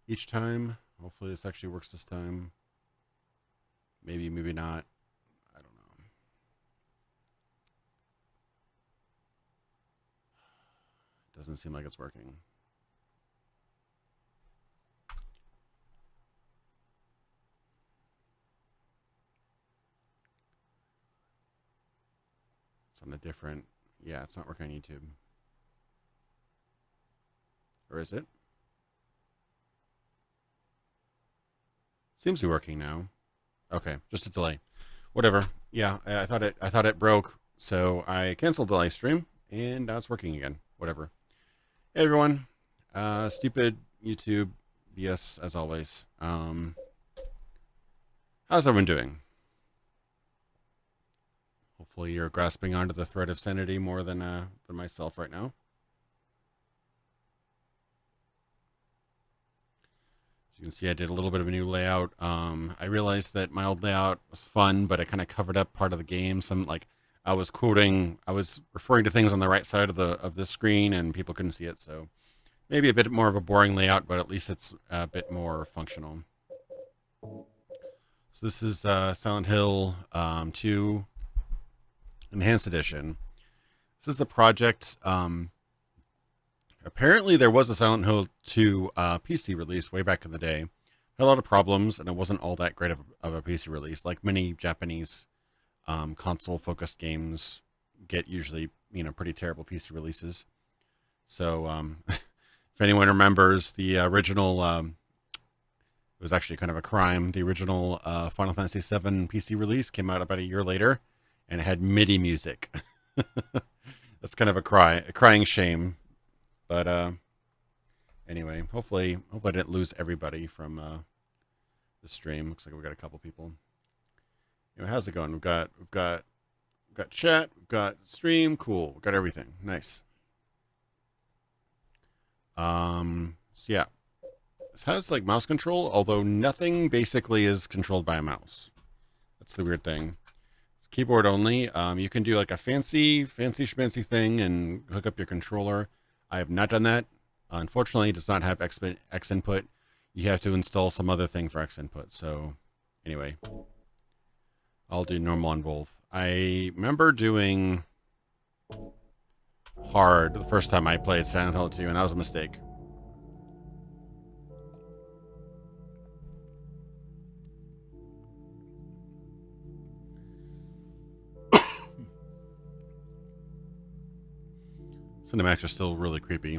each time. Hopefully this actually works this time. Maybe, maybe not. I don't know. Doesn't seem like it's working. It's on a different... Yeah, it's not working on YouTube. Or is it? Seems to be working now. Okay, just a delay. Whatever. Yeah, I thought it broke, so I canceled the live stream, and now it's working again. Whatever. Hey everyone. Stupid YouTube BS as always. How's everyone doing? Hopefully you're grasping onto the thread of sanity more than myself right now. As you can see, I did a little bit of a new layout. I realized that my old layout was fun, but it kind of covered up part of the game. Some like I was referring to things on the right side of the screen, and people couldn't see it. So maybe a bit more of a boring layout, but at least it's a bit more functional. So this is Silent Hill 2 Enhanced Edition. This is a project. Apparently, there was a Silent Hill 2 PC release way back in the day. Had a lot of problems, and it wasn't all that great of a PC release. Like many Japanese console-focused games get usually, pretty terrible PC releases. So, if anyone remembers, the original, it was actually kind of a crime. The original Final Fantasy VII PC release came out about a year later, and it had MIDI music. That's kind of a crying shame. But anyway, hopefully I didn't lose everybody from the stream. Looks like we got a couple people. How's it going? We've got chat, we've got stream, cool. We've got everything. Nice. So yeah. This has like mouse control, although nothing basically is controlled by a mouse. That's the weird thing. It's keyboard only. You can do like a fancy schmancy thing and hook up your controller. I have not done that. Unfortunately, it does not have X input. You have to install some other thing for X input. So anyway, I'll do normal on both. I remember doing hard the first time I played Silent Hill 2, and that was a mistake. Cinematics are still really creepy.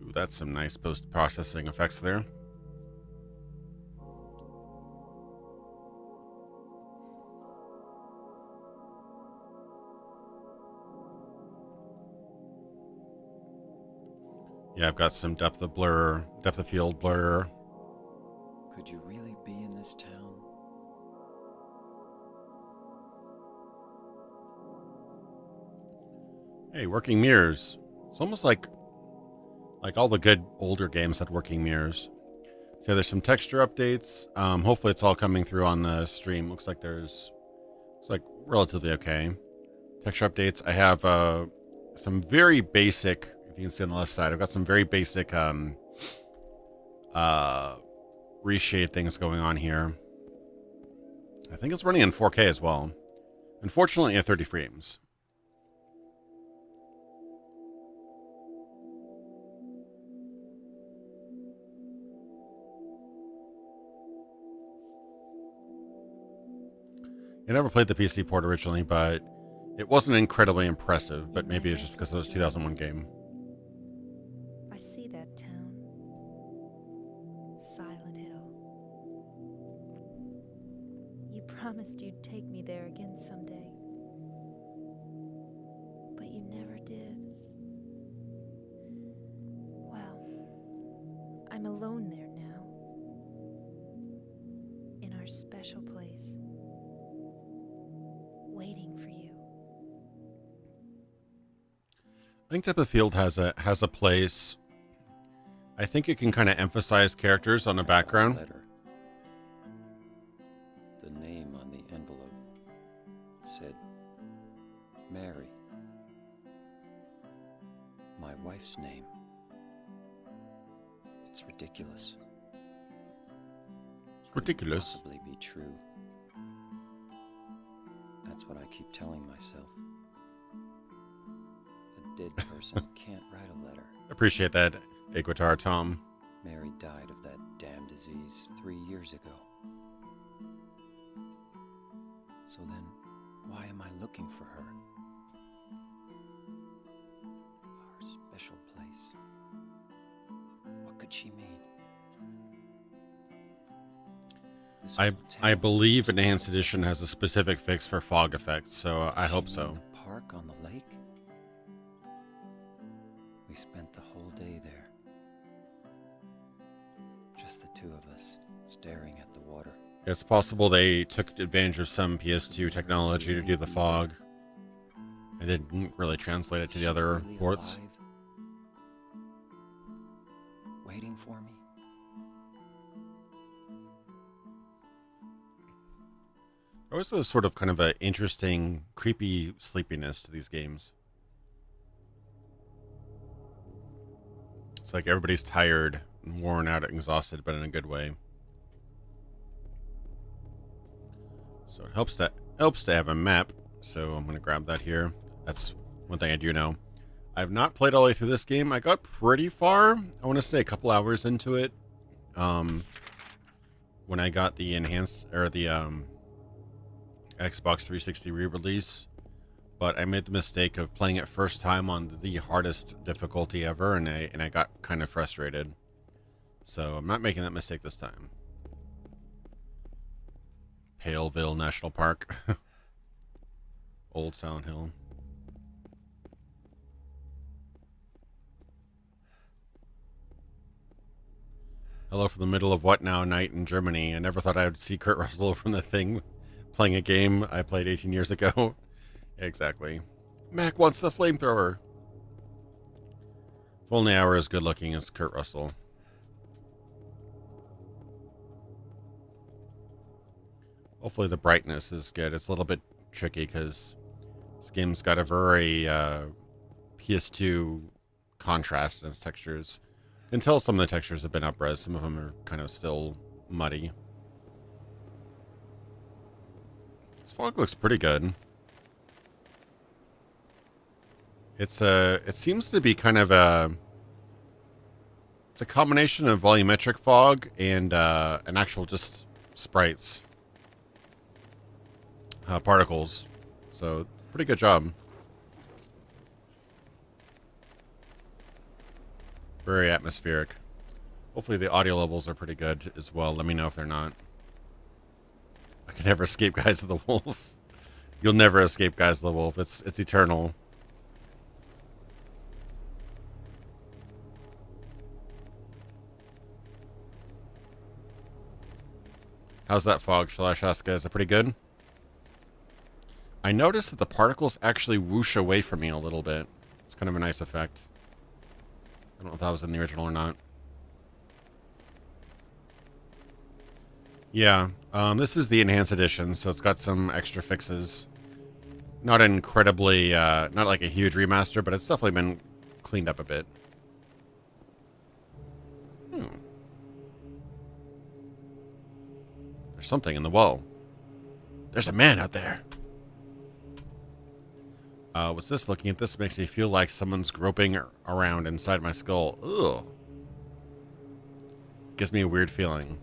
Ooh, that's some nice post-processing effects there. Yeah, I've got some depth of field blur. Could you really be in this town? Hey, working mirrors. It's almost like all the good older games had working mirrors. So there's some texture updates. Hopefully it's all coming through on the stream. Looks like relatively okay. Texture updates. I have some very basic, if you can see on the left side, I've got some very basic reshade things going on here. I think it's running in 4K as well. Unfortunately at 30 frames. I never played the PC port originally, but it wasn't incredibly impressive, but maybe it's just because it was a 2001 game. I see that town. Silent Hill. You promised you'd take me there again someday. But you never did. Well, I'm alone there now. In our special place. Waiting for you. I think Depth of Field has a place. I think it can kind of emphasize characters on the background. Letter. The name on the envelope said Mary. wife's name. It's ridiculous. Ridiculous. Couldn't possibly be true. That's what I keep telling myself. A dead person can't write a letter. Appreciate that, Equitar Tom. Mary died of that damn disease 3 years ago. So then, why am I looking for her? Our special place. What could she mean? This I hotel believe Enhanced Edition has a specific fix for fog effects, so I hope She so. mean the park on the lake? We spent the whole day there. Just the two of us, staring at the water. It's possible they took advantage of some PS2 technology to do the fog. And didn't really translate it to Is the she other really ports. alive? Waiting for me? There was a sort of kind of an interesting, creepy sleepiness to these games. It's like everybody's tired and worn out and exhausted, but in a good way. So it helps to have a map. So I'm going to grab that here. That's one thing I do know. I've not played all the way through this game. I got pretty far. I want to say a couple hours into it. When I got the enhanced or the Xbox 360 re-release, but I made the mistake of playing it first time on the hardest difficulty ever, and I got kind of frustrated. So I'm not making that mistake this time. Paleville National Park. Old Silent Hill. Hello from the middle of what now night in Germany. I never thought I would see Kurt Russell from The Thing playing a game I played 18 years ago. Exactly. Mac wants the flamethrower. If only I were as good looking as Kurt Russell. Hopefully the brightness is good. It's a little bit tricky because this game's got a very PS2 contrast in its textures. You can tell some of the textures have been up-res. Some of them are kind of still muddy. This fog looks pretty good. It seems to be kind of it's a combination of volumetric fog and an actual just sprites. Particles. So, pretty good job. Very atmospheric. Hopefully the audio levels are pretty good as well. Let me know if they're not. I can never escape Guys of the Wolf. You'll never escape Guys of the Wolf. It's eternal. How's that fog, Shalash Aska? Is it pretty good? I noticed that the particles actually whoosh away from me a little bit. It's kind of a nice effect. I don't know if that was in the original or not. Yeah, this is the Enhanced Edition, so it's got some extra fixes. Not incredibly, not like a huge remaster, but it's definitely been cleaned up a bit. There's something in the wall. There's a man out there. What's this? Looking at this makes me feel like someone's groping around inside my skull. Ugh. Gives me a weird feeling.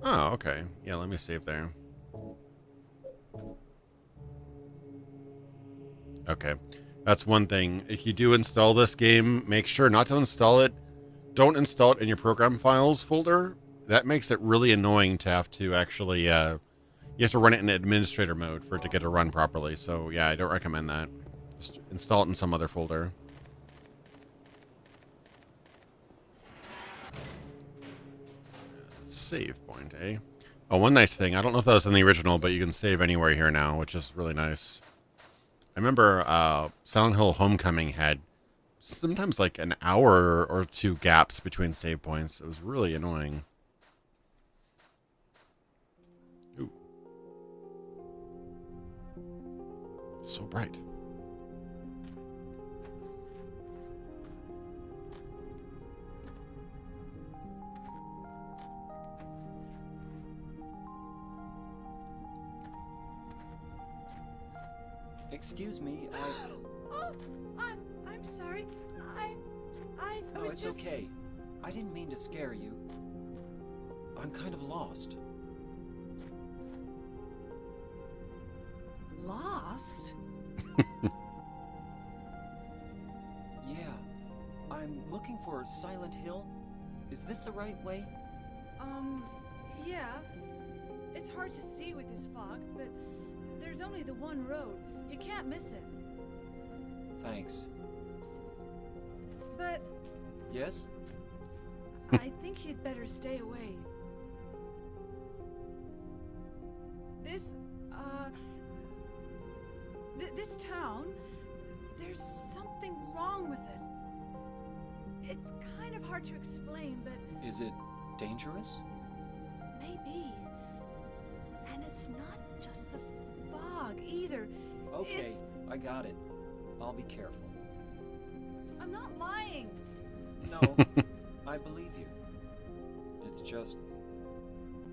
Oh, okay. Yeah, let me save there. Okay. That's one thing. If you do install this game, make sure not to install it. Don't install it in your program files folder. That makes it really annoying to have to actually, you have to run it in administrator mode for it to get to run properly. So, yeah, I don't recommend that. Just install it in some other folder. Save point, eh? Oh, one nice thing. I don't know if that was in the original, but you can save anywhere here now, which is really nice. I remember Silent Hill Homecoming had sometimes like an hour or two gaps between save points. It was really annoying. Ooh. So bright. Excuse me, Oh, I'm sorry. I No, was it's just... okay. I didn't mean to scare you. I'm kind of lost. Lost? Yeah. I'm looking for Silent Hill. Is this the right way? Yeah. It's hard to see with this fog, but there's only the one road. You can't miss it. Thanks. But Yes? I think you'd better stay away. This, this town, there's something wrong with it. It's kind of hard to explain, but Is it dangerous? maybe. And it's not just the fog either. Okay, It's... I got it. I'll be careful. I'm not lying. No, I believe you. It's just...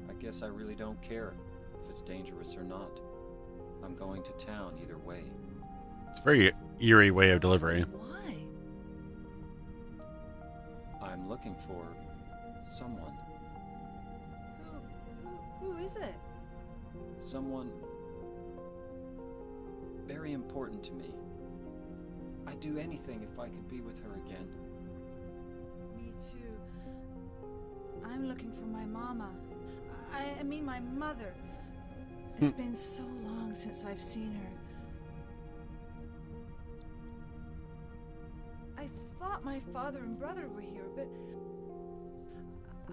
I guess I really don't care if it's dangerous or not. I'm going to town either way. It's a very eerie way of delivery. Why? I'm looking for someone. Who is it? Someone very important to me. I'd do anything if I could be with her again. Me too. I'm looking for my mama. I mean my mother. It's been so long since I've seen her. I thought my father and brother were here, but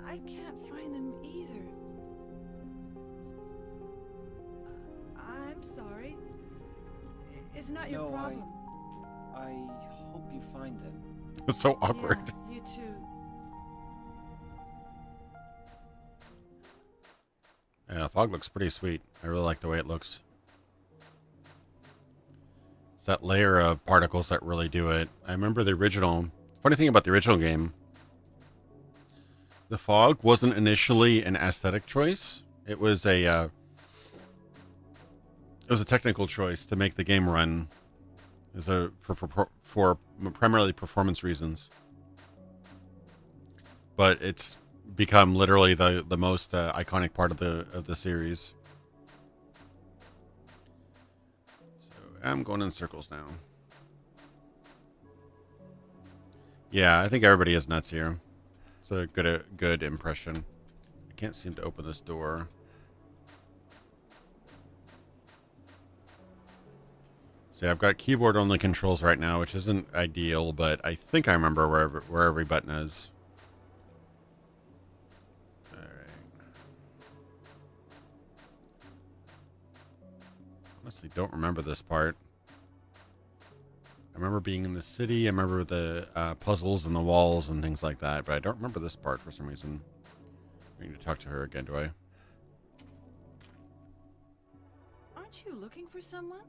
I can't find them either. I'm sorry. It's not your No, problem. I hope you find them. It's so awkward. Yeah, you too. Yeah, fog looks pretty sweet. I really like the way it looks. It's that layer of particles that really do it. I remember the original... Funny thing about the original game, the fog wasn't initially an aesthetic choice. It was a technical choice to make the game run for primarily performance reasons. But it's become literally the most iconic part of the series. So I'm going in circles now. Yeah, I think everybody is nuts here. It's a good impression. I can't seem to open this door. See, I've got keyboard only controls right now, which isn't ideal, but I think I remember where every button is. Honestly, don't remember this part. I remember being in the city. I remember the puzzles and the walls and things like that, but I don't remember this part for some reason. I need to talk to her again, do I? Aren't you looking for someone?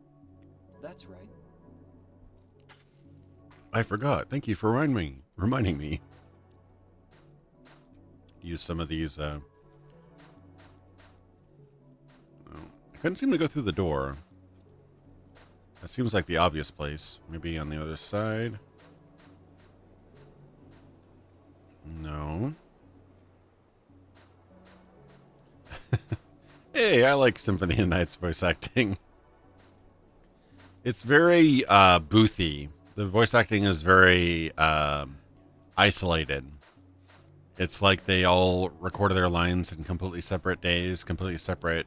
That's right. I forgot. Thank you for reminding me. Use some of these. Oh, I couldn't seem to go through the door. That seems like the obvious place. Maybe on the other side. No. Hey, I like Symphony of the Night's voice acting. It's very boothy. The voice acting is very isolated. It's like they all recorded their lines in completely separate days, completely separate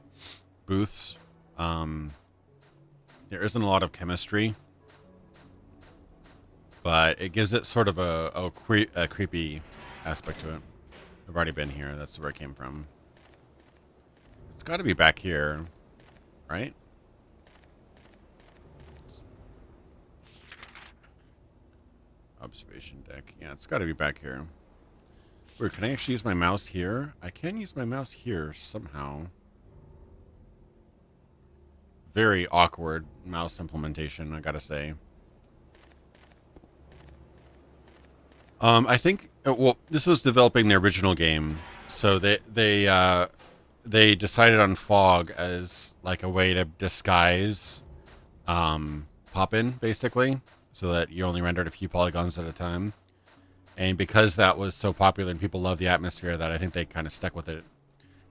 booths. There isn't a lot of chemistry, but it gives it sort of a creepy aspect to it. I've already been here. That's where it came from. It's got to be back here, right? Observation deck. Yeah, it's got to be back here. Wait, can I actually use my mouse here? I can use my mouse here somehow. Very awkward mouse implementation, I gotta say. I think, well, this was developing the original game, so they decided on fog as like a way to disguise pop-in, basically, so that you only rendered a few polygons at a time. And because that was so popular and people love the atmosphere, that I think they kind of stuck with it.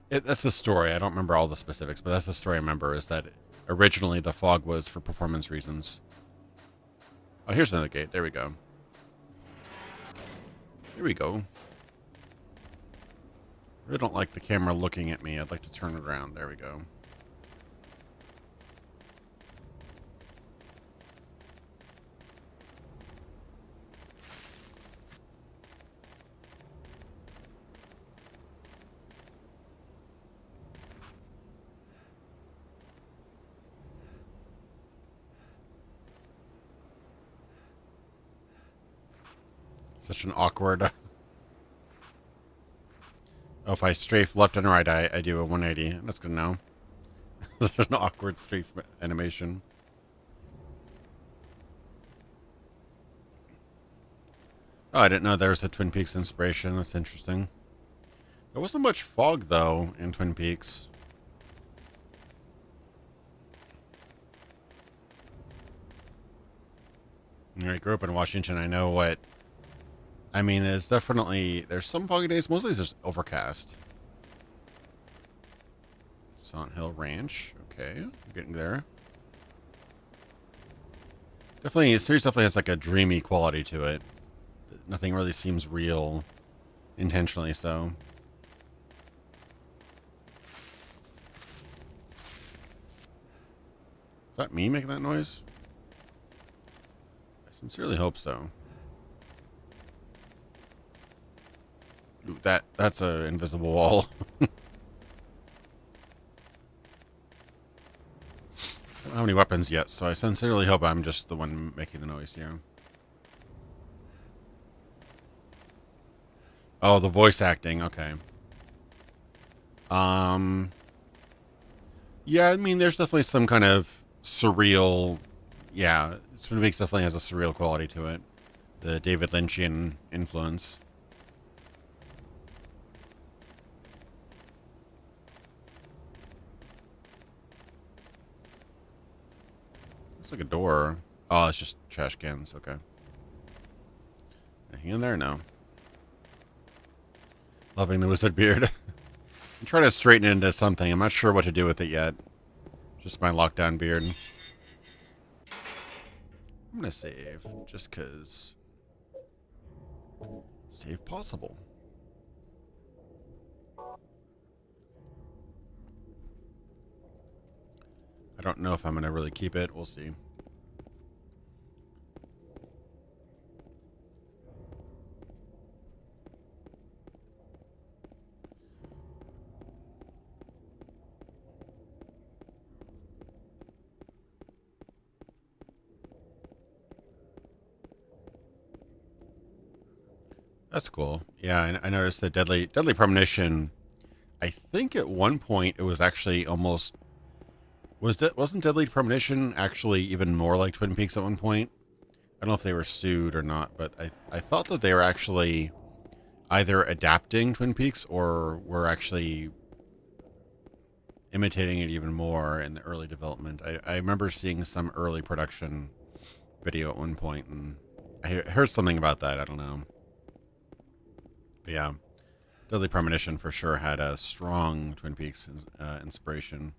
That's the story. I don't remember all the specifics, but that's the story I remember, is that originally the fog was for performance reasons. Oh, here's another gate. There we go. Here we go. I really don't like the camera looking at me. I'd like to turn it around. There we go. Such an awkward... Oh, if I strafe left and right, I do a 180. That's good now. Such an awkward strafe animation. Oh, I didn't know there was a Twin Peaks inspiration. That's interesting. There wasn't much fog, though, in Twin Peaks. I grew up in Washington. I know what... I mean, there's some foggy days. Mostly it's just overcast. Silent Hill Ranch. Okay, I'm getting there. Definitely, the series definitely has like a dreamy quality to it. Nothing really seems real, intentionally so. Is that me making that noise? I sincerely hope so. Ooh, that's an invisible wall. I don't have any weapons yet, so I sincerely hope I'm just the one making the noise here. Oh, the voice acting. Okay. Yeah, I mean, there's definitely some kind of surreal... Yeah, Twin Peaks definitely has a surreal quality to it. The David Lynchian influence. Looks like a door. Oh, it's just trash cans. Okay. Anything in there? No. Loving the wizard beard. I'm trying to straighten it into something. I'm not sure what to do with it yet. Just my lockdown beard. I'm going to save. Just because. Save possible. I don't know if I'm going to really keep it. We'll see. That's cool. Yeah, I noticed that Deadly Premonition. I think at one point it was actually almost... Wasn't Deadly Premonition actually even more like Twin Peaks at one point? I don't know if they were sued or not, but I thought that they were actually either adapting Twin Peaks or were actually imitating it even more in the early development. I remember seeing some early production video at one point, and I heard something about that. I don't know. But yeah, Deadly Premonition for sure had a strong Twin Peaks inspiration.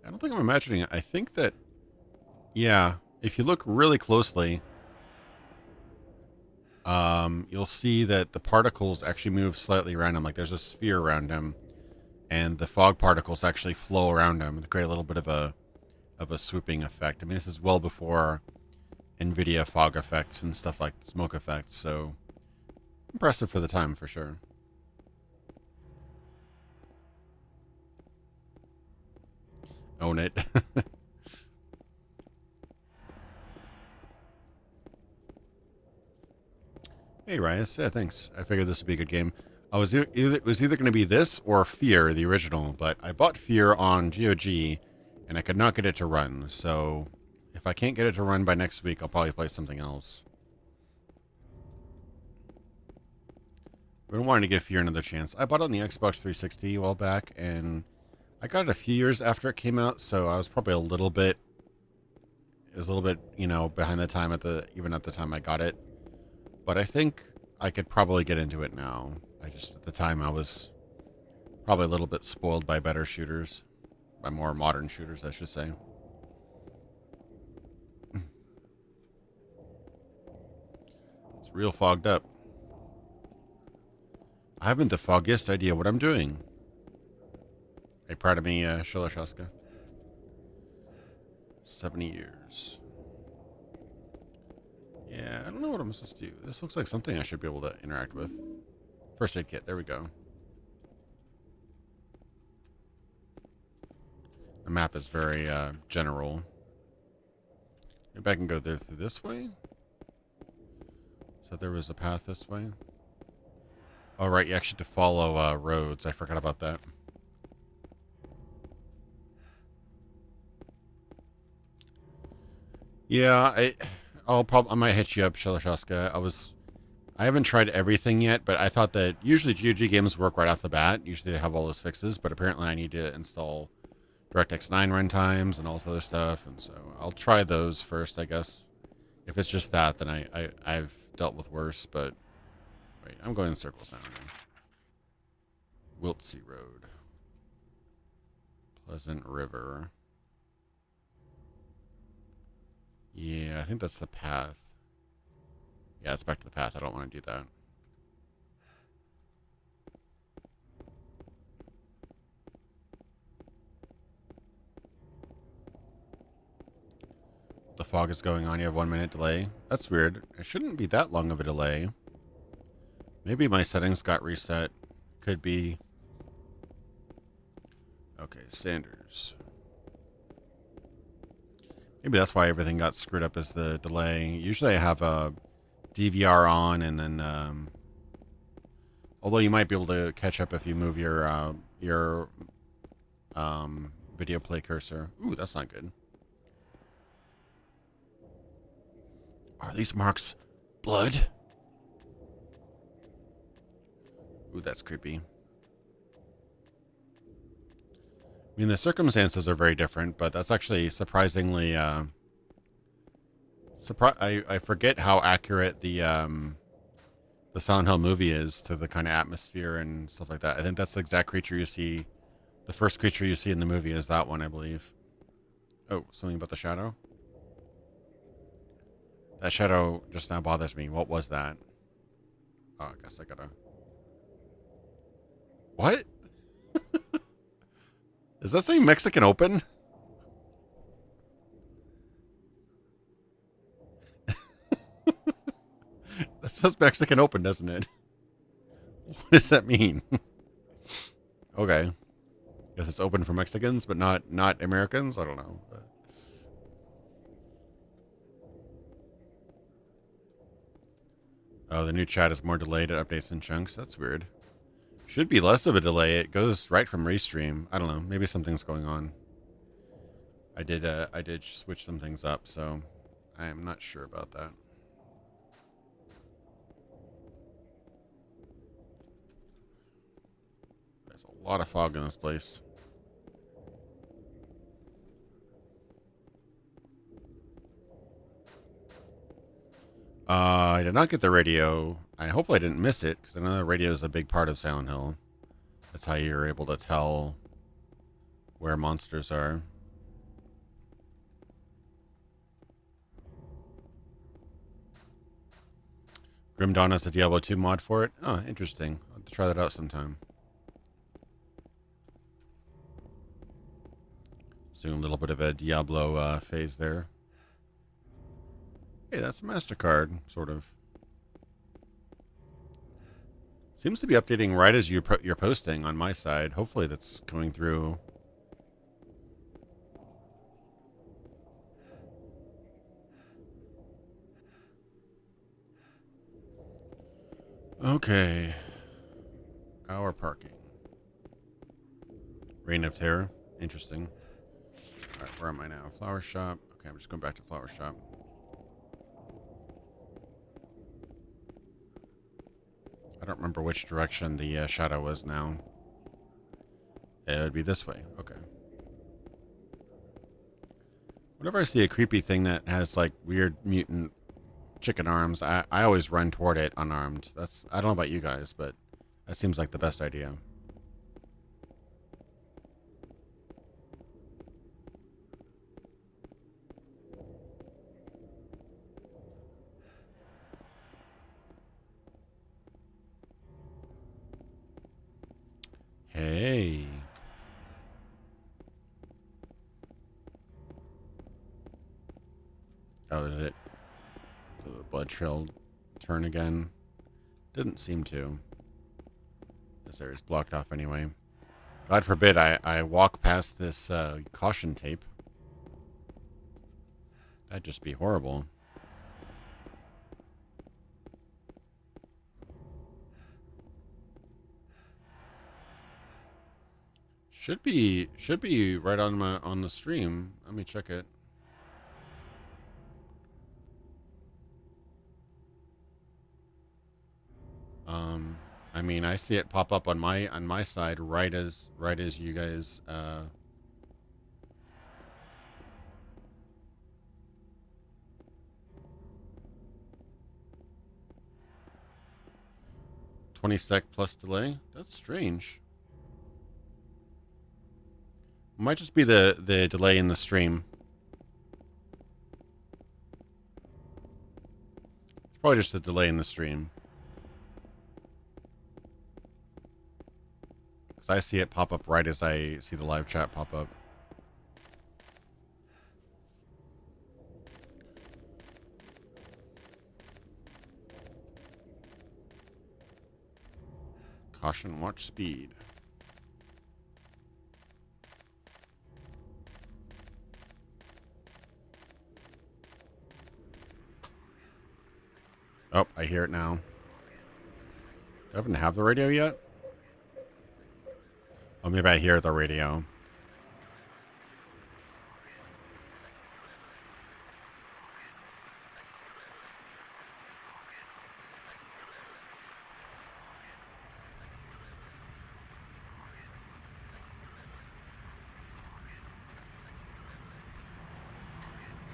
I don't think I'm imagining it. I think that, yeah, if you look really closely, you'll see that the particles actually move slightly around him. Like there's a sphere around him, and the fog particles actually flow around him to create a little bit of a swooping effect. I mean, this is well before NVIDIA fog effects and stuff like smoke effects, so impressive for the time for sure. Own it. Hey, Rias. Yeah, thanks. I figured this would be a good game. It was either going to be this or Fear, the original, but I bought Fear on GOG, and I could not get it to run, so if I can't get it to run by next week, I'll probably play something else. been wanting to give Fear another chance. I bought it on the Xbox 360 a while back, and I got it a few years after it came out, so I was probably a little bit, you know, behind the time even at the time I got it. But I think I could probably get into it now. At the time I was probably a little bit spoiled by better shooters, by more modern shooters, I should say. It's real fogged up. I haven't the foggiest idea what I'm doing. Are you proud of me, Shilashaska? 70 years. Yeah, I don't know what I'm supposed to do. This looks like something I should be able to interact with. First aid kit, there we go. The map is very general. Maybe I can go there through this way? So there was a path this way? Oh, right, you actually have to follow roads. I forgot about that. Yeah, I might hit you up, Shilashaska. I haven't tried everything yet, but I thought that usually GOG games work right off the bat. Usually they have all those fixes, but apparently I need to install DirectX 9 runtimes and all this other stuff, and so I'll try those first, I guess. If it's just that, then I've dealt with worse, but wait, I'm going in circles now. Wiltsea Road. Pleasant River. Yeah, I think that's the path. Yeah, it's back to the path. I don't want to do that. The fog is going on. You have 1 minute delay. That's weird. It shouldn't be that long of a delay. Maybe my settings got reset. Could be. Okay, Sanders. Maybe that's why everything got screwed up as the delay. Usually I have a DVR on, and then although you might be able to catch up if you move your video play cursor. Ooh, that's not good. Are these marks blood? Ooh, that's creepy. I mean, the circumstances are very different, but that's actually surprisingly... I forget how accurate the Silent Hill movie is to the kind of atmosphere and stuff like that. I think that's the exact creature you see. The first creature you see in the movie is that one, I believe. Oh, something about the shadow? That shadow just now bothers me. What was that? Oh, I guess I gotta... What? Is that saying Mexican Open? That says Mexican Open, doesn't it? What does that mean? Okay. Guess it's open for Mexicans, but not Americans? I don't know. Oh, the new chat is more delayed. It updates in chunks. That's weird. Should be less of a delay. It goes right from restream. I don't know. Maybe something's going on. I did switch some things up, so I am not sure about that. There's a lot of fog in this place. I did not get the radio. Hopefully I didn't miss it, because I know the radio is a big part of Silent Hill. That's how you're able to tell where monsters are. Grim Dawn has a Diablo 2 mod for it. Oh, interesting. I'll have to try that out sometime. Just doing a little bit of a Diablo phase there. Hey, that's a MasterCard, sort of. Seems to be updating right as you're posting on my side. Hopefully that's coming through. Okay. Hour parking. Reign of Terror. Interesting. Alright, where am I now? Flower shop. Okay, I'm just going back to flower shop. I don't remember which direction the shadow was now. It would be this way. Okay. Whenever I see a creepy thing that has like weird mutant chicken arms, I always run toward it unarmed. I don't know about you guys, but that seems like the best idea. Hey. Oh, did the blood trail turn again? Didn't seem to. This area's blocked off anyway. God forbid I walk past this caution tape. That'd just be horrible. Should be right on the stream. Let me check it. I mean, I see it pop up on my side right as you guys 20 sec plus delay. That's strange. Might just be the delay in the stream. It's probably just a delay in the stream. Because I see it pop up right as I see the live chat pop up. Caution, watch speed. Oh, I hear it now. Do I even have the radio yet? Oh, maybe I hear the radio.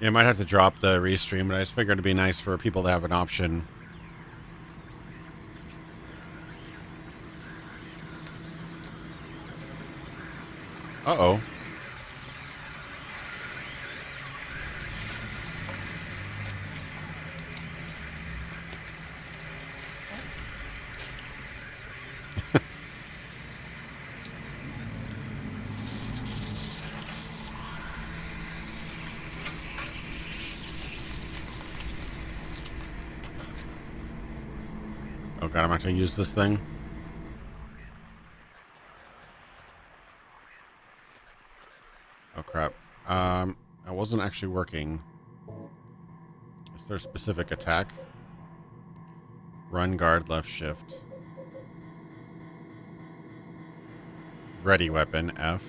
Yeah, I might have to drop the restream, but I just figured it'd be nice for people to have an option. Uh-oh. Oh god, I'm not going to use this thing. Oh crap. That wasn't actually working. Is there a specific attack? Run, guard, left shift. Ready weapon, F.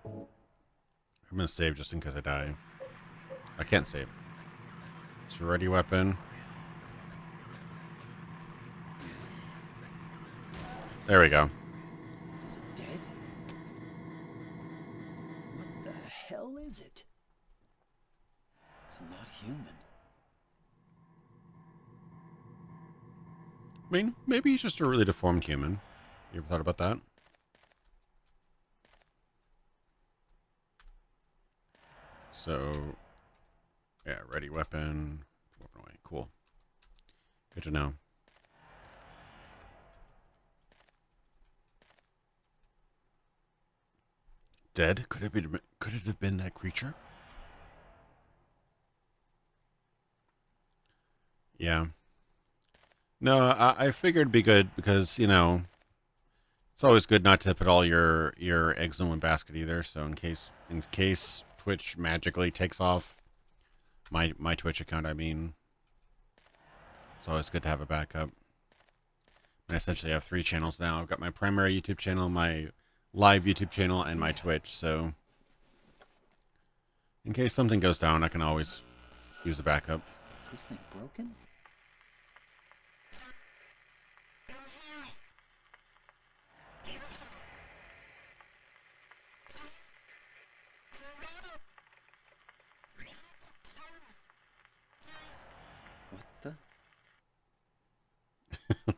I'm going to save just in case I die. I can't save. It's a ready weapon. There we go. Is it dead? What the hell is it? It's not human. I mean, maybe he's just a really deformed human. You ever thought about that? So, yeah, ready weapon. Weapon away. Cool. Good to know. Dead? Could it have been that creature? Yeah. No, I figured it'd be good because, you know, it's always good not to put all your eggs in one basket either. So in case Twitch magically takes off, my Twitch account, I mean, it's always good to have a backup. I essentially have 3 channels now. I've got my primary YouTube channel, my live YouTube channel, and my Twitch. So in case something goes down, I can always use a backup. This thing broken? What the?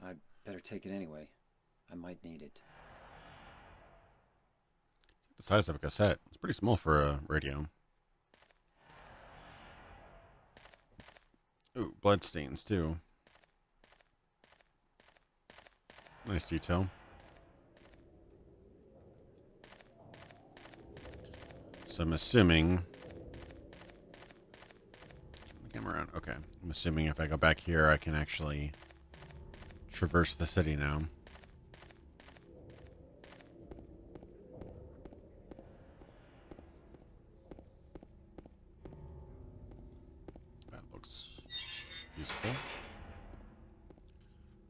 I better take it anyway. I might need it. The size of a cassette. It's pretty small for a radio. Ooh, bloodstains too. Nice detail. So I'm assuming... Turn the camera around. Okay. I'm assuming if I go back here, I can actually traverse the city now. That looks useful.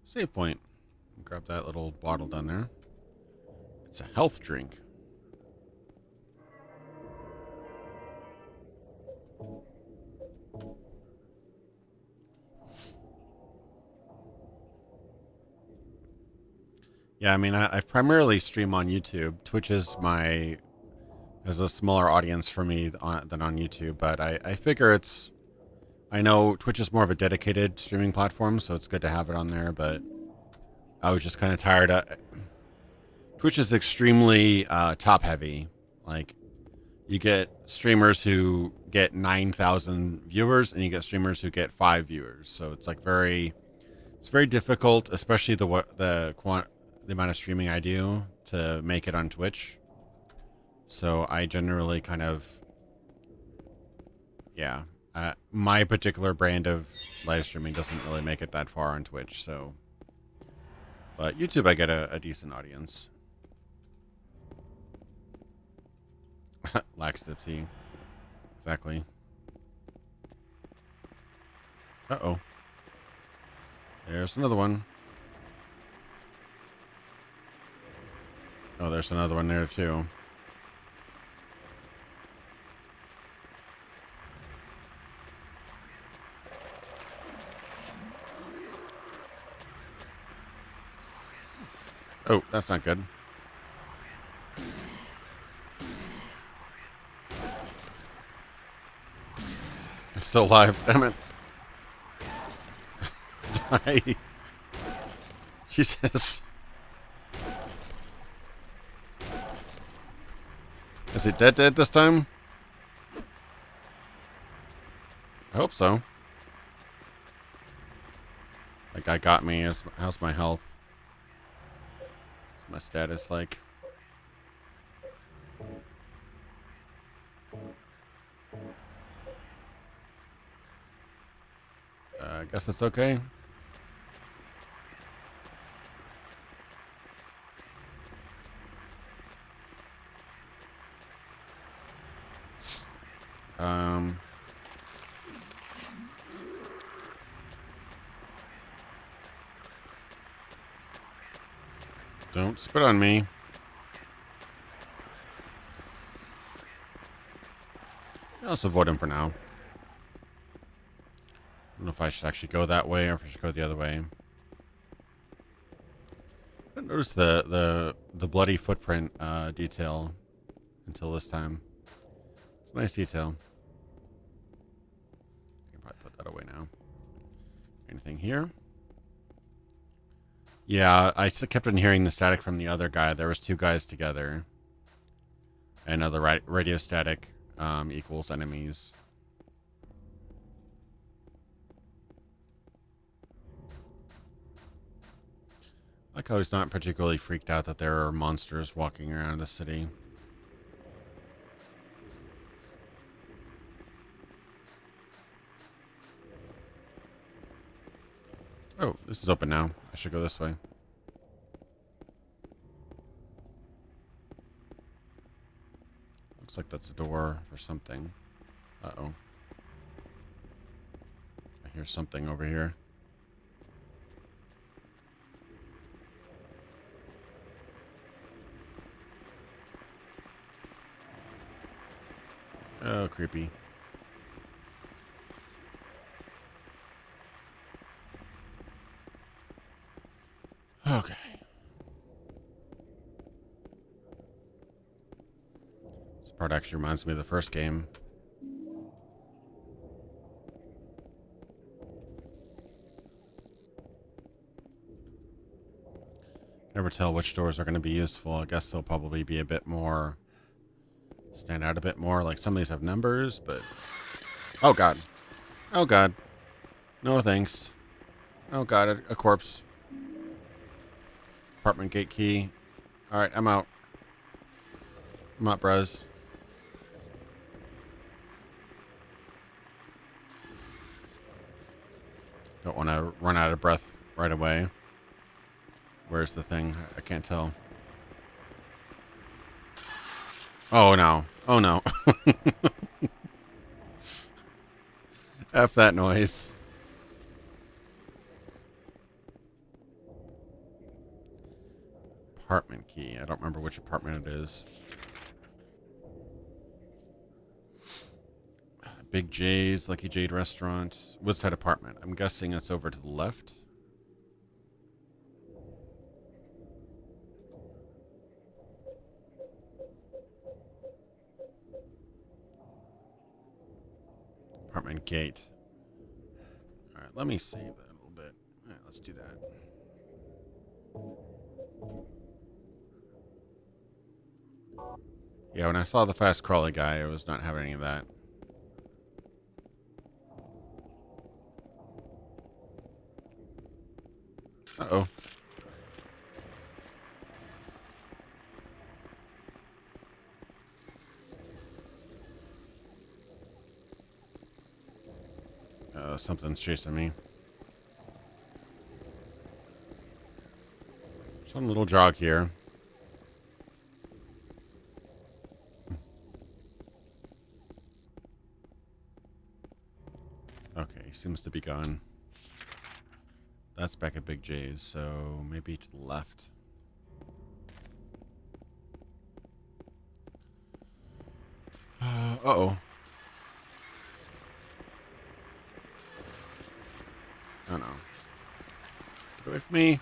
Save point. Grab that little bottle down there. It's a health drink. Yeah, I mean, I primarily stream on YouTube. Twitch is has a smaller audience for me than on YouTube, but I figure I know Twitch is more of a dedicated streaming platform, so it's good to have it on there, but I was just kind of tired. Twitch is extremely top heavy. Like, you get streamers who get 9,000 viewers, and you get streamers who get 5 viewers. So it's like it's very difficult, especially the amount of streaming I do to make it on Twitch. So I generally kind of, yeah, my particular brand of live streaming doesn't really make it that far on Twitch. So, but YouTube, I get a decent audience. Laxative tea. Exactly. Uh-oh. There's another one. Oh, there's another one there, too. Oh, that's not good. I'm still alive. Damn it. Die. Jesus. Is it dead this time? I hope so. That guy got me. How's my health? What's my status like? I guess it's okay. Don't spit on me. I'll just avoid him for now. I don't know if I should actually go that way or if I should go the other way. I didn't notice the bloody footprint detail until this time. It's a nice detail. I can probably put that away now. Anything here? Yeah, I kept on hearing the static from the other guy. There was 2 guys together. And the radio static equals enemies. I like how he's not particularly freaked out that there are monsters walking around the city. Oh, this is open now. I should go this way. Looks like that's a door for something. Uh-oh. I hear something over here. Oh, creepy. Okay. This part actually reminds me of the first game. Never tell which doors are going to be useful. I guess they'll probably be a bit more... stand out a bit more. Like some of these have numbers, but... Oh, God. Oh, God. No, thanks. Oh, God. A corpse. Apartment gate key. Alright, I'm out. I'm out, bros. Don't want to run out of breath right away. Where's the thing? I can't tell. Oh, no. Oh, no. F that noise. Apartment key. I don't remember which apartment it is. Big J's, Lucky Jade Restaurant. Woodside Apartment. I'm guessing it's over to the left. Apartment gate. Alright, let me save that a little bit. Alright, let's do that. Yeah, when I saw the fast crawly guy, I was not having any of that. Uh-oh. Something's chasing me. Some little jog here. Okay, seems to be gone. That's back at Big J's, so maybe to the left. Uh-oh. Oh, no. Get away from me.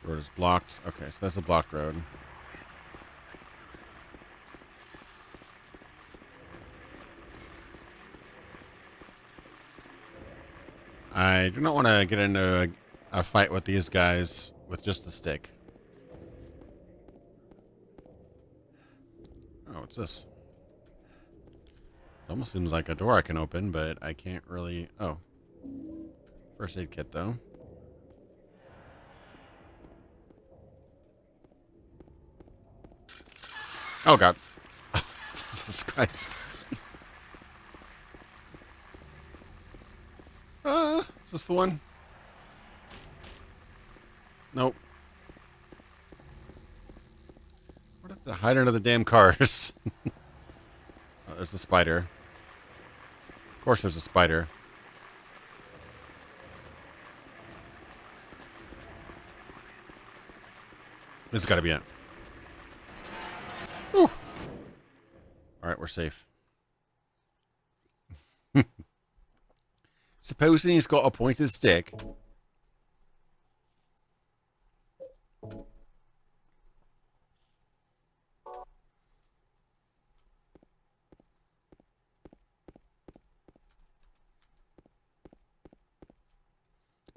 Road is blocked. Okay, so that's a blocked road. I do not want to get into a fight with these guys with just a stick. Oh, what's this? It almost seems like a door I can open, but I can't really... Oh. First aid kit, though. Oh, God. Jesus Christ. Is this the one? Nope. What if they hide under the damn cars? Oh, there's a spider. Of course there's a spider. This has got to be it. Whew. Alright, we're safe. Supposing he's got a pointed stick.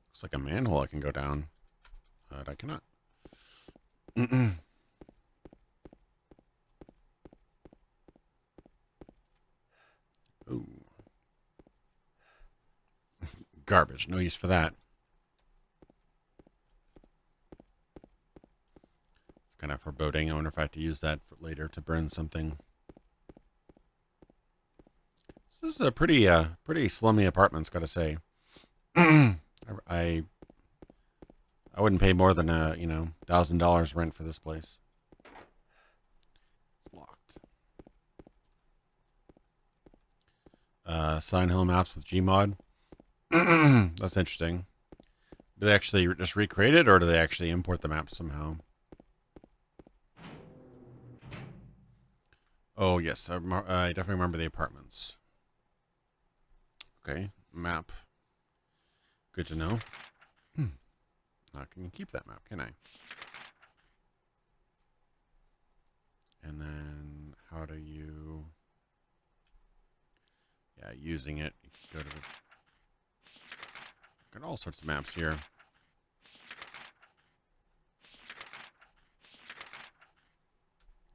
Looks like a manhole I can go down. But I cannot. Ooh. Garbage. No use for that. It's kind of foreboding. I wonder if I have to use that for later to burn something. This is a pretty slummy apartment, gotta say. I wouldn't pay more than $1,000 rent for this place. It's locked. Sign Hill maps with Gmod. That's interesting. Do they actually just recreate it, or do they actually import the map somehow? Oh, yes. I definitely remember the apartments. Okay. Map. Good to know. Now I can keep that map, can I? And then how do you... Yeah, using it. You can go to... Got all sorts of maps here.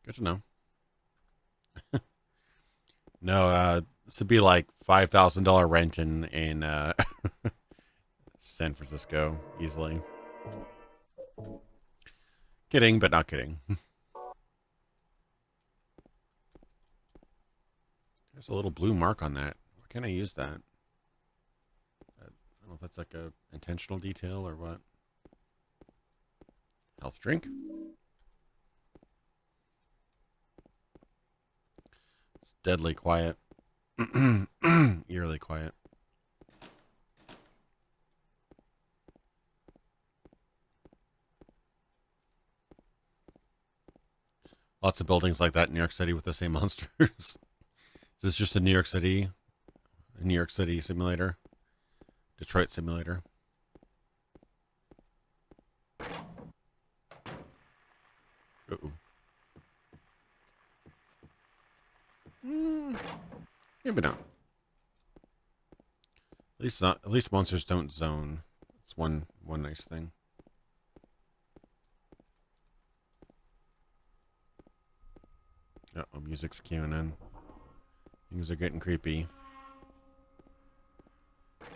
Good to know. No, this would be like $5,000 rent in San Francisco, easily. Kidding, but not kidding. There's a little blue mark on that. Why can't I use that? I don't know if that's like a intentional detail or what. Health drink. It's deadly quiet. Eerily quiet. Lots of buildings like that in New York City with the same monsters. Is this just a New York City simulator? Detroit simulator? Uh-oh. Maybe not. At least monsters don't zone. It's one nice thing. Uh-oh, music's queuing in. Things are getting creepy. I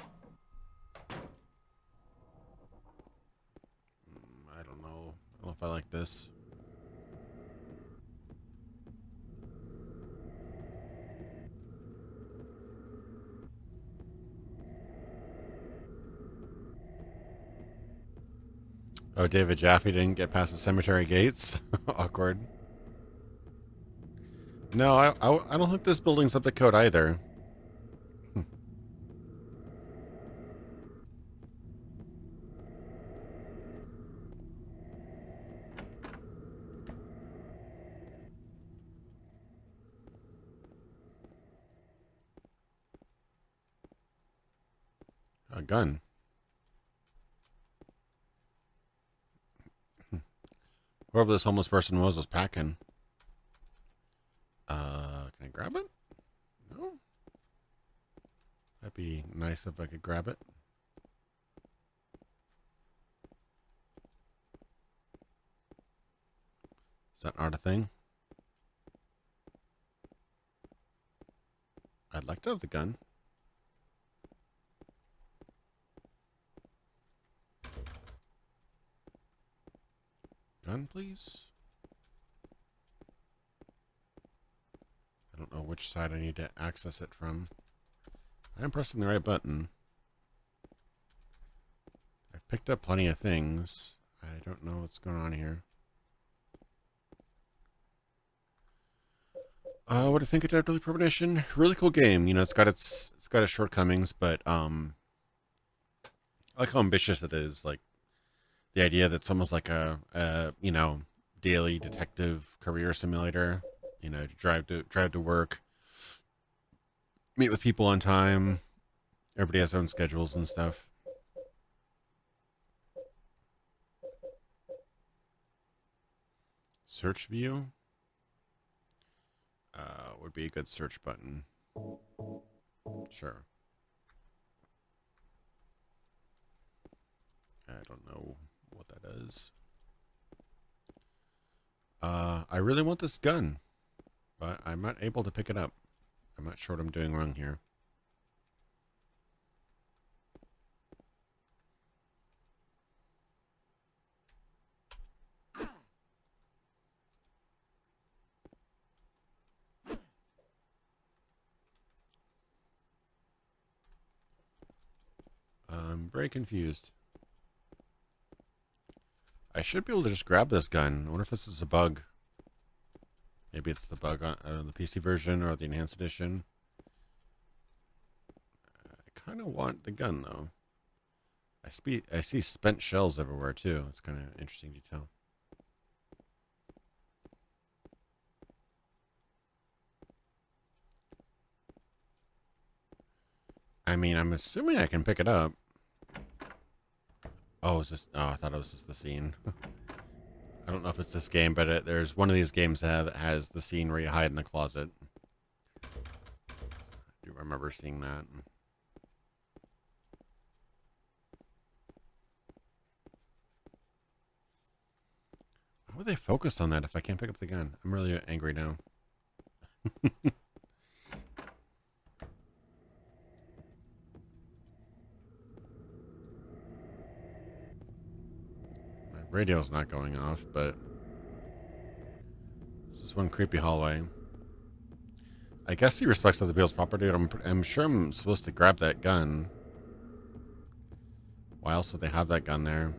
don't know. I don't know if I like this. Oh, David Jaffe didn't get past the cemetery gates. Awkward. No, I don't think this building's up to code either. A gun. Whoever this homeless person was packing. Can I grab it? No? That'd be nice if I could grab it. Is that not a thing? I'd like to have the gun. Gun, please? I don't know which side I need to access it from. I am pressing the right button. I've picked up plenty of things. I don't know what's going on here. What do you think of Deadly Premonition? Really cool game. You know, it's got its shortcomings, but I like how ambitious it is. Like the idea that it's almost like a you know, daily detective career simulator. You know, drive to work, meet with people on time. Everybody has their own schedules and stuff. Search view would be a good search button. Sure. I don't know what that is. I really want this gun, but I'm not able to pick it up. I'm not sure what I'm doing wrong here. I'm very confused. I should be able to just grab this gun. I wonder if this is a bug. Maybe it's the bug on the PC version or the enhanced edition. I kind of want the gun though. I see spent shells everywhere too. It's kind of interesting detail. I mean, I'm assuming I can pick it up. Oh, is this... Oh, I thought it was just the scene. I don't know if it's this game, but there's one of these games that has the scene where you hide in the closet. I do remember seeing that. How would they focus on that if I can't pick up the gun? I'm really angry now. My radio's not going off, but this is one creepy hallway. I guess he respects other people's property, but I'm sure I'm supposed to grab that gun. Why else would they have that gun there?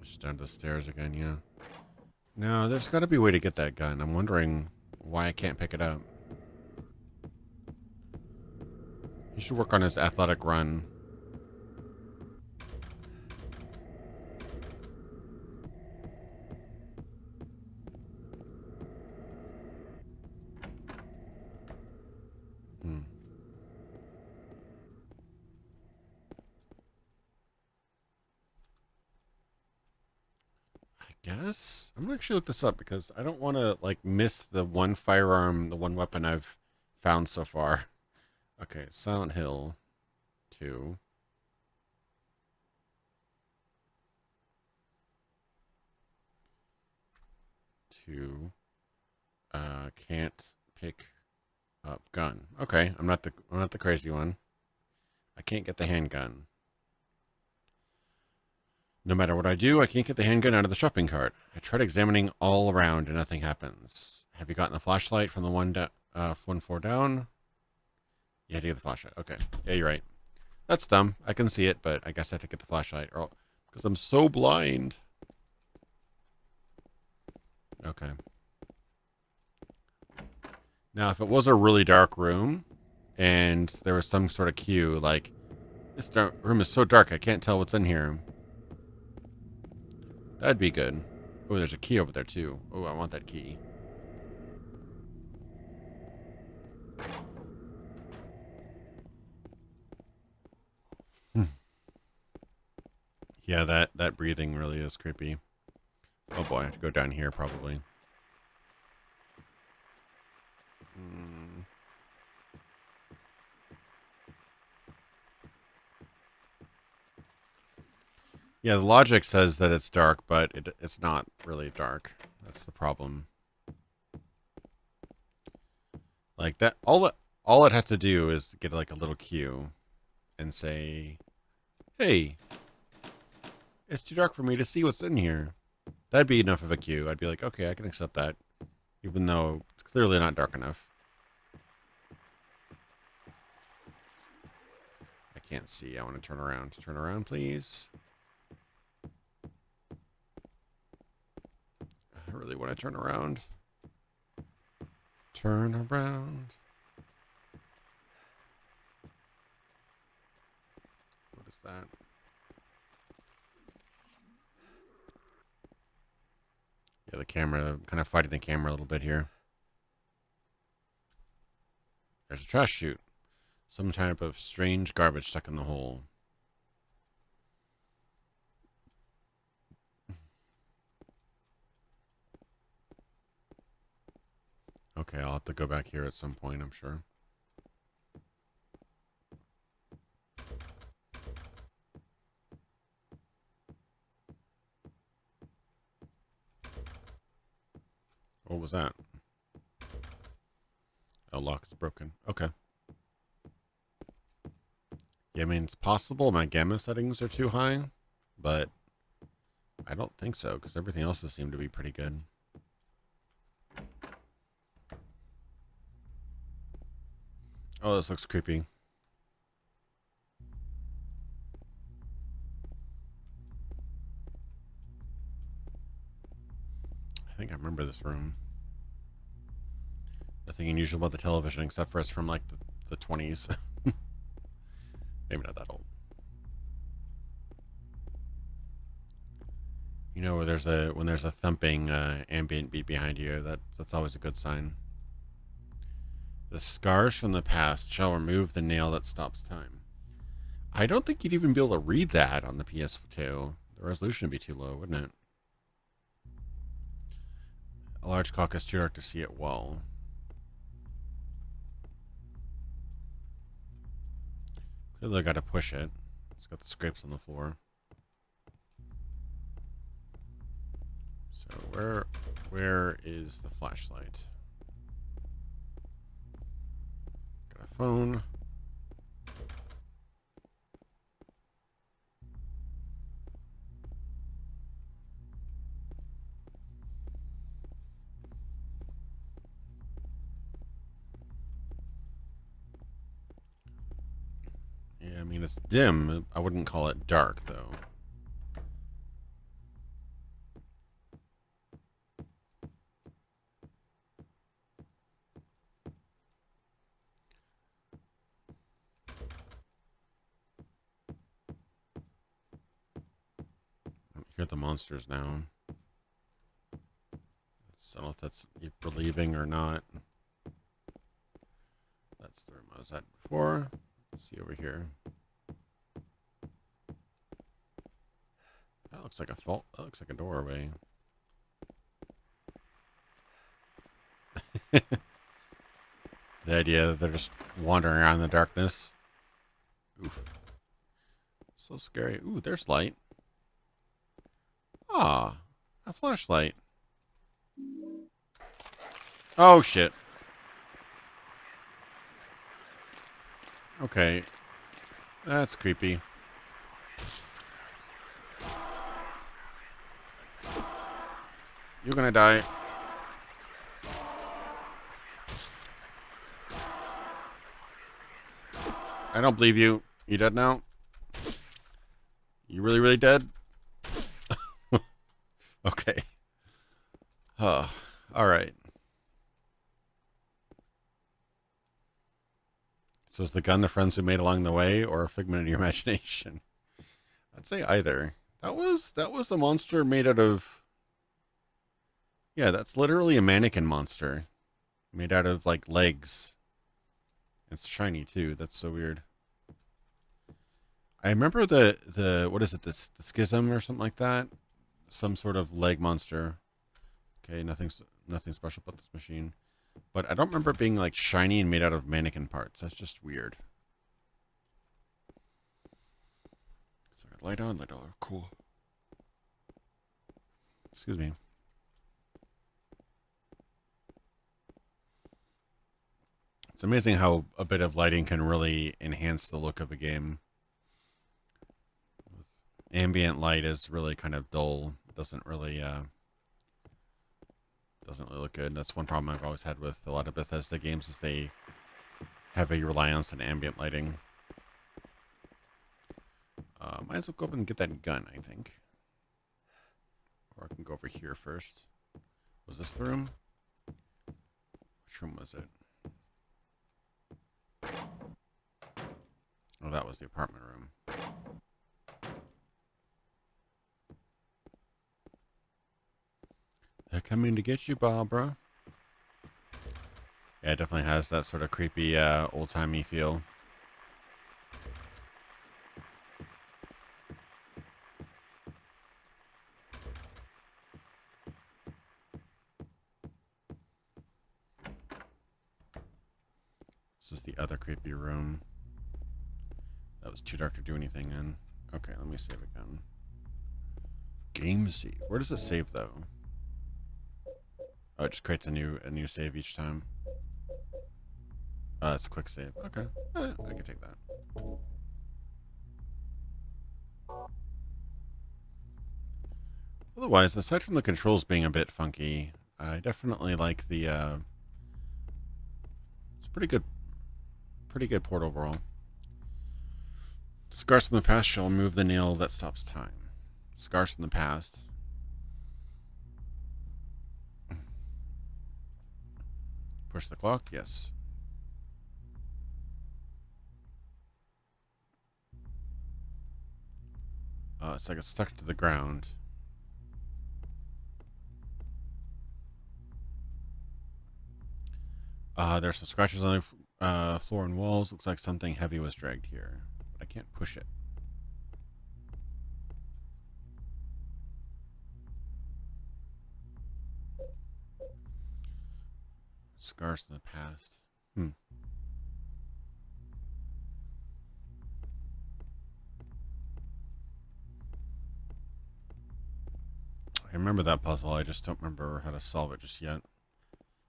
Just down the stairs again, yeah. No, there's got to be a way to get that gun. I'm wondering why I can't pick it up. He should work on his athletic run. Guess I'm gonna actually look this up because I don't want to like miss the one firearm, the one weapon I've found so far. Okay, Silent Hill 2. Can't pick up gun. Okay, I'm not the crazy one. I can't get the handgun. No matter what I do, I can't get the handgun out of the shopping cart. I tried examining all around and nothing happens. Have you gotten the flashlight from the one floor down? You had to get the flashlight. Okay. Yeah, you're right. That's dumb. I can see it, but I guess I have to get the flashlight. Or because I'm so blind. Okay. Now, if it was a really dark room and there was some sort of cue, like, this room is so dark I can't tell what's in here. That'd be good. Oh, there's a key over there, too. Oh, I want that key. Yeah, that breathing really is creepy. Oh, boy. I have to go down here, probably. Yeah, the logic says that it's dark, but it's not really dark. That's the problem. Like that, all it has to do is get like a little cue, and say, "Hey, it's too dark for me to see what's in here." That'd be enough of a cue. I'd be like, "Okay, I can accept that," even though it's clearly not dark enough. I can't see. I want to turn around. Turn around, please. I really want to turn around. Turn around. What is that? Yeah, the camera, kind of fighting the camera a little bit here. There's a trash chute. Some type of strange garbage stuck in the hole. Okay, I'll have to go back here at some point, I'm sure. What was that? Oh, lock is broken. Okay. Yeah, I mean, it's possible my gamma settings are too high, but I don't think so, because everything else has seemed to be pretty good. Oh, this looks creepy. I think I remember this room. Nothing unusual about the television except for it's from like the 20s. Maybe not that old. You know, when there's a thumping ambient beat behind you, that's always a good sign. The scars from the past shall remove the nail that stops time. I don't think you'd even be able to read that on the PS2. The resolution would be too low, wouldn't it? A large clock is too dark to see it well. Clearly I got to push it. It's got the scrapes on the floor. So where is the flashlight? Got a phone. Yeah, I mean, it's dim. I wouldn't call it dark, though. I hear the monsters now. I don't know if that's relieving or not. That's the room I was at before. Let's see over here. That looks like a fault. That looks like a doorway. The idea that they're just wandering around in the darkness. Oof. So scary. Ooh, there's light. Ah, a flashlight. Oh, shit. Okay. That's creepy. You're gonna die. I don't believe you. You dead now? You really, really dead? Okay. All right. So is the gun the friends we made along the way, or a figment of your imagination? I'd say either. That was a monster made out of. Yeah, that's literally a mannequin monster, made out of like legs. It's shiny too. That's so weird. I remember the what is it? The schism or something like that. Some sort of leg monster. Okay, nothing special about this machine. But I don't remember it being like shiny and made out of mannequin parts. That's just weird. So I got light on, cool. Excuse me. It's amazing how a bit of lighting can really enhance the look of a game. Ambient light is really kind of dull. Doesn't really look good. That's one problem I've always had with a lot of Bethesda games is they have a reliance on ambient lighting. Might as well go up and get that gun, I think. Or I can go over here first. Was this the room? Which room was it? Oh, that was the apartment room. They're coming to get you, Barbara. Yeah, it definitely has that sort of creepy, old-timey feel. This is the other creepy room. That was too dark to do anything in. Okay, let me save again. Game save. Where does it save, though? Oh, it just creates a new save each time. It's a quick save. Okay, I can take that. Otherwise, aside from the controls being a bit funky, I definitely like the. It's pretty good port overall. Scars from the past shall remove the nail that stops time. Scars from the past. Push the clock, yes. It's like it's stuck to the ground. There's some scratches on the floor and walls. Looks like something heavy was dragged here. But I can't push it. Scars in the past. I remember that puzzle. I just don't remember how to solve it just yet.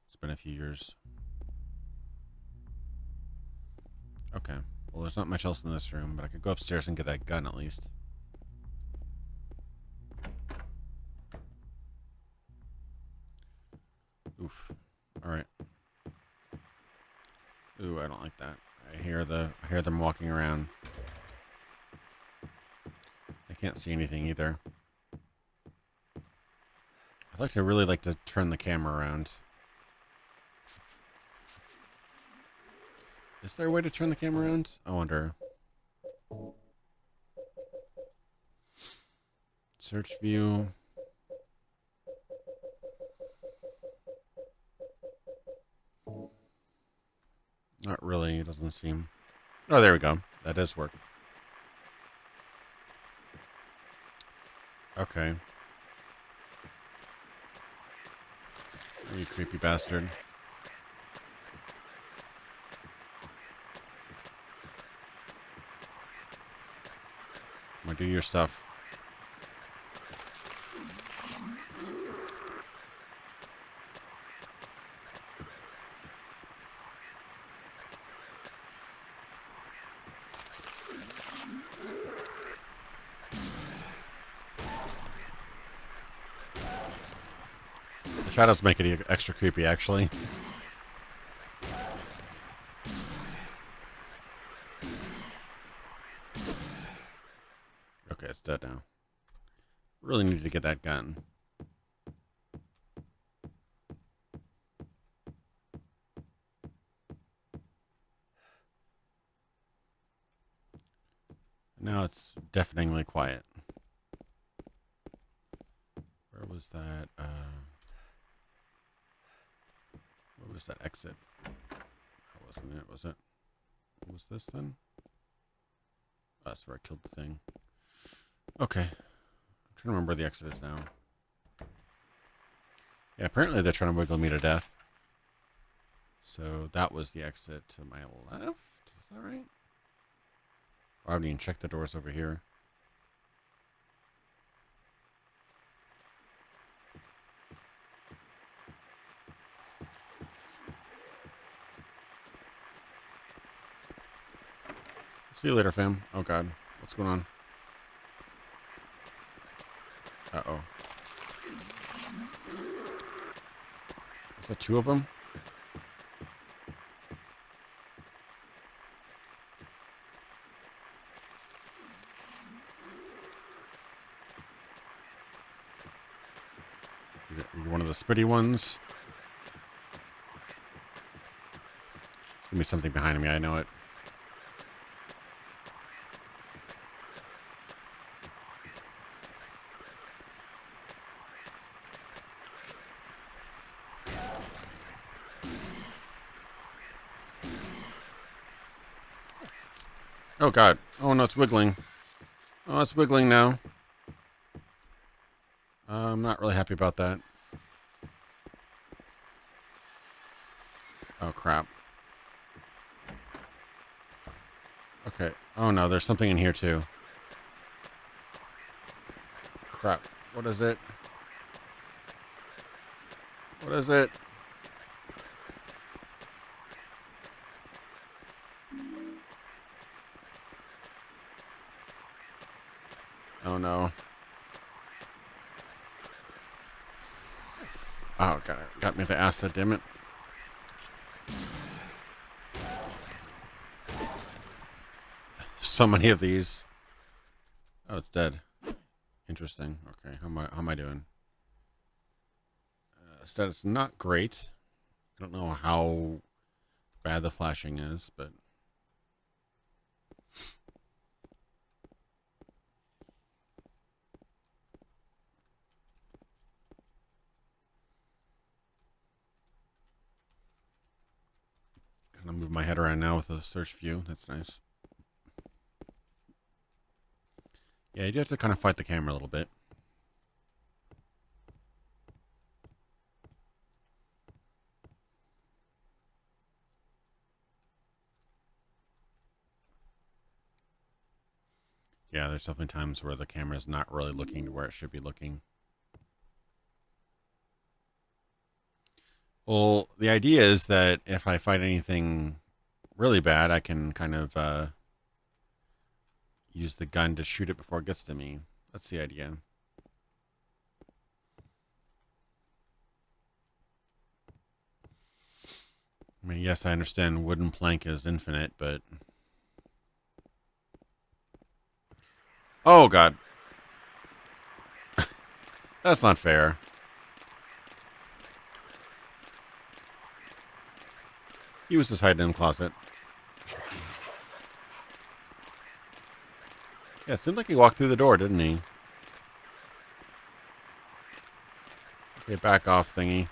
It's been a few years. Okay. Well, there's not much else in this room, but I could go upstairs and get that gun at least. Oof. Alright. Ooh, I don't like that. I hear them walking around. I can't see anything either. Really like to turn the camera around. Is there a way to turn the camera around? I wonder. Search view. Not really, it doesn't seem. Oh, there we go. That does work. Okay. You creepy bastard. I'm gonna do your stuff. The shadows make it extra creepy, actually. Okay, it's dead now. Really need to get that gun. Now it's deafeningly quiet. Where was that? Where was that exit? That wasn't it, was it? What was this then? That's where I killed the thing. Okay. I'm trying to remember where the exit is now. Yeah, apparently they're trying to wiggle me to death. So that was the exit to my left? Is that right? I haven't even checked the doors over here. See you later, fam. Oh, God. What's going on? Uh-oh. Is that two of them? You're one of the spitty ones. There's going to be something behind me. I know it. Oh, God. Oh, no, it's wiggling. Oh, it's wiggling now. I'm not really happy about that. Oh, crap. Okay. Oh, no, there's something in here, too. Crap. What is it? What is it? Oh, no. Oh, got me the acid, damn it. So many of these. Oh, it's dead. Interesting. Okay, how am I doing? Status not great. I don't know how bad the flashing is, but moving my head around now with the search view. That's nice. Yeah, you do have to kind of fight the camera a little bit. Yeah, there's definitely times where the camera's not really looking to where it should be looking. Well, the idea is that if I fight anything really bad, I can kind of use the gun to shoot it before it gets to me. That's the idea. I mean, yes, I understand wooden plank is infinite, but... Oh, God. That's not fair. He was just hiding in the closet. Yeah, it seemed like he walked through the door, didn't he? Okay, back off, thingy.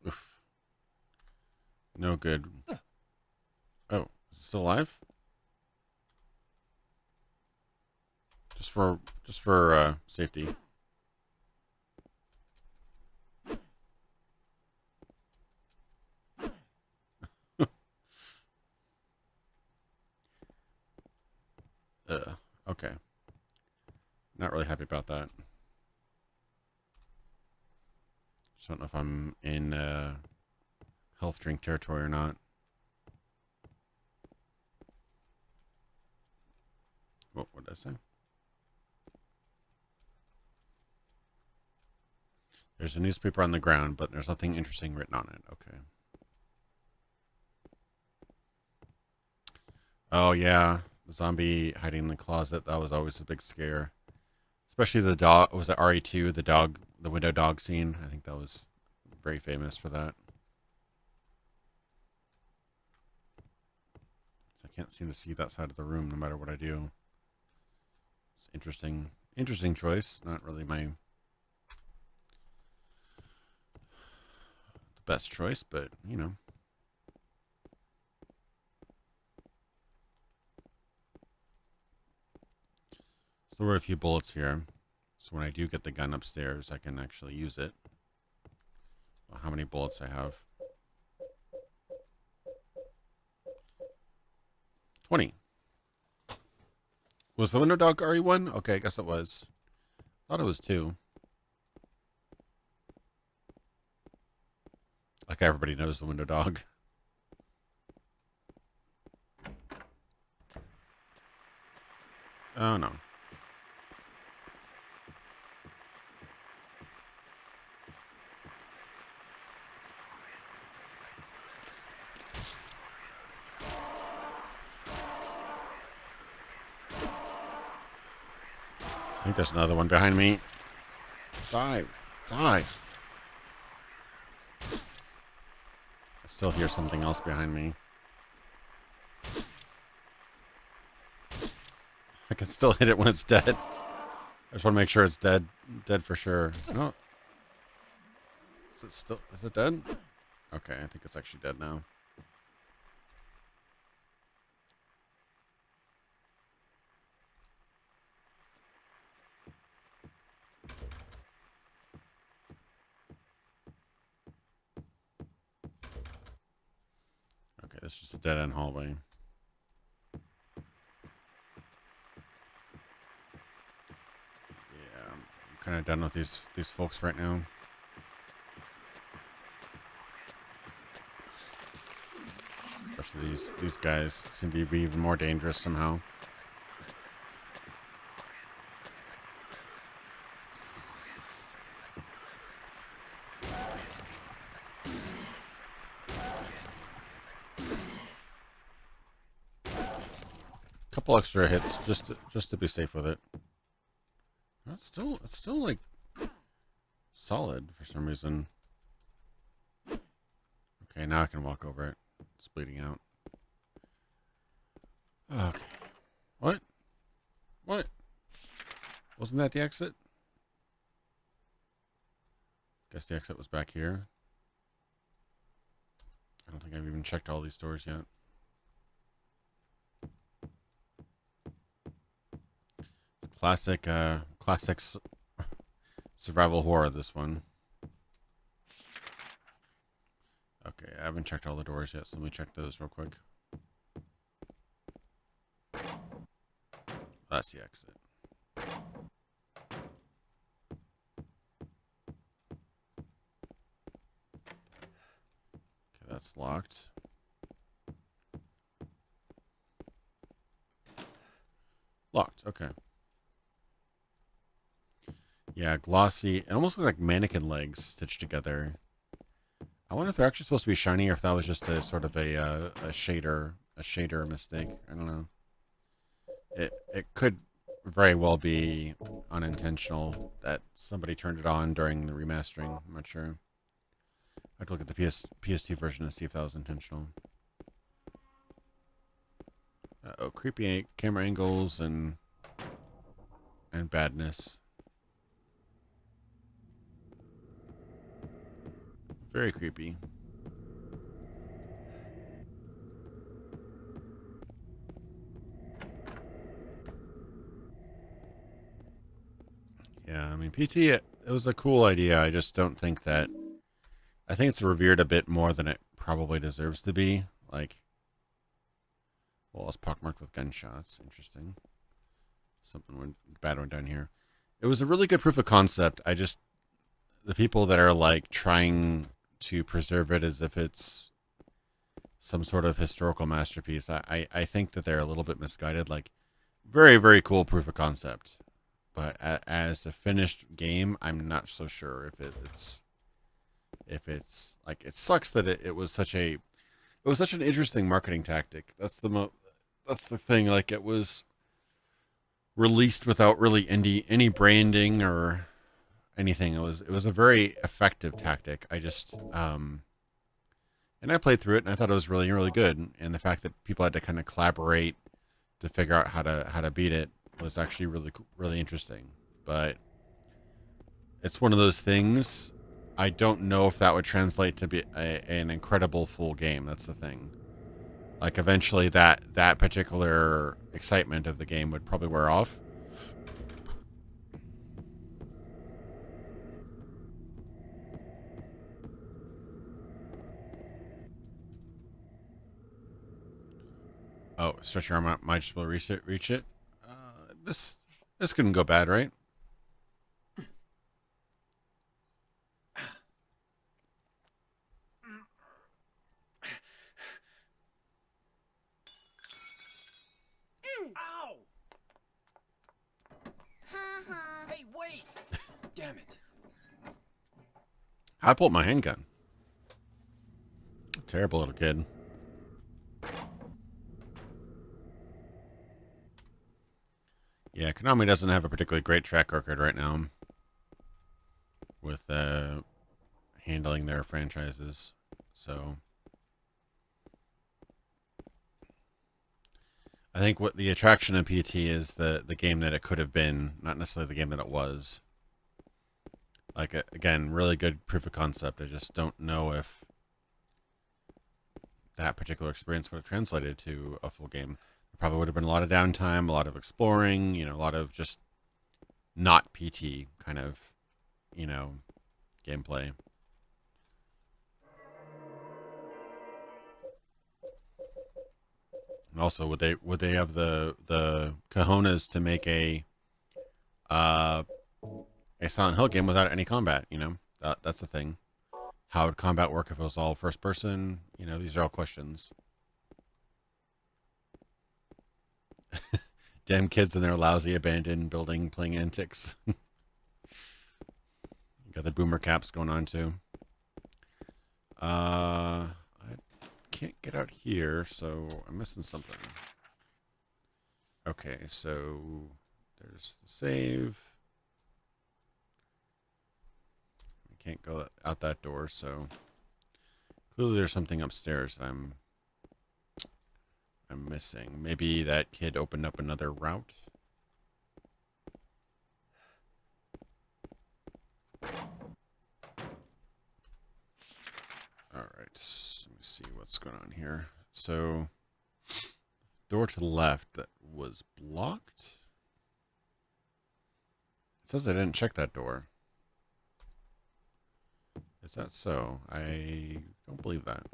Oof. No good. Oh, is it still alive? Just for safety. Okay. Not really happy about that. Just don't know if I'm in health drink territory or not. What did I say? There's a newspaper on the ground, but there's nothing interesting written on it. Okay. Oh, yeah. The zombie hiding in the closet. That was always a big scare. Especially the dog. Was it RE2? The dog, the window dog scene. I think that was very famous for that. I can't seem to see that side of the room no matter what I do. It's interesting. Interesting choice. Not really my best choice, but, you know. So there were a few bullets here. So when I do get the gun upstairs, I can actually use it. Well, how many bullets I have? 20. Was the window dog RE1? Okay, I guess it was. Thought it was 2. Like everybody knows the window dog. Oh, no. I think there's another one behind me. Die. Die. I still hear something else behind me. I can still hit it when it's dead. I just want to make sure it's dead. Dead for sure. No. Is it dead? Okay, I think it's actually dead now. Okay, this is just a dead end hallway. Yeah, I'm kind of done with these folks right now. Especially these guys seem to be even more dangerous somehow. Couple extra hits just to be safe with it. It's still like solid for some reason. Okay, now I can walk over it. It's bleeding out. Okay. What? What? Wasn't that the exit? Guess the exit was back here. I don't think I've even checked all these doors yet. It's classic, survival horror, this one. Okay, I haven't checked all the doors yet, so let me check those real quick. That's the exit. Okay, that's locked. Locked, okay. Yeah, glossy. It almost looks like mannequin legs stitched together. I wonder if they're actually supposed to be shiny, or if that was just a sort of a shader mistake. I don't know. It could very well be unintentional that somebody turned it on during the remastering. I'm not sure. I have to look at the PS2 version to see if that was intentional. Oh, creepy camera angles and badness. Very creepy. Yeah, I mean, PT, it was a cool idea. I just don't think that... I think it's revered a bit more than it probably deserves to be. Like, well, it's pockmarked with gunshots. Interesting. Something bad went down here. It was a really good proof of concept. I just... The people that are, like, trying to preserve it as if it's some sort of historical masterpiece, I think that they're a little bit misguided. Like, very, very cool proof of concept. But as a finished game, I'm not so sure if it's like, it sucks that it was such an interesting marketing tactic. That's the thing. Like, it was released without really any branding or anything. It was a very effective tactic. I just and I played through it and I thought it was really, really good. And the fact that people had to kind of collaborate to figure out how to beat it was actually really, really interesting. But it's one of those things. I don't know if that would translate to be an incredible full game. That's the thing. Like, eventually that particular excitement of the game would probably wear off. Oh, stretch your arm out. Might just be able to reach it. This couldn't go bad, right? Ow! Hey, wait! Damn it. I pulled my handgun. Terrible little kid. Yeah, Konami doesn't have a particularly great track record right now with handling their franchises. So I think what the attraction of PT is the game that it could have been, not necessarily the game that it was. Like, again, really good proof of concept. I just don't know if that particular experience would have translated to a full game. There probably would have been a lot of downtime, a lot of exploring, a lot of just not PT kind of, gameplay. And also, would they have the cojones to make a Silent Hill game without any combat? That's the thing. How would combat work if it was all first person? These are all questions. Damn kids and their lousy abandoned building playing antics. Got the boomer caps going on too. I can't get out here, so I'm missing something. Okay, so there's the save. I can't go out that door, so clearly there's something upstairs that I'm I'm missing? Maybe that kid opened up another route? Alright, let me see what's going on here. So, door to the left that was blocked? It says I didn't check that door. Is that so? I don't believe that.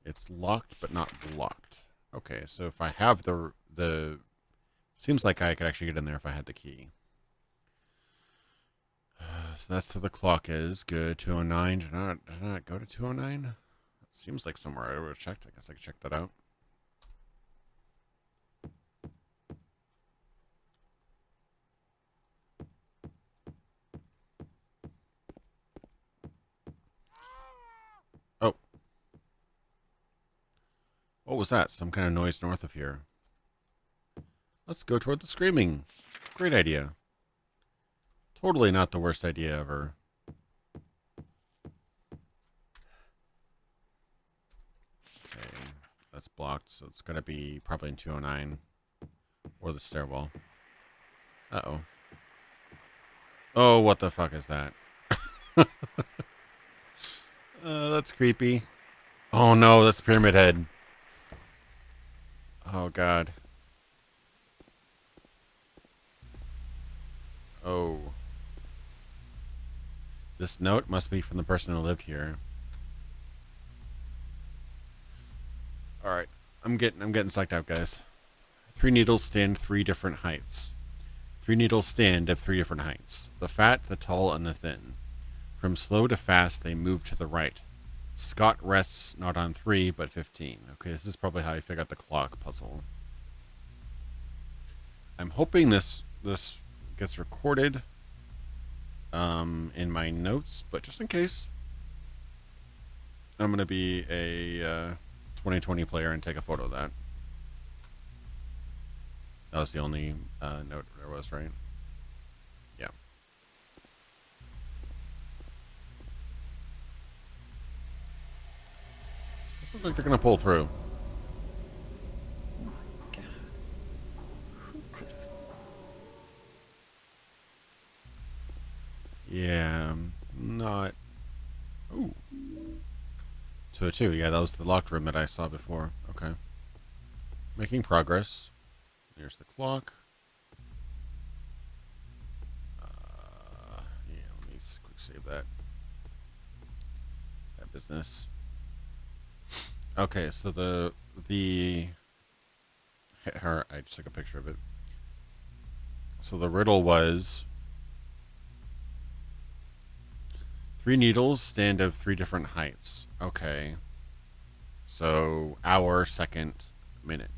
It's locked but not blocked. Okay, so if I have the seems like I could actually get in there if I had the key. So that's where the clock is. Good. 209. Did I not go to 209? It seems like somewhere I would have checked. I guess I could check that out. Oh. What was that? Some kind of noise north of here. Let's go toward the screaming. Great idea. Totally not the worst idea ever. Okay, that's blocked, so it's got to be probably in 209 or the stairwell. Uh-oh. Oh, what the fuck is that? That's creepy. Oh no, that's Pyramid Head. Oh god. Oh. This note must be from the person who lived here. Alright. I'm getting psyched out, guys. 3 needles stand 3 different heights. 3 needles stand of 3 different heights. The fat, the tall, and the thin. From slow to fast, they move to the right. Scott rests not on 3, but 15. Okay, this is probably how I figured out the clock puzzle. I'm hoping this gets recorded in my notes, but just in case, I'm going to be a 2020 player and take a photo of that. That was the only note there was, right? Yeah. This looks like they're going to pull through. Oh my god. Who could have? Yeah, not... Ooh. 202, yeah, that was the locked room that I saw before. Okay. Making progress. There's the clock. Yeah, let me quick save that. That business. Okay, so the I just took a picture of it. So the riddle was 3 needles stand of 3 different heights. Okay. So hour, second, minute.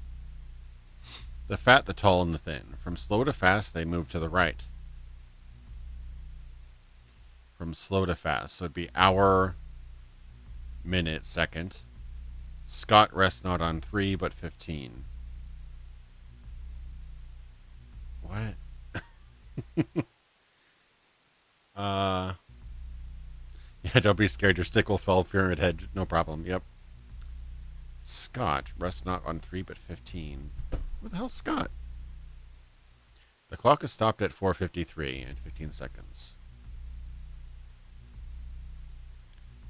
The fat, the tall, and the thin. From slow to fast, they move to the right. From slow to fast. So it'd be hour, minute, second. Scott rests not on 3, but 15. What? Yeah, don't be scared. Your stick will fall. Pyramid Head. No problem. Yep. Scott rests not on 3, but 15. Who the hell's Scott? The clock is stopped at 4:53 and 15 seconds.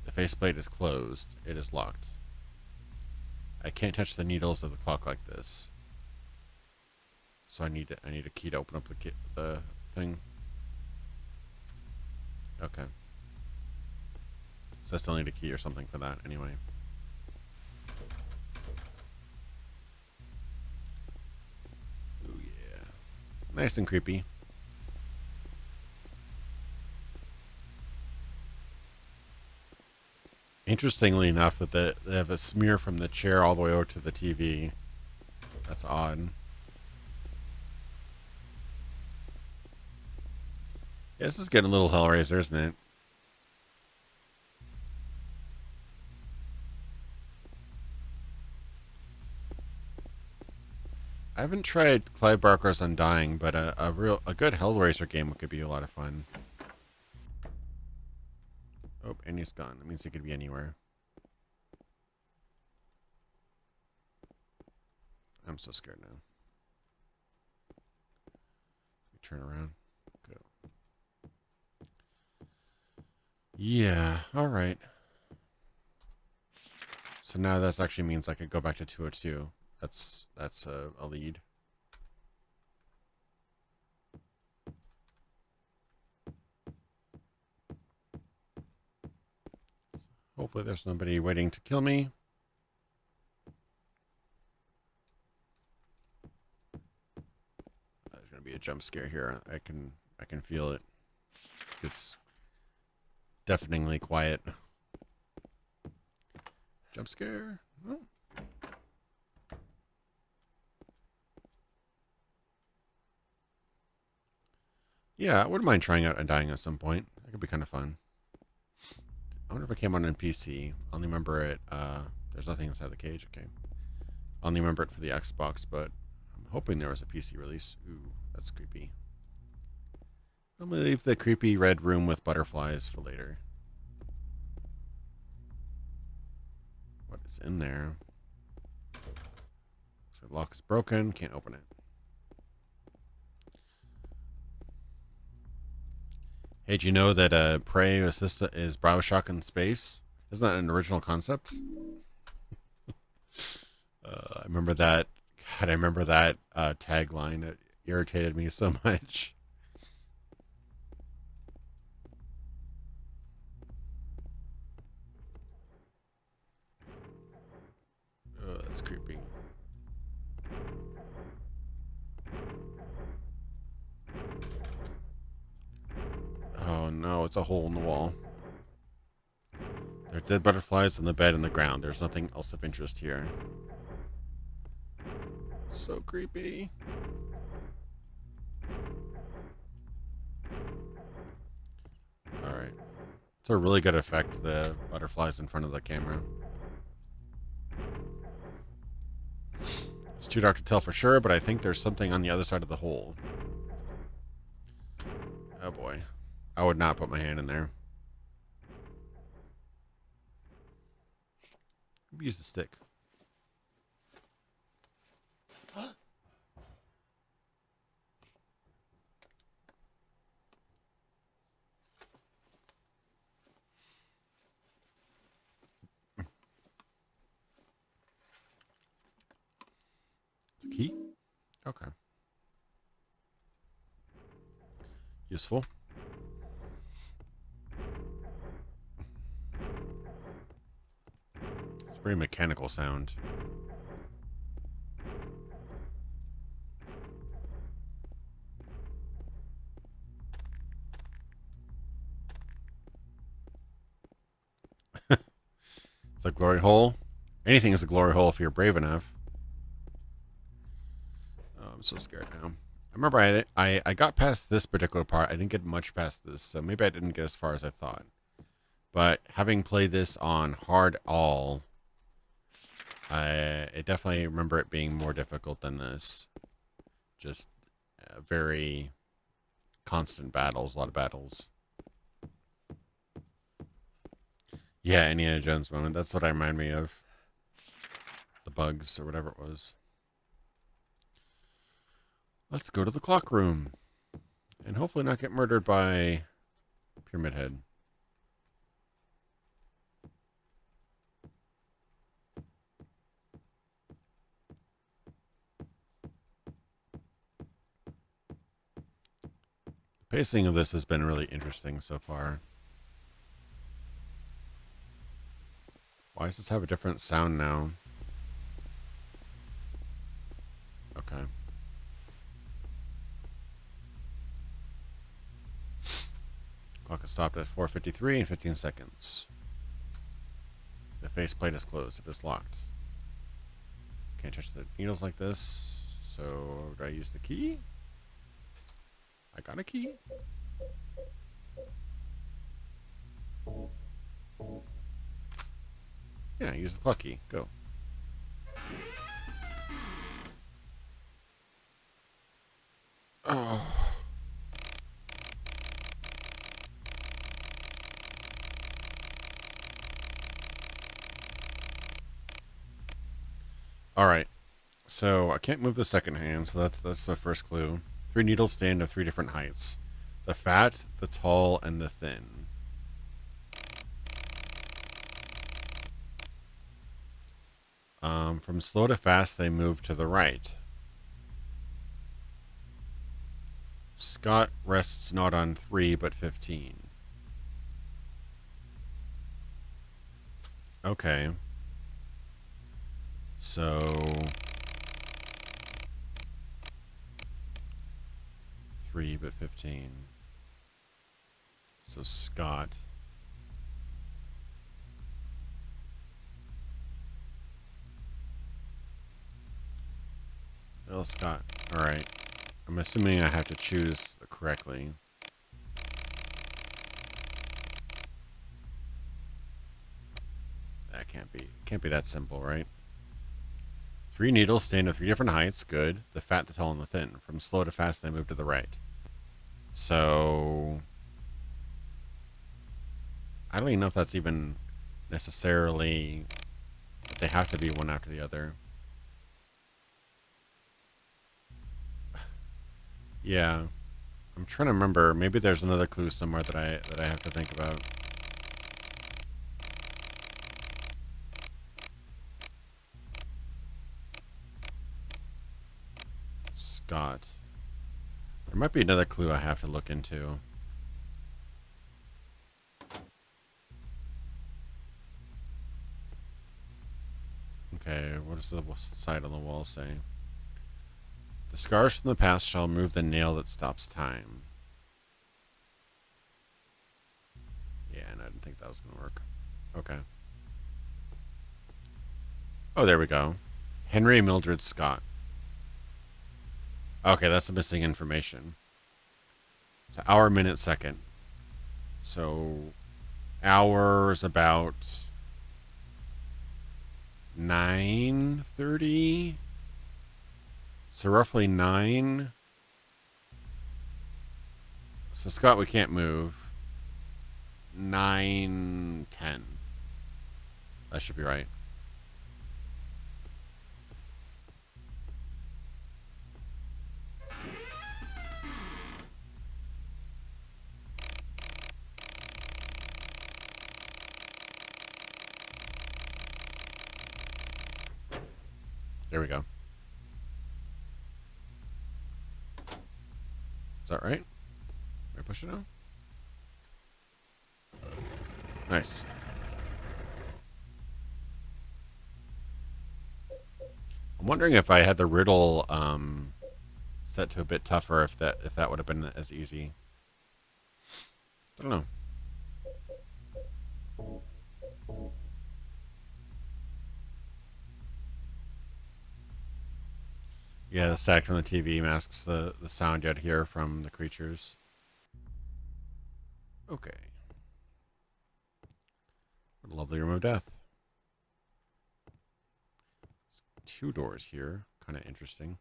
The faceplate is closed. It is locked. I can't touch the needles of the clock like this. So I need a key to open up the thing. Okay. So I still need a key or something for that anyway. Oh yeah. Nice and creepy. Interestingly enough, that they have a smear from the chair all the way over to the TV. That's odd. Yeah, this is getting a little Hellraiser, isn't it? I haven't tried Clive Barker's Undying, but a good Hellraiser game could be a lot of fun. Oh, and he's gone. That means he could be anywhere. I'm so scared now. Turn around. Go. Yeah, alright. So now that actually means I could go back to 202. That's a lead. Hopefully there's nobody waiting to kill me. There's gonna be a jump scare here. I can feel it. It's deafeningly quiet. Jump scare. Oh. Yeah, I wouldn't mind trying out Undying at some point. That could be kind of fun. I wonder if it came on PC. I only remember it. There's nothing inside the cage. Okay. I only remember it for the Xbox, but I'm hoping there was a PC release. Ooh, that's creepy. I'm going to leave the creepy red room with butterflies for later. What is in there? So the lock is broken. Can't open it. Hey, do you know that Prey is Bioshock in space? Isn't that an original concept? I remember that. God, I remember that tagline. It irritated me so much. Oh, that's creepy. Oh no, it's a hole in the wall. There are dead butterflies on the bed and the ground. There's nothing else of interest here. So creepy. Alright. It's a really good effect, the butterflies in front of the camera. It's too dark to tell for sure, but I think there's something on the other side of the hole. Oh boy. I would not put my hand in there. Use the stick. Key? Okay. Useful. It's a very mechanical sound. It's a glory hole. Anything is a glory hole if you're brave enough. Oh, I'm so scared now. I remember I got past this particular part. I didn't get much past this, so maybe I didn't get as far as I thought. But having played this on hard all, I definitely remember it being more difficult than this. Just very constant battles, a lot of battles. Yeah, Indiana Jones moment. That's what I remind me of. The bugs or whatever it was. Let's go to the clock room. And hopefully not get murdered by Pyramid Head. The pacing of this has been really interesting so far. Why does this have a different sound now? Okay. Clock is stopped at 4:53 and 15 seconds. The faceplate is closed. It is locked. Can't touch the needles like this. So, do I use the key? I got a key. Yeah, use the clock key. Go. Oh. All right. So I can't move the second hand, so that's the first clue. 3 needles stand of 3 different heights. The fat, the tall, and the thin. From slow to fast, they move to the right. Scott rests not on 3, but 15. Okay. So 3, but 15. So Scott. Bill Scott. Alright. I'm assuming I have to choose correctly. That can't be that simple, right? 3 needles stand at 3 different heights. Good. The fat, the tall, and the thin. From slow to fast, they move to the right. So I don't even know if that's even necessarily that they have to be one after the other. Yeah. I'm trying to remember. Maybe there's another clue somewhere that I have to think about. Scott. There might be another clue I have to look into. Okay, what does the side on the wall say? The scars from the past shall remove the nail that stops time. Yeah, and I didn't think that was going to work. Okay. Oh, there we go. Henry Mildred Scott. Okay, that's the missing information. It's hour, minute, second. So, hour is about 9:30. So roughly 9. So Scott, we can't move. 9:10. That should be right. There we go. Is that right? Can I push it now? Nice. I'm wondering if I had the riddle set to a bit tougher, if that would have been as easy. I don't know. Yeah, the static from the TV masks the sound you'd hear from the creatures. Okay. What a lovely room of death. 2 doors here. Kind of interesting.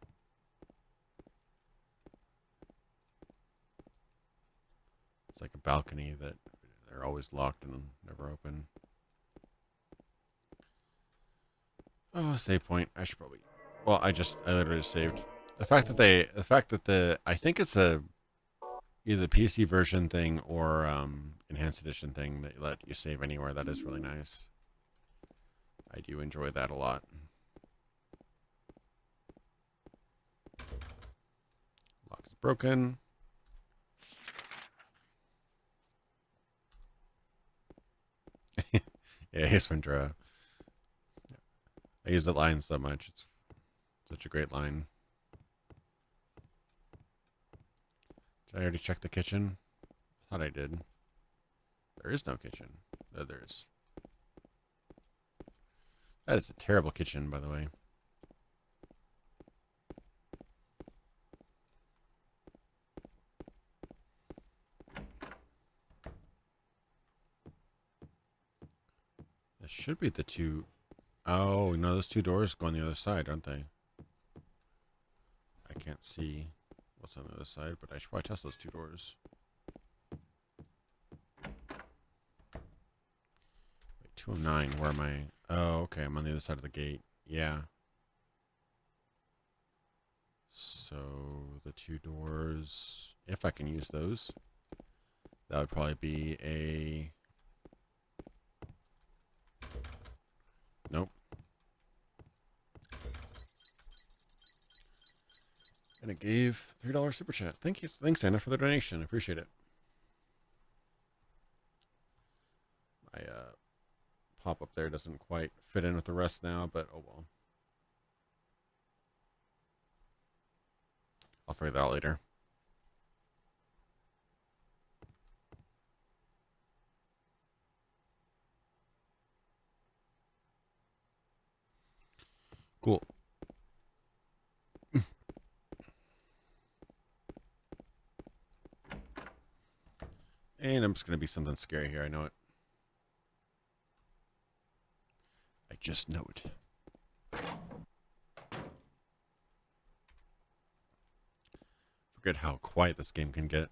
It's like a balcony that they're always locked and never open. Oh, save point. I should probably... Well, I literally just saved. The fact that I think it's either the PC version thing or enhanced edition thing that let you save anywhere. That is really nice. I do enjoy that a lot. Lock is broken. Yeah, Ace Ventura. I use that line so much. It's such a great line. Did I already check the kitchen? I thought I did. There is no kitchen. Oh, there is. That is a terrible kitchen, by the way. This should be the 2... Oh, no, those 2 doors go on the other side, aren't they? I can't see what's on the other side, but I should probably test those 2 doors. Wait, 209, where am I? Oh, okay, I'm on the other side of the gate. Yeah. So the two doors, if I can use those, that would probably be a... Nope. And it gave $3 super chat. Thanks, Anna, for the donation. I appreciate it. My pop-up there doesn't quite fit in with the rest now, but oh well. I'll figure that out later. Cool. And I'm just going to be something scary here. I know it. I just know it. Forget how quiet this game can get.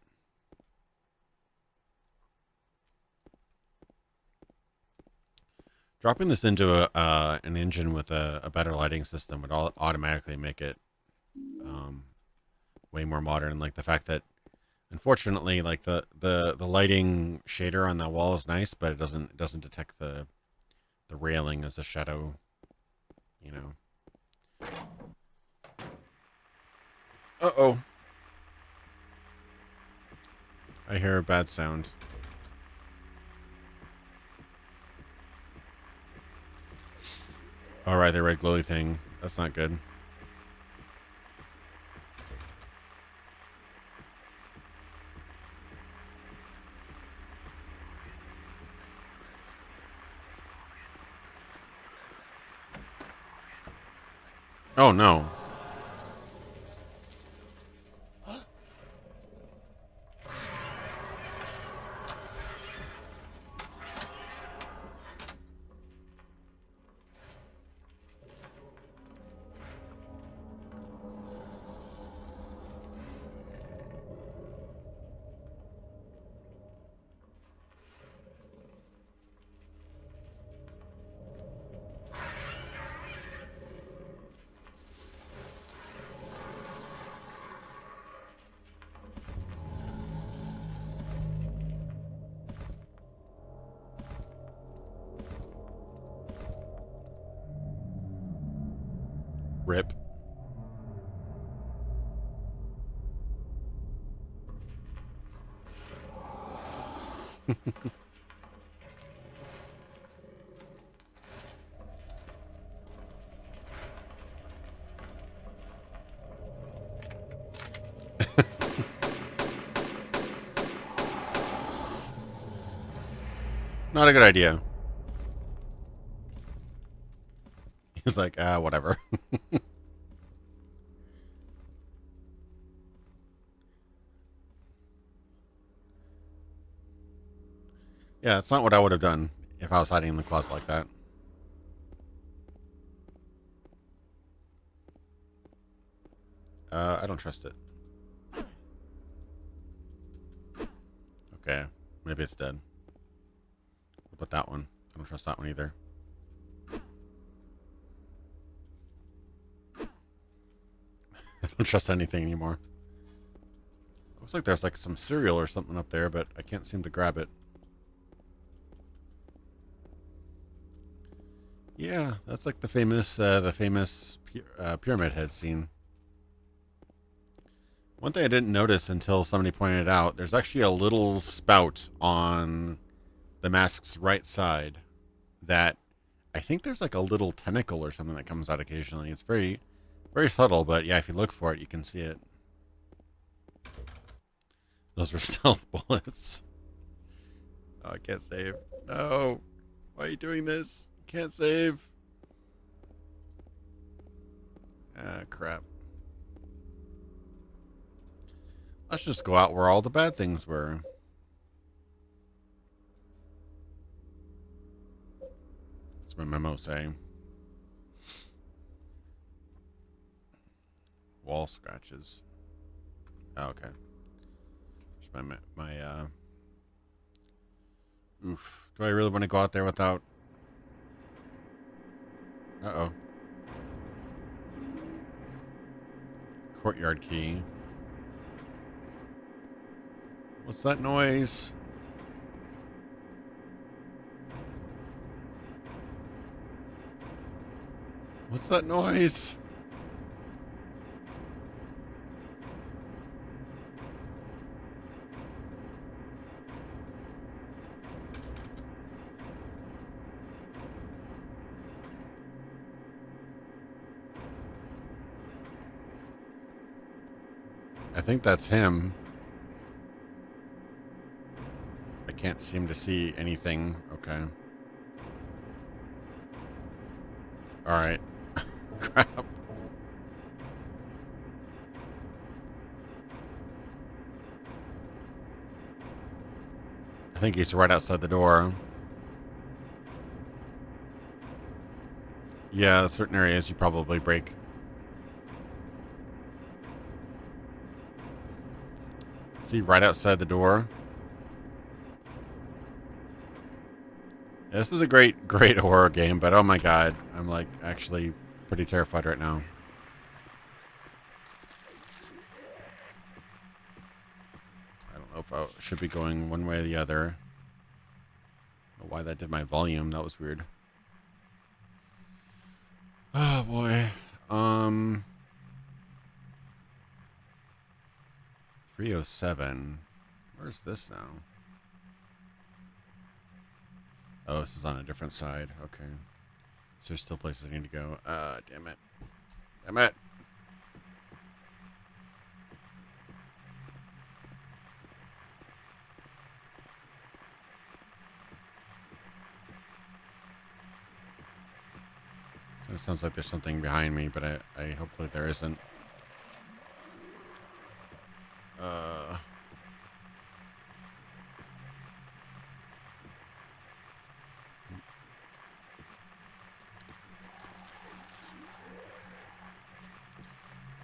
Dropping this into an engine with a better lighting system would automatically make it way more modern. Like the fact that, unfortunately, like the lighting shader on that wall is nice, but it doesn't detect the railing as a shadow. You know. Uh-oh. I hear a bad sound. All right, the red glowy thing. That's not good. Oh, no. Rip. Not a good idea. He's like, whatever. Yeah, it's not what I would have done if I was hiding in the closet like that. I don't trust it. Okay, maybe it's dead. What about that one? I don't trust that one either. I don't trust anything anymore. Looks like there's like some cereal or something up there, but I can't seem to grab it. Yeah, that's like the famous pyramid head scene. One thing I didn't notice until somebody pointed it out, there's actually a little spout on the mask's right side that I think there's like a little tentacle or something that comes out occasionally. It's very, very subtle, but yeah, if you look for it, you can see it. Those were stealth bullets. Oh, I can't save. No. Why are you doing this? Can't save. Ah, crap. Let's just go out where all the bad things were. That's my memo saying. Wall scratches. Oh, okay. Just oof. Do I really want to go out there without... Uh-oh. Courtyard Key. What's that noise? What's that noise? I think that's him. I can't seem to see anything. Okay. Alright. Crap. I think he's right outside the door. Yeah, certain areas you probably break. See, right outside the door. Yeah, this is a great horror game, but oh my god, I'm like actually pretty terrified right now. I don't know if I should be going one way or the other. I don't know why that did my volume. That was weird. Oh boy. 307. Where's this now? Oh, this is on a different side. Okay. So there's still places I need to go. Damn it. Damn it. It sounds like there's something behind me, but I hopefully there isn't.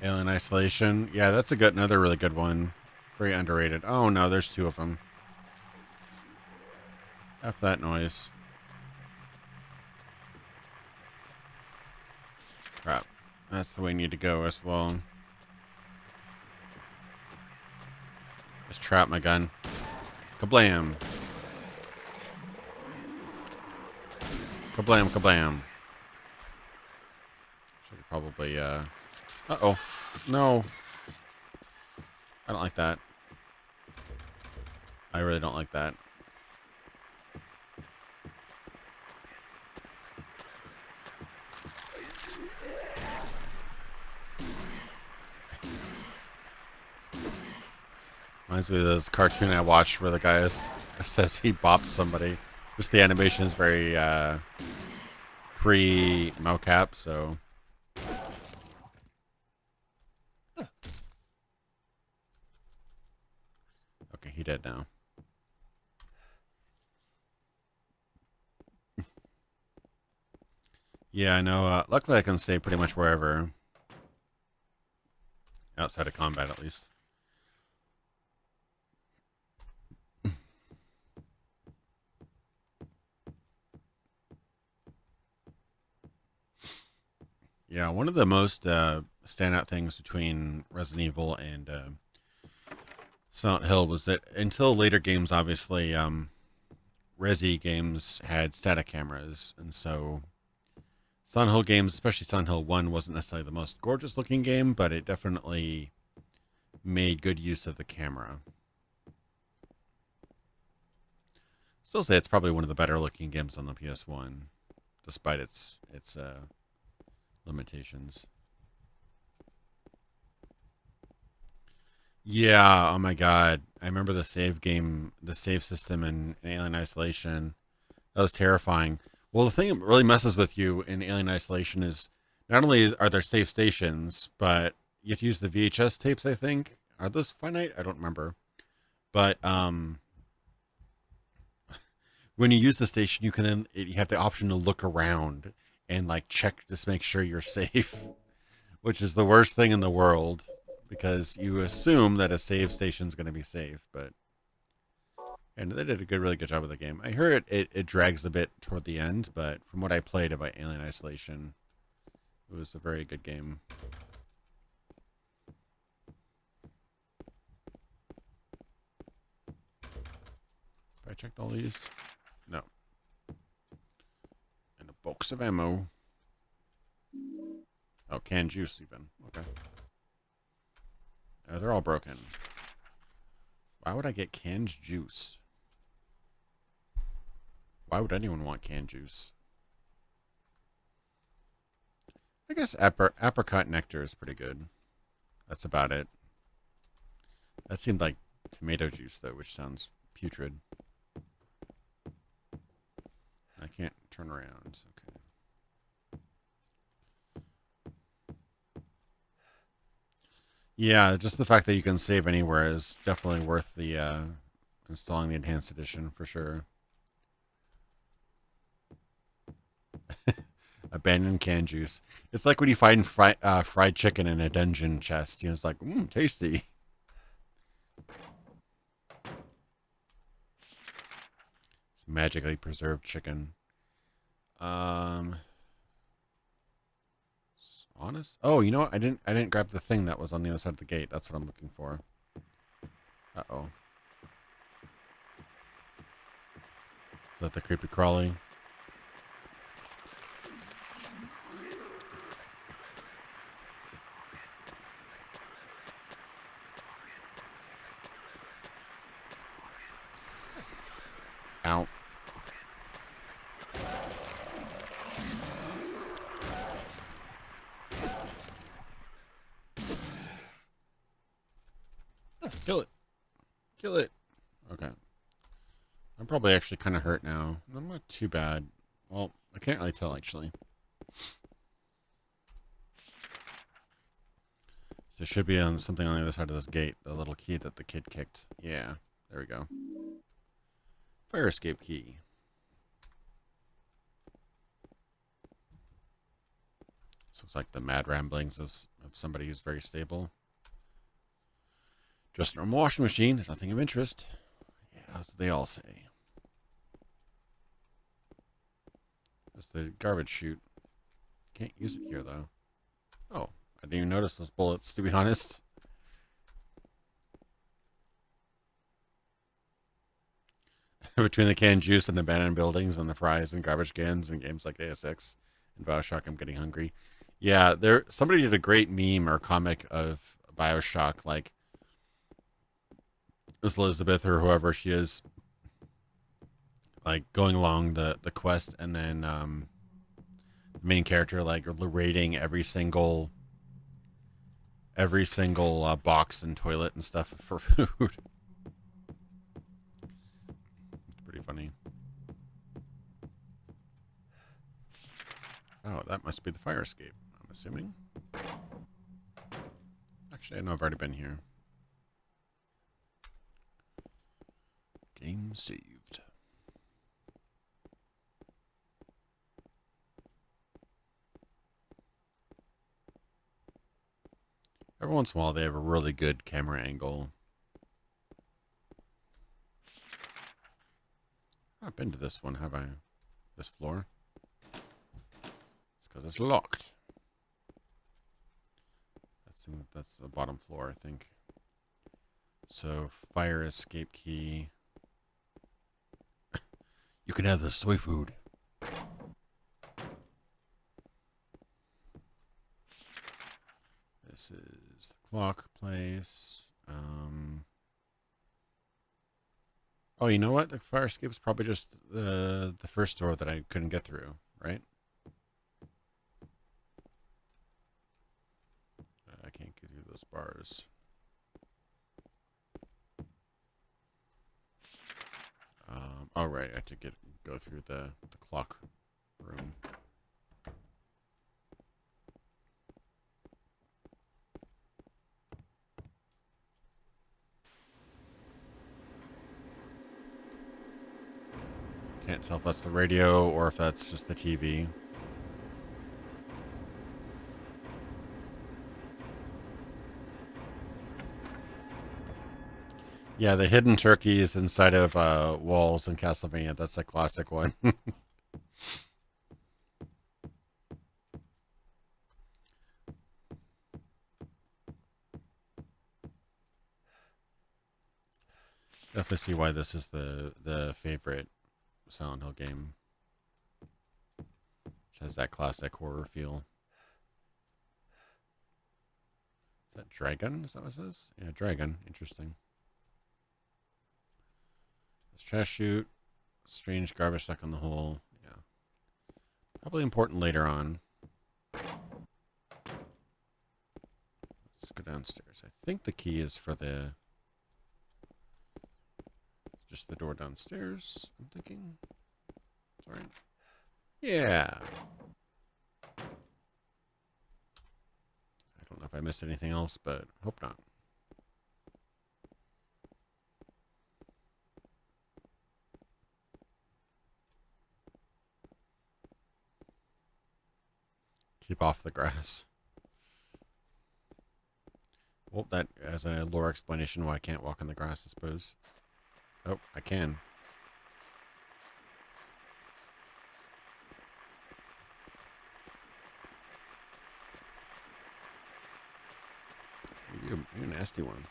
Alien Isolation. Yeah, that's another really good one. Very underrated. Oh no, there's two of them. F that noise. Crap. That's the way you need to go as well. Just trap my gun. Kablam. Kablam, kablam. Should probably, uh-oh. No. I don't like that. I really don't like that. Reminds me of this cartoon I watched where the guy says he bopped somebody. Just the animation is very pre-mocap, so... Okay, he dead now. Yeah, I know. Luckily I can stay pretty much wherever. Outside of combat, at least. Yeah, one of the most standout things between Resident Evil and Silent Hill was that until later games, obviously, Resi games had static cameras, and so Silent Hill games, especially Silent Hill 1, wasn't necessarily the most gorgeous looking game, but it definitely made good use of the camera. Still say it's probably one of the better looking games on the PS1, despite its limitations. Yeah, oh my god. I remember the save system in Alien Isolation. That was terrifying. Well, the thing that really messes with you in Alien Isolation is not only are there save stations, but you have to use the VHS tapes, I think. Are those finite? I don't remember. But when you use the station, you have the option to look around and like check just make sure you're safe, which is the worst thing in the world because you assume that a save station is going to be safe, and they did a really good job of the game. I heard it drags a bit toward the end, but from what I played about Alien Isolation, it was a very good game. Have I checked all these? No. And a box of ammo. Oh, canned juice even. Okay. They're all broken. Why would I get canned juice? Why would anyone want canned juice? I guess apricot nectar is pretty good. That's about it. That seemed like tomato juice, though, which sounds putrid. I can't turn around. Okay. Yeah, just the fact that you can save anywhere is definitely worth the installing the enhanced edition for sure. Abandoned canned juice. It's like when you find fried chicken in a dungeon chest. You know, it's like, tasty. It's magically preserved chicken. Honest? Oh, you know what? I didn't grab the thing that was on the other side of the gate. That's what I'm looking for. Uh-oh. Is that the creepy crawly? Ow. Kill it. Kill it. Okay. I'm probably actually kind of hurt now. I'm not too bad. Well, I can't really tell, actually. So it should be on something on the other side of this gate. The little key that the kid kicked. Yeah. There we go. Fire escape key. This looks like the mad ramblings of somebody who's very stable. Just a normal washing machine. There's nothing of interest. Yeah, that's what they all say. Just the garbage chute. Can't use it here, though. Oh, I didn't even notice those bullets, to be honest. Between the canned juice and abandoned buildings and the fries and garbage cans and games like ASX and Bioshock, I'm getting hungry. Yeah, somebody did a great meme or comic of Bioshock, like this Elizabeth or whoever she is, like going along the quest, and then the main character like raiding every single box and toilet and stuff for food. It's pretty funny. Oh, that must be the fire escape, I'm assuming. Actually, I know I've already been here. Game saved. Every once in a while, they have a really good camera angle. I've not been to this one, have I? This floor? It's because it's locked. That's the bottom floor, I think. So, fire escape key. You can have the soy food. This is the clock place. Oh, you know what? The fire escape is probably just the first door that I couldn't get through, right? I can't get through those bars. All right, I have to go through the clock room. Can't tell if that's the radio or if that's just the TV. Yeah, the hidden turkeys inside of walls in Castlevania. That's a classic one. Definitely see why this is the favorite Silent Hill game. Which has that classic horror feel. Is that dragon? Is that what it says? Yeah, dragon. Interesting. This trash chute. Strange garbage stuck on the hole. Yeah. Probably important later on. Let's go downstairs. I think the key is for the... just the door downstairs, I'm thinking. Sorry. Yeah. I don't know if I missed anything else, but hope not. Keep off the grass. Well, that has a lore explanation why I can't walk on the grass, I suppose. Oh, I can. You're a nasty one.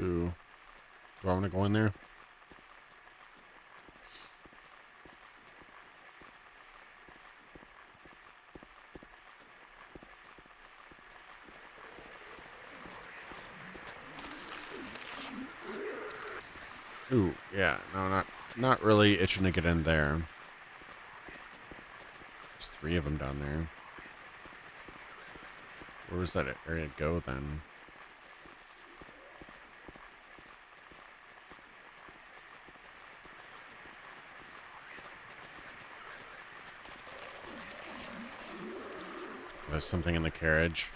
Ooh. Do I want to go in there? Ooh, yeah. No, not really itching to get in there. There's 3 of them down there. Where does that area go then? There's something in the carriage.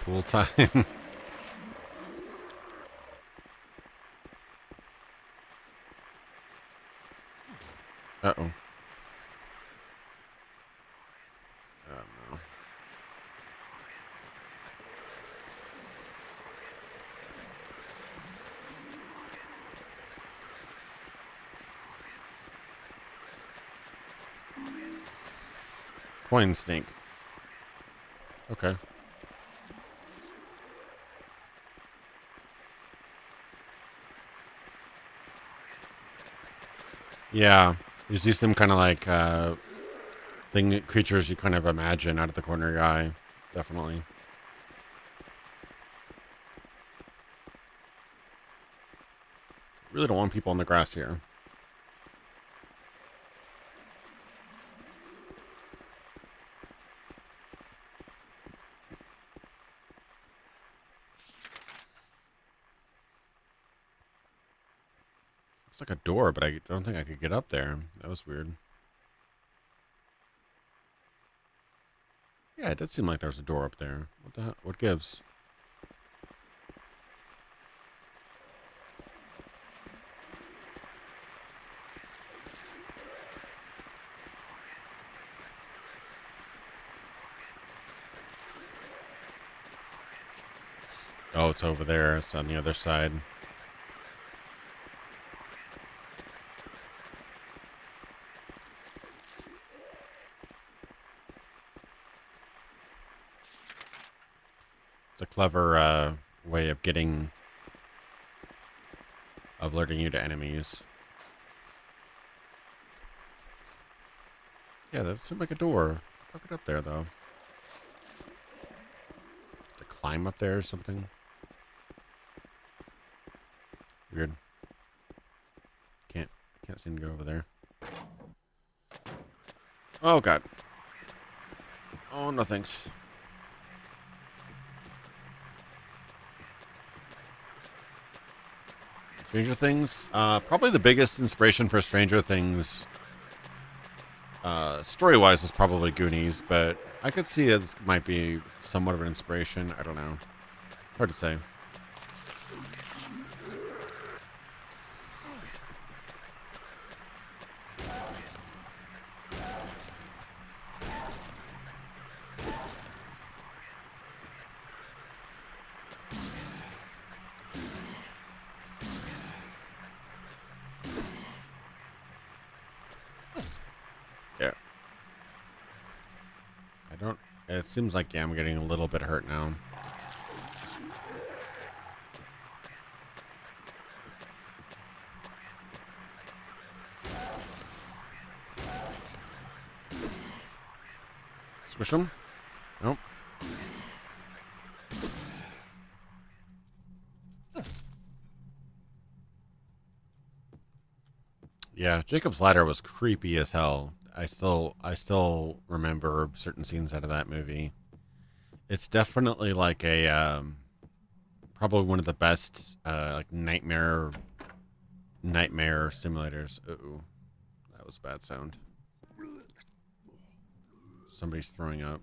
Pool time. Uh-oh. Oh, no. Coin snake. Okay. Yeah, these do seem kind of like creatures you kind of imagine out of the corner of your eye. Definitely. Really don't want people on the grass here. Looks like a door, but I don't think I could get up there. That was weird. Yeah, it did seem like there was a door up there. What the hell? What gives? Oh, it's over there. It's on the other side. It's a clever way of alerting you to enemies. Yeah, that seemed like a door. Look it up there, though. To climb up there or something. Weird. Can't seem to go over there. Oh god. Oh no thanks. Stranger Things? Probably the biggest inspiration for Stranger Things story-wise was probably Goonies, but I could see it might be somewhat of an inspiration. I don't know. Hard to say. It seems like, yeah, I'm getting a little bit hurt now. Squish him? Nope. Yeah, Jacob's Ladder was creepy as hell. I still remember certain scenes out of that movie. It's definitely like a probably one of the best like nightmare simulators. Ooh, that was a bad sound. Somebody's throwing up.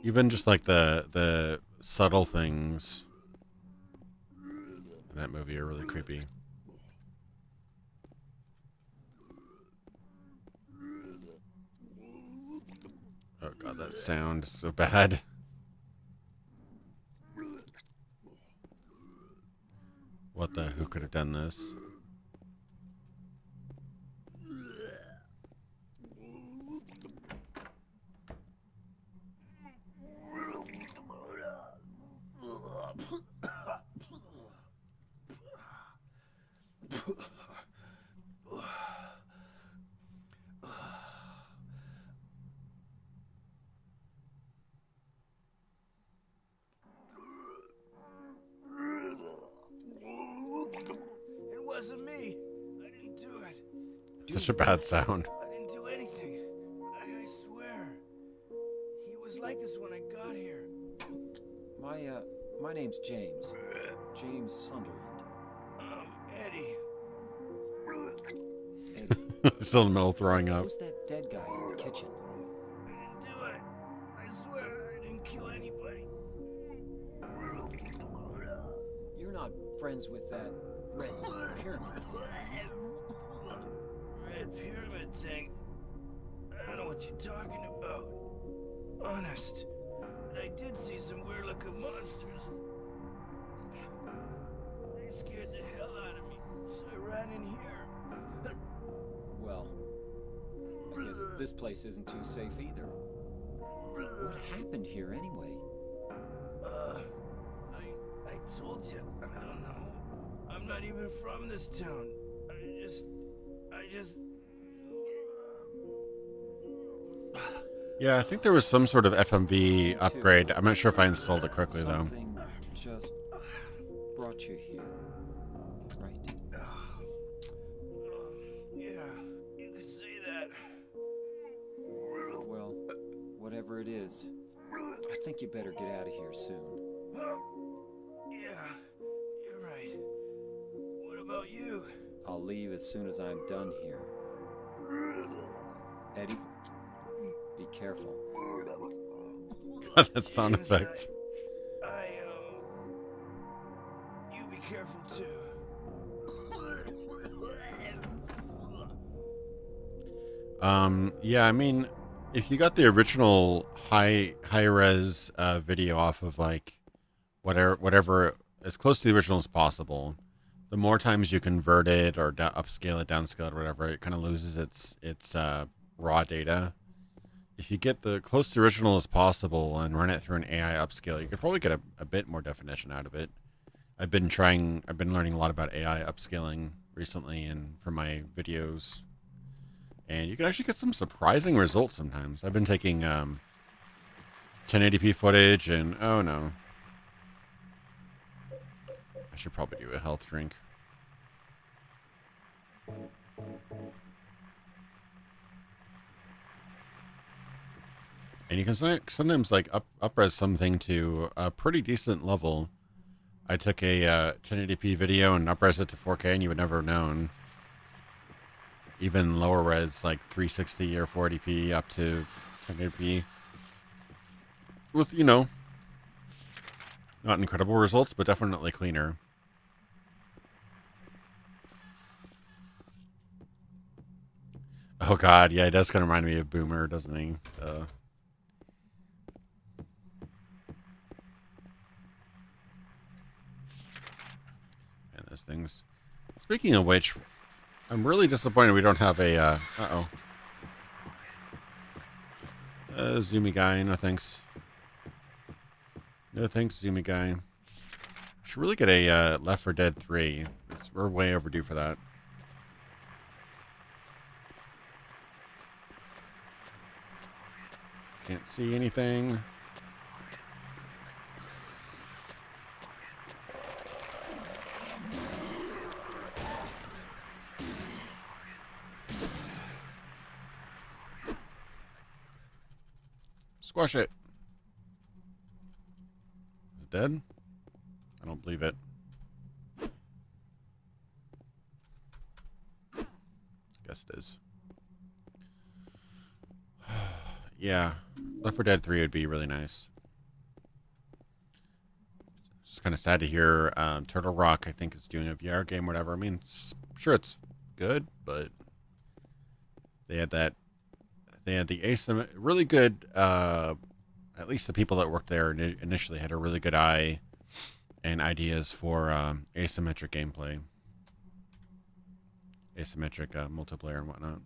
Even just like the subtle things in that movie are really creepy. Oh god, that sound is so bad. What the? Who could have done this? It wasn't me. I didn't do it. Such a bad sound. I didn't do anything. I swear. He was like this when I got here. My name's James. James Sunderland. Eddie. Eddie, Still in the middle of throwing up. who's that dead guy in the kitchen? I didn't do it. I swear I didn't kill anybody. You're not friends with that red pyramid. Red pyramid thing. I don't know what you're talking about. Honest. But I did see some weird looking monsters. They scared the hell out of me, so I ran in here. Well, I guess this place isn't too safe either. What happened here anyway? I told you, I don't know. I'm not even from this town. I just... Yeah, I think there was some sort of FMV upgrade. I'm not sure if I installed it correctly though. Something just brought you here, right? Yeah, you could say that. Well, whatever it is, I think you better get out of here soon. Yeah, you're right. What about you? I'll leave as soon as I'm done here. Eddie, be careful. That sound effect. You be careful too. Yeah, I mean, if you got the original high res video off of like whatever as close to the original as possible, the more times you convert it or upscale it, downscale it, or whatever, it kind of loses its raw data. If you get the close to the original as possible and run it through an AI upscale, you could probably get a bit more definition out of it. I've been learning a lot about AI upscaling recently and for my videos. And you can actually get some surprising results sometimes. I've been taking 1080p footage and, oh no. I should probably do a health drink. And you can sometimes like up-res something to a pretty decent level. I took a 1080p video and up-res it to 4K and you would never have known. Even lower res, like 360 or 480p up to 1080p. With, you know, not incredible results, but definitely cleaner. Oh god, yeah, it does kind of remind me of Boomer, doesn't he? And those things. Speaking of which, I'm really disappointed we don't have a, uh-oh. Zoomy guy, no thanks. No thanks, Zoomy guy. Should really get a, Left 4 Dead 3. We're way overdue for that. Can't see anything. Squash it. Is it dead? I don't believe it. Guess it is. Yeah. Left 4 Dead 3 would be really nice. It's just kind of sad to hear Turtle Rock, I think, is doing a VR game, whatever. I mean, sure, it's good, but they had the really good, at least the people that worked there initially had a really good eye and ideas for asymmetric gameplay, asymmetric multiplayer and whatnot.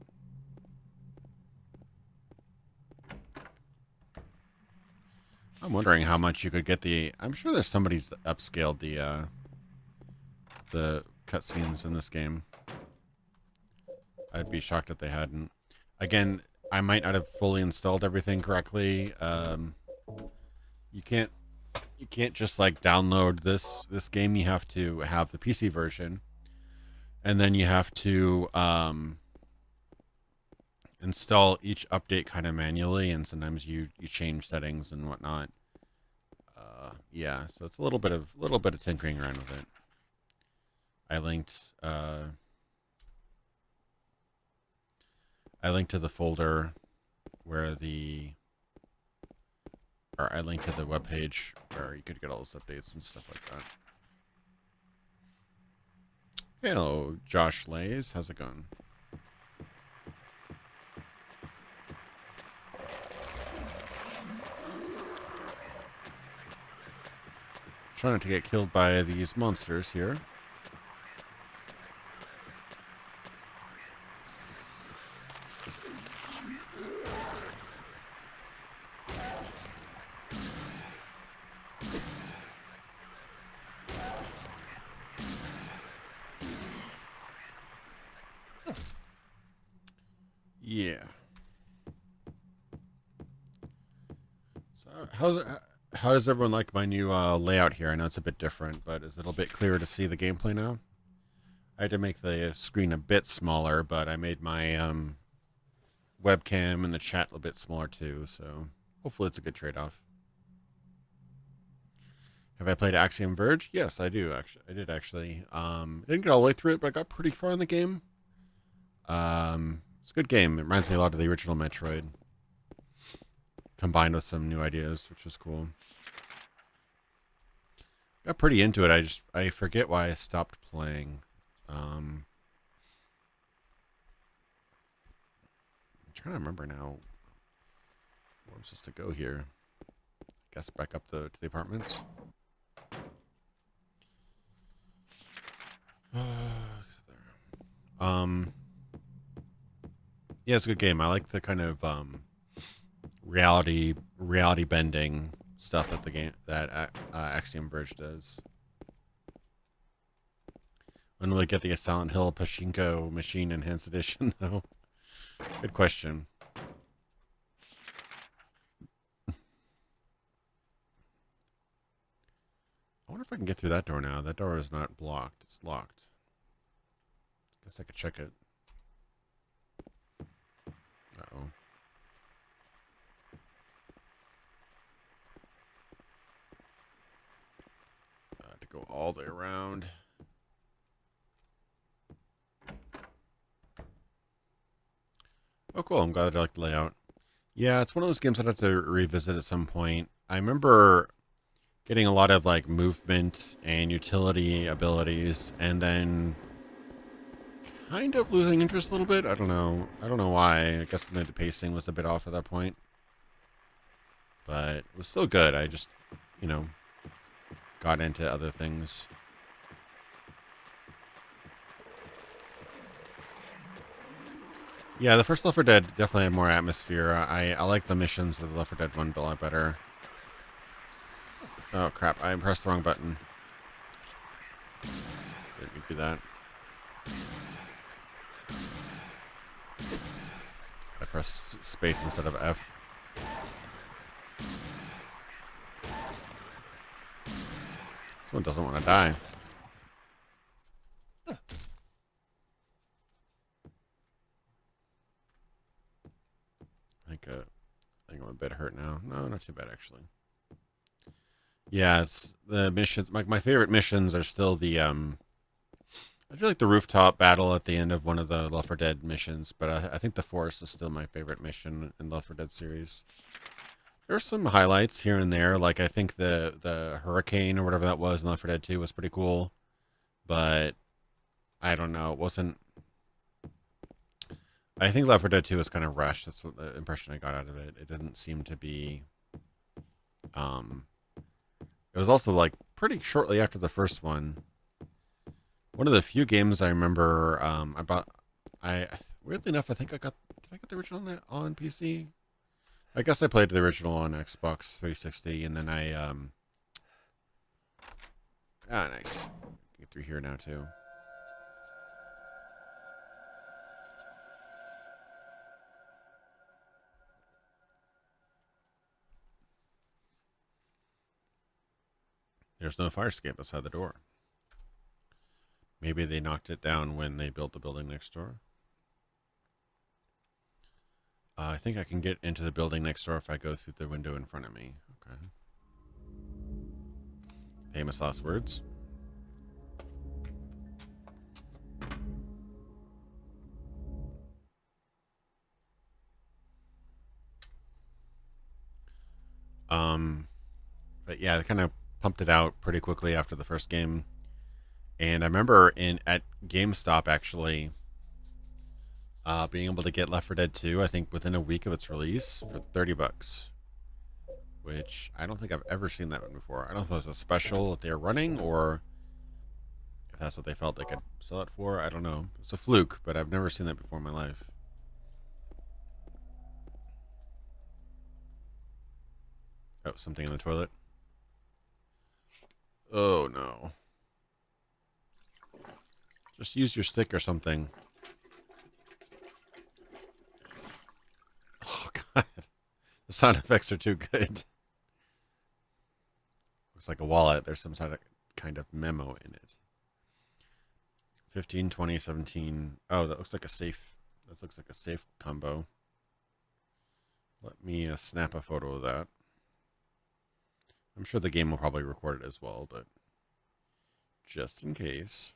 I'm wondering how much you could get I'm sure there's somebody's upscaled the cutscenes in this game. I'd be shocked if they hadn't. Again, I might not have fully installed everything correctly. You can't just like download this game. You have to have the PC version, and then you have to install each update kind of manually, and sometimes you change settings and whatnot. Yeah, so it's a little bit of tinkering around with it. I linked to the folder where I linked to the webpage where you could get all those updates and stuff like that. Hello, Josh Lays. How's it going? Trying not to get killed by these monsters here. Yeah. So how does everyone like my new layout here? I know it's a bit different, but is it a bit clearer to see the gameplay now? I had to make the screen a bit smaller, but I made my webcam and the chat a bit smaller too, so hopefully it's a good trade-off. Have I played Axiom Verge? Yes, I do. Actually, I did actually. Didn't get all the way through it, but I got pretty far in the game. It's a good game. It reminds me a lot of the original Metroid, combined with some new ideas, which is cool. Got pretty into it. I forget why I stopped playing. I'm trying to remember now where I'm supposed to go here. Guess back up to the apartments. Yeah, it's a good game. I like the kind of reality bending stuff that Axiom Verge does. When will we get the Silent Hill Pachinko Machine Enhanced Edition, though? Good question. I wonder if I can get through that door now. That door is not blocked. It's locked. Guess I could check it. Uh-oh. To go all the way around. Oh, cool. I'm glad I like the layout. Yeah, it's one of those games I'd have to revisit at some point. I remember getting a lot of like movement and utility abilities, and then kind of losing interest a little bit. I don't know why. I guess the pacing was a bit off at that point, but it was still good. I just, got into other things. Yeah, the first Left 4 Dead definitely had more atmosphere. I like the missions of the Left 4 Dead one a lot better. Oh crap, I pressed the wrong button. Didn't mean to do that. I pressed space instead of F. This one doesn't want to die. I think I'm a bit hurt now. No, not too bad actually. Yeah, it's the missions. My favorite missions are still the I feel like the rooftop battle at the end of one of the Left 4 Dead missions, but I think the forest is still my favorite mission in the Left 4 Dead series. There are some highlights here and there, like I think the hurricane or whatever that was in Left 4 Dead 2 was pretty cool, but I don't know, it wasn't. I think Left 4 Dead 2 was kind of rushed. That's what the impression I got out of it. It didn't seem to be. It was also like pretty shortly after the first one. One of the few games I remember I bought. Weirdly enough, I think did I get the original on PC? I guess I played the original on Xbox 360, and then nice. Get through here now too. There's no fire escape outside the door. Maybe they knocked it down when they built the building next door. I think I can get into the building next door if I go through the window in front of me. Okay. Famous last words. But yeah, they kind of pumped it out pretty quickly after the first game. And I remember at GameStop actually being able to get Left 4 Dead 2, I think within a week of its release for $30, which I don't think I've ever seen that one before. I don't know if it was a special that they were running or if that's what they felt they could sell it for. I don't know. It's a fluke, but I've never seen that before in my life. Oh, something in the toilet. Oh no. Just use your stick or something. Oh, God. The sound effects are too good. Looks like a wallet. There's some kind of memo in it. 15, 20, 17. Oh, that looks like a safe. That looks like a safe combo. Let me snap a photo of that. I'm sure the game will probably record it as well, but just in case.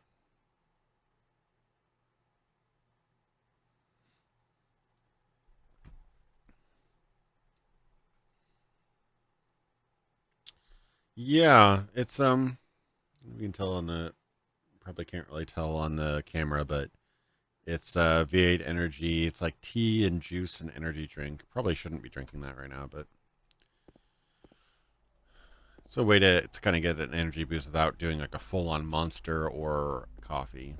Yeah, it's you can tell on the probably can't really tell on the camera, but it's V8 energy. It's like tea and juice and energy drink. Probably shouldn't be drinking that right now, but it's a way to kind of get an energy boost without doing like a full-on Monster or coffee.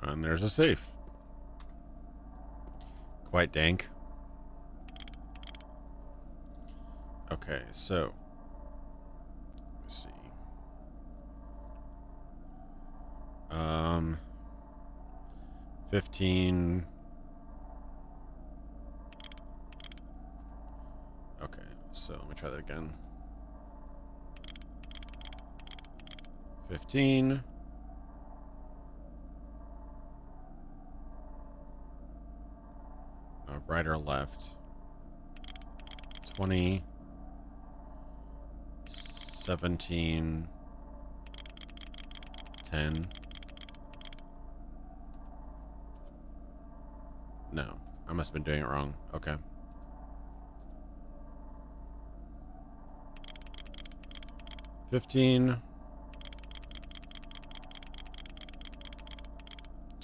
And there's a safe. Quite dank. Okay, so let's see. 15. Okay, so let me try that again. 15. Right or left. 20. 17. 10. No, I must have been doing it wrong. Okay. 15.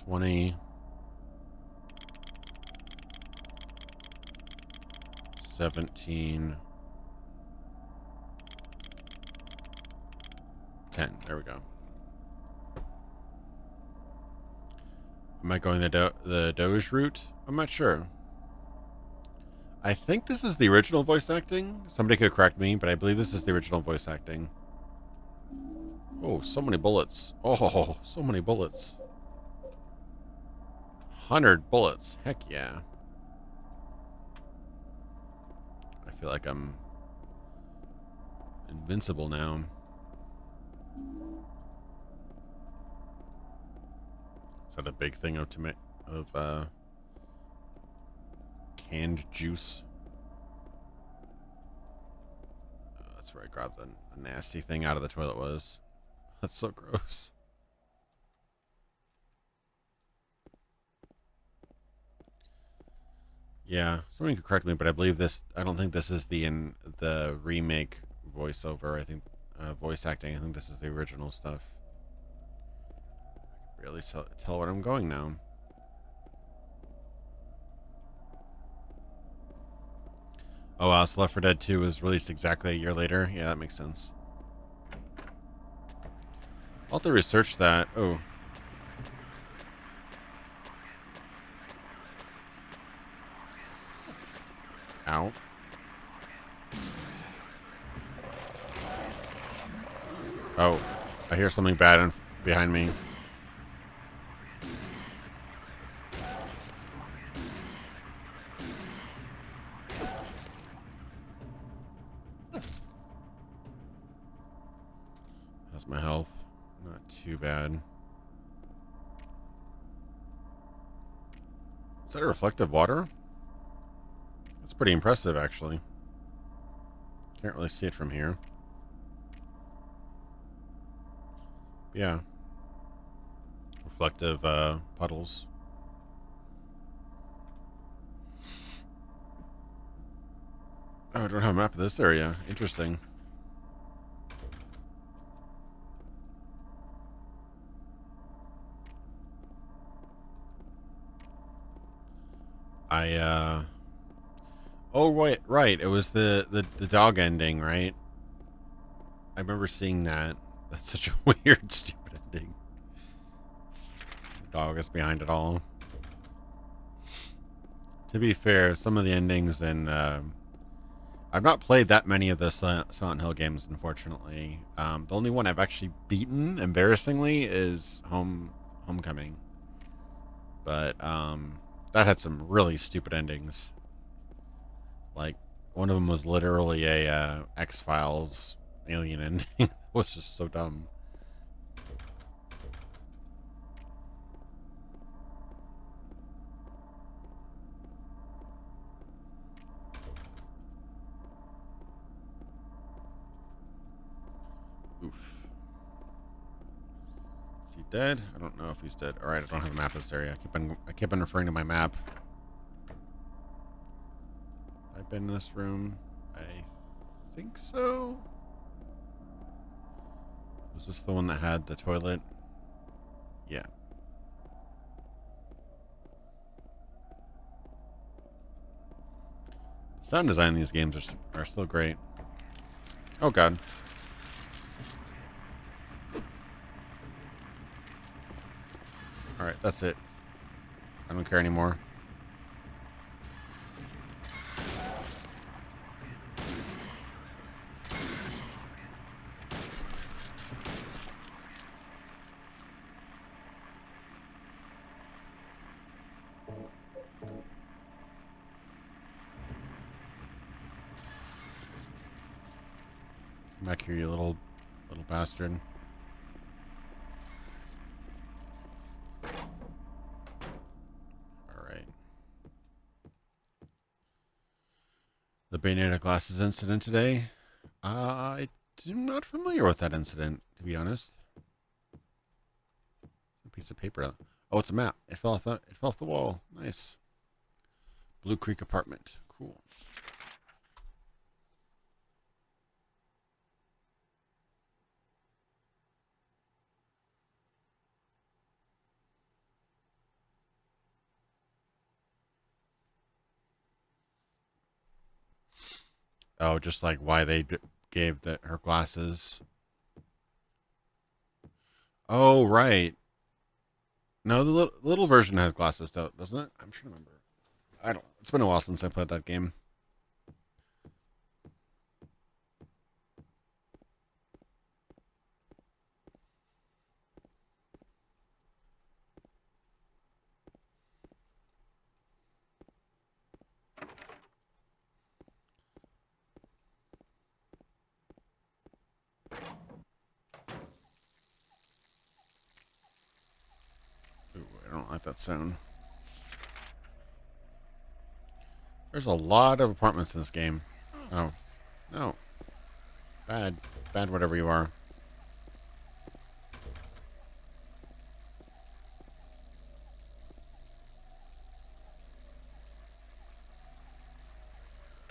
20. 17. 10. There we go. Am I going the Doge route? I'm not sure. I think this is the original voice acting. Somebody could correct me, but I believe this is the original voice acting. Oh, so many bullets. Oh, so many bullets. 100 bullets. Heck yeah. I feel like I'm invincible now. Is that a big thing of canned juice? That's where I grabbed the nasty thing out of the toilet was. That's so gross. Yeah, somebody could correct me, but I believe this. I don't think this is the remake voiceover. I think voice acting. I think this is the original stuff. I can barely tell where I'm going now. Oh wow, so Left 4 Dead 2 was released exactly a year later. Yeah, that makes sense. I'll have to research that. Oh. Ow. Oh, I hear something bad behind me. That's my health. Not too bad. Is that a reflective water? That's pretty impressive, actually. Can't really see it from here. Yeah. Reflective puddles. Oh, I don't have a map of this area. Interesting. Oh, right. It was the dog ending, right? I remember seeing that. That's such a weird, stupid ending. The dog is behind it all. To be fair, some of the endings in... I've not played that many of the Silent Hill games, unfortunately. The only one I've actually beaten, embarrassingly, is Homecoming. But that had some really stupid endings. Like, one of them was literally a X-Files alien ending. It was just so dumb. Oof. Is he dead? I don't know if he's dead. Alright, I don't have a map of this area. I keep on referring to my map. I've been in this room. I think so. Was this the one that had the toilet? Yeah. The sound design in these games are still great. Oh god. Alright, that's it. I don't care anymore. Come back here, you little bastard. Alright. The Bayonetta glasses incident today. I'm not familiar with that incident, to be honest. A piece of paper. Oh, it's a map. It fell off the wall. Nice. Blue Creek apartment. Cool. Oh, just like why they gave her glasses. Oh, right. No, the little version has glasses, doesn't it? I'm trying to remember. I don't. It's been a while since I played that game. Ooh, I don't like that sound. There's a lot of apartments in this game. Oh, no. Bad. Bad whatever you are.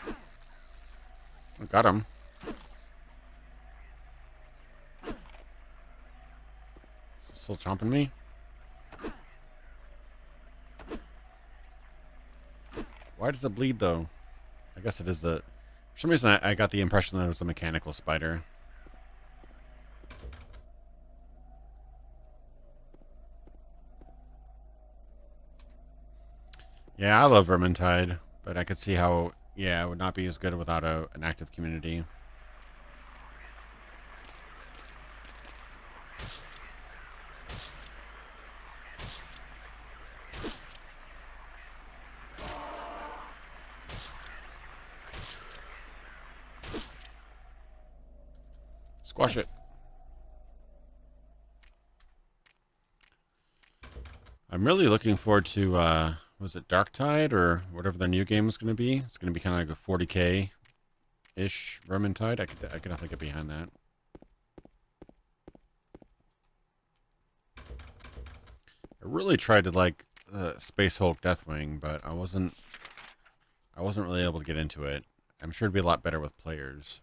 I got him. Still chomping me? Why does it bleed, though? I guess it is the... For some reason, I got the impression that it was a mechanical spider. Yeah, I love Vermintide, but I could see how, yeah, it would not be as good without an active community. Squash it. I'm really looking forward to, was it Darktide or whatever the new game is going to be? It's going to be kind of like a 40K-ish Vermintide. I could definitely get behind that. I really tried to like Space Hulk Deathwing, but I wasn't really able to get into it. I'm sure it'd be a lot better with players.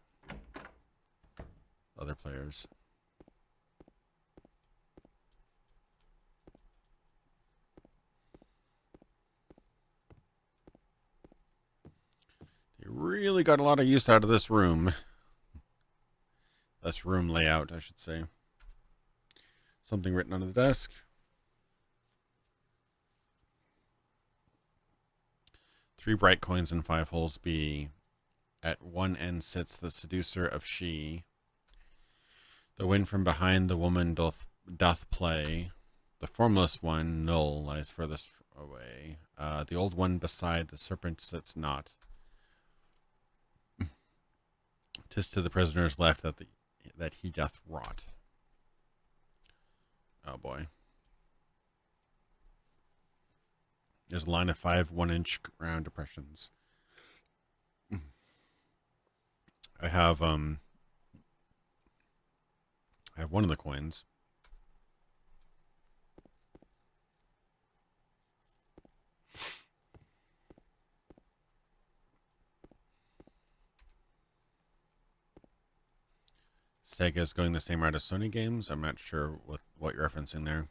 Other players. They really got a lot of use out of this room. This room layout, I should say. Something written on the desk. Three bright coins and 5 holes be. At one end sits the seducer of she. The wind from behind the woman doth play. The formless one, null, lies furthest away. The old one beside the serpent sits not. 'Tis to the prisoner's left that he doth rot. Oh boy. There's a line of 5 1-inch round depressions. I have one of the coins. Sega is going the same route as Sony games. I'm not sure what you're referencing there.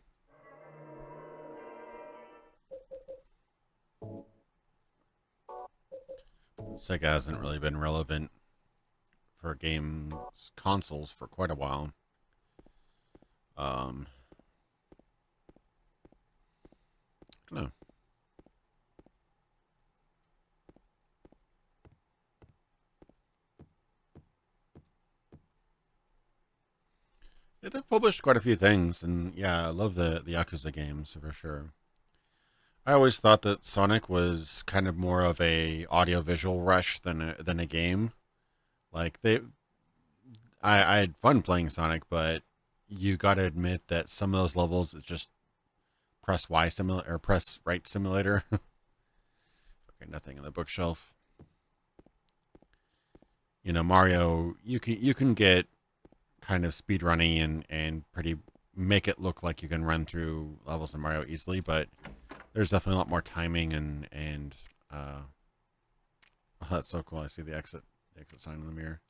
Sega hasn't really been relevant for games consoles for quite a while. I don't know. Yeah, they've published quite a few things, and yeah, I love the Yakuza games for sure. I always thought that Sonic was kind of more of a audio-visual rush than a game. Like I had fun playing Sonic, but you got to admit that some of those levels is just press Y simulator or press right simulator. Okay, nothing in the bookshelf. You know, Mario, you can get kind of speed running and pretty make it look like you can run through levels in Mario easily, but there's definitely a lot more timing and oh, that's so cool. I see the exit sign in the mirror.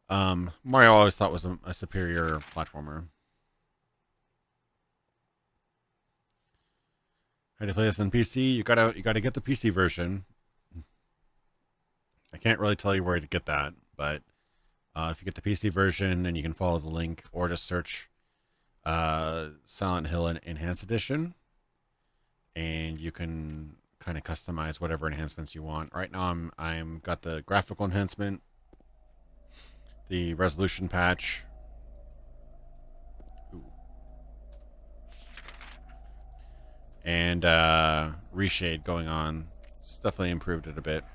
Mario I always thought was a superior platformer. How do you play this on PC? You gotta get the PC version. I can't really tell you where to get that, but if you get the PC version, then you can follow the link or just search Silent Hill Enhanced Edition, and you can kind of customize whatever enhancements you want. Right now, I'm got the graphical enhancement, the resolution patch, and reshade going on. It's definitely improved it a bit.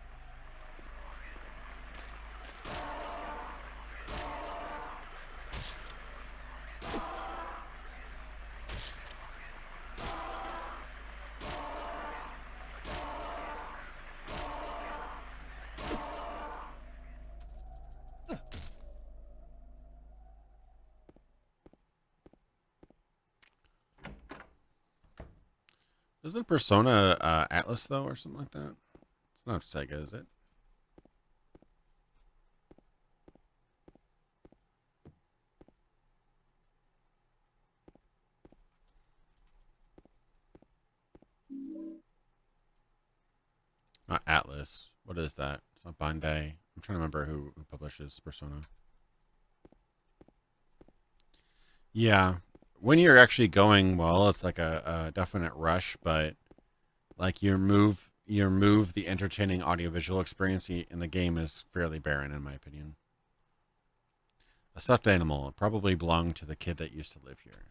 Isn't Persona Atlas, though, or something like that? It's not Sega, is it? Not Atlas. What is that? It's not Bandai. I'm trying to remember who publishes Persona. Yeah. When you're actually going well, it's like a definite rush, but like your move, the entertaining audiovisual experience in the game is fairly barren, in my opinion. A stuffed animal. It probably belonged to the kid that used to live here.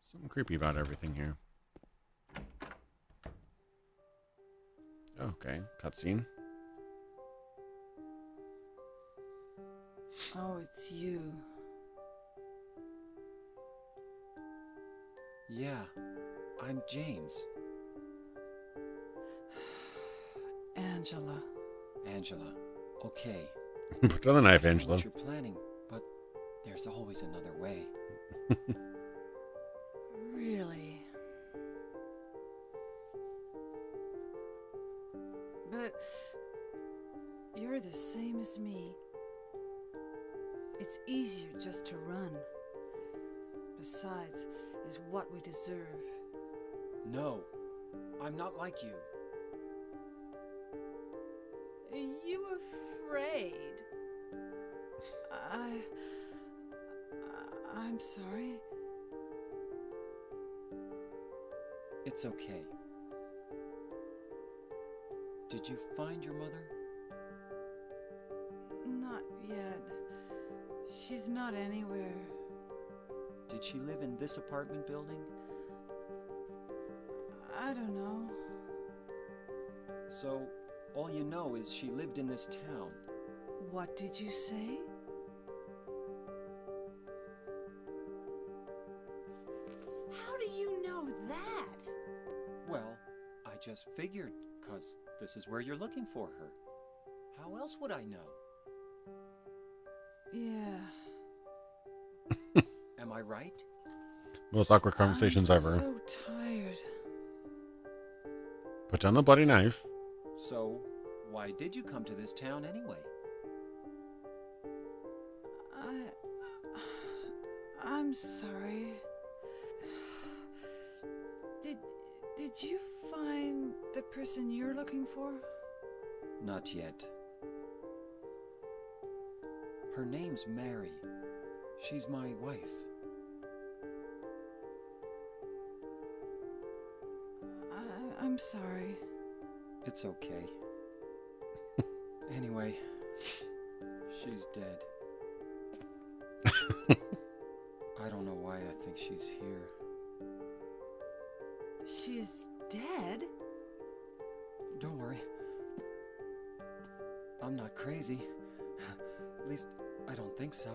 Something creepy about everything here. Okay, cutscene. Oh, it's you. Yeah, I'm James. Angela. Angela. Okay. Put down the knife, I know Angela. what you're planning, but there's always another way. Really? But you're the same as me. It's easier just to run. Besides, is what we deserve. No, I'm not like you. Are you afraid? I'm sorry. It's okay. Did you find your mother? Not yet. She's not anywhere. Did she live in this apartment building? I don't know. So, all you know is she lived in this town. What did you say? How do you know that? Well, I just figured, 'cause this is where you're looking for her. How else would I know? Yeah. Am I right? Most awkward conversations I'm ever. so tired. Put down the bloody knife. So, why did you come to this town anyway? I'm sorry. Did you find the person you're looking for? Not yet. Her name's Mary. She's my wife. I'm sorry. It's okay. Anyway, she's dead. I don't know why I think she's here. She's dead? Don't worry. I'm not crazy. At least, I don't think so.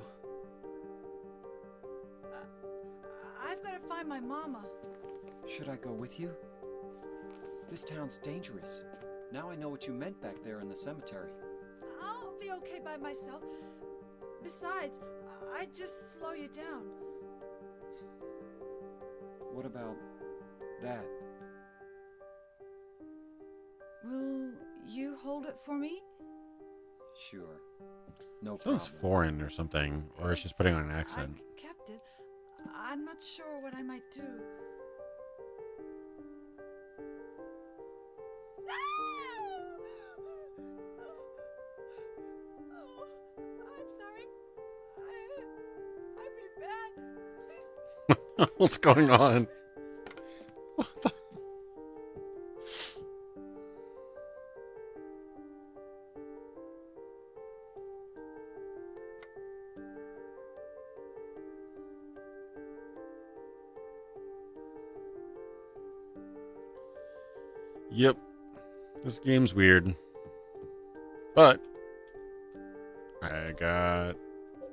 I've got to find my mama. Should I go with you? This town's dangerous. Now I know what you meant back there in the cemetery. I'll be okay by myself. Besides, I'd just slow you down. What about that? Will you hold it for me? Sure. No problem. Sounds foreign or something, or she's putting on an accent. I kept it. I'm not sure what I might do. What's going on? What the? Yep. This game's weird. But I got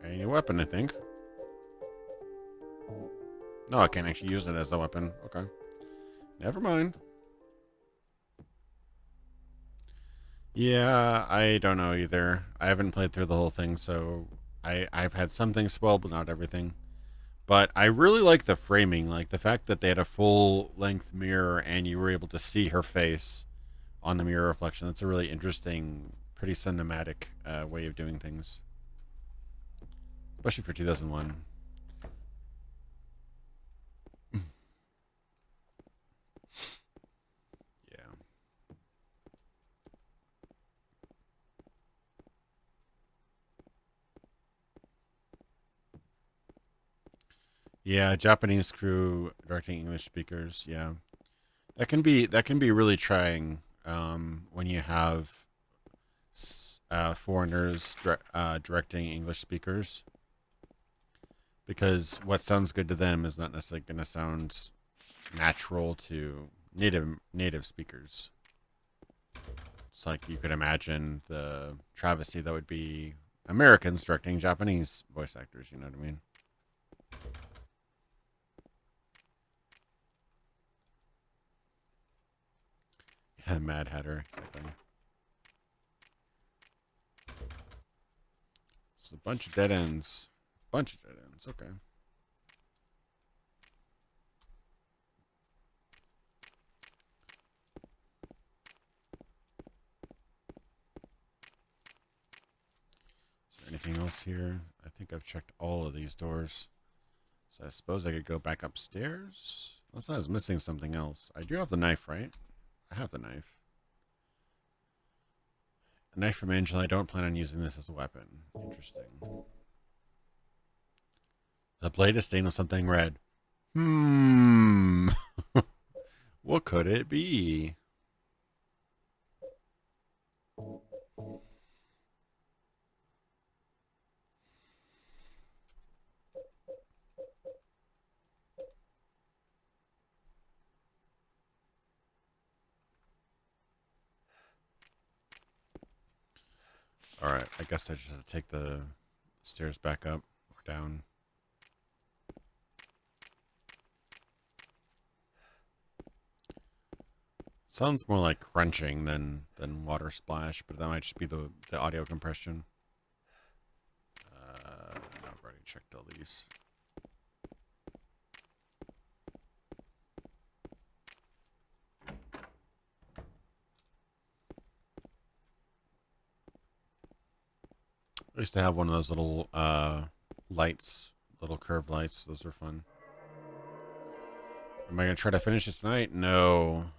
a new weapon, I think. No, I can't actually use it as a weapon. Okay. Never mind. Yeah, I don't know either. I haven't played through the whole thing, so I've had some things spoiled, but not everything. But I really like the framing, like the fact that they had a full-length mirror and you were able to see her face on the mirror reflection. That's a really interesting, pretty cinematic way of doing things, especially for 2001. Yeah. Yeah, Japanese crew directing English speakers. Yeah, that can be really trying when you have foreigners directing English speakers, because what sounds good to them is not necessarily going to sound natural to native speakers. It's like you could imagine the travesty that would be Americans directing Japanese voice actors. You know what I mean? Yeah, Mad Hatter. Exactly. It's a bunch of dead ends. Bunch of dead ends. Okay. Is there anything else here? I think I've checked all of these doors. So I suppose I could go back upstairs? Unless I was missing something else. I do have the knife, right? I have the knife. A knife from Angel. I don't plan on using this as a weapon. Interesting. The blade is stained with something red. What could it be? Alright, I guess I just have to take the stairs back up or down. Sounds more like crunching than water splash, but that might just be the audio compression. I've already checked all these. I used to have one of those little lights, little curved lights. Those were fun. Am I gonna try to finish it tonight? No.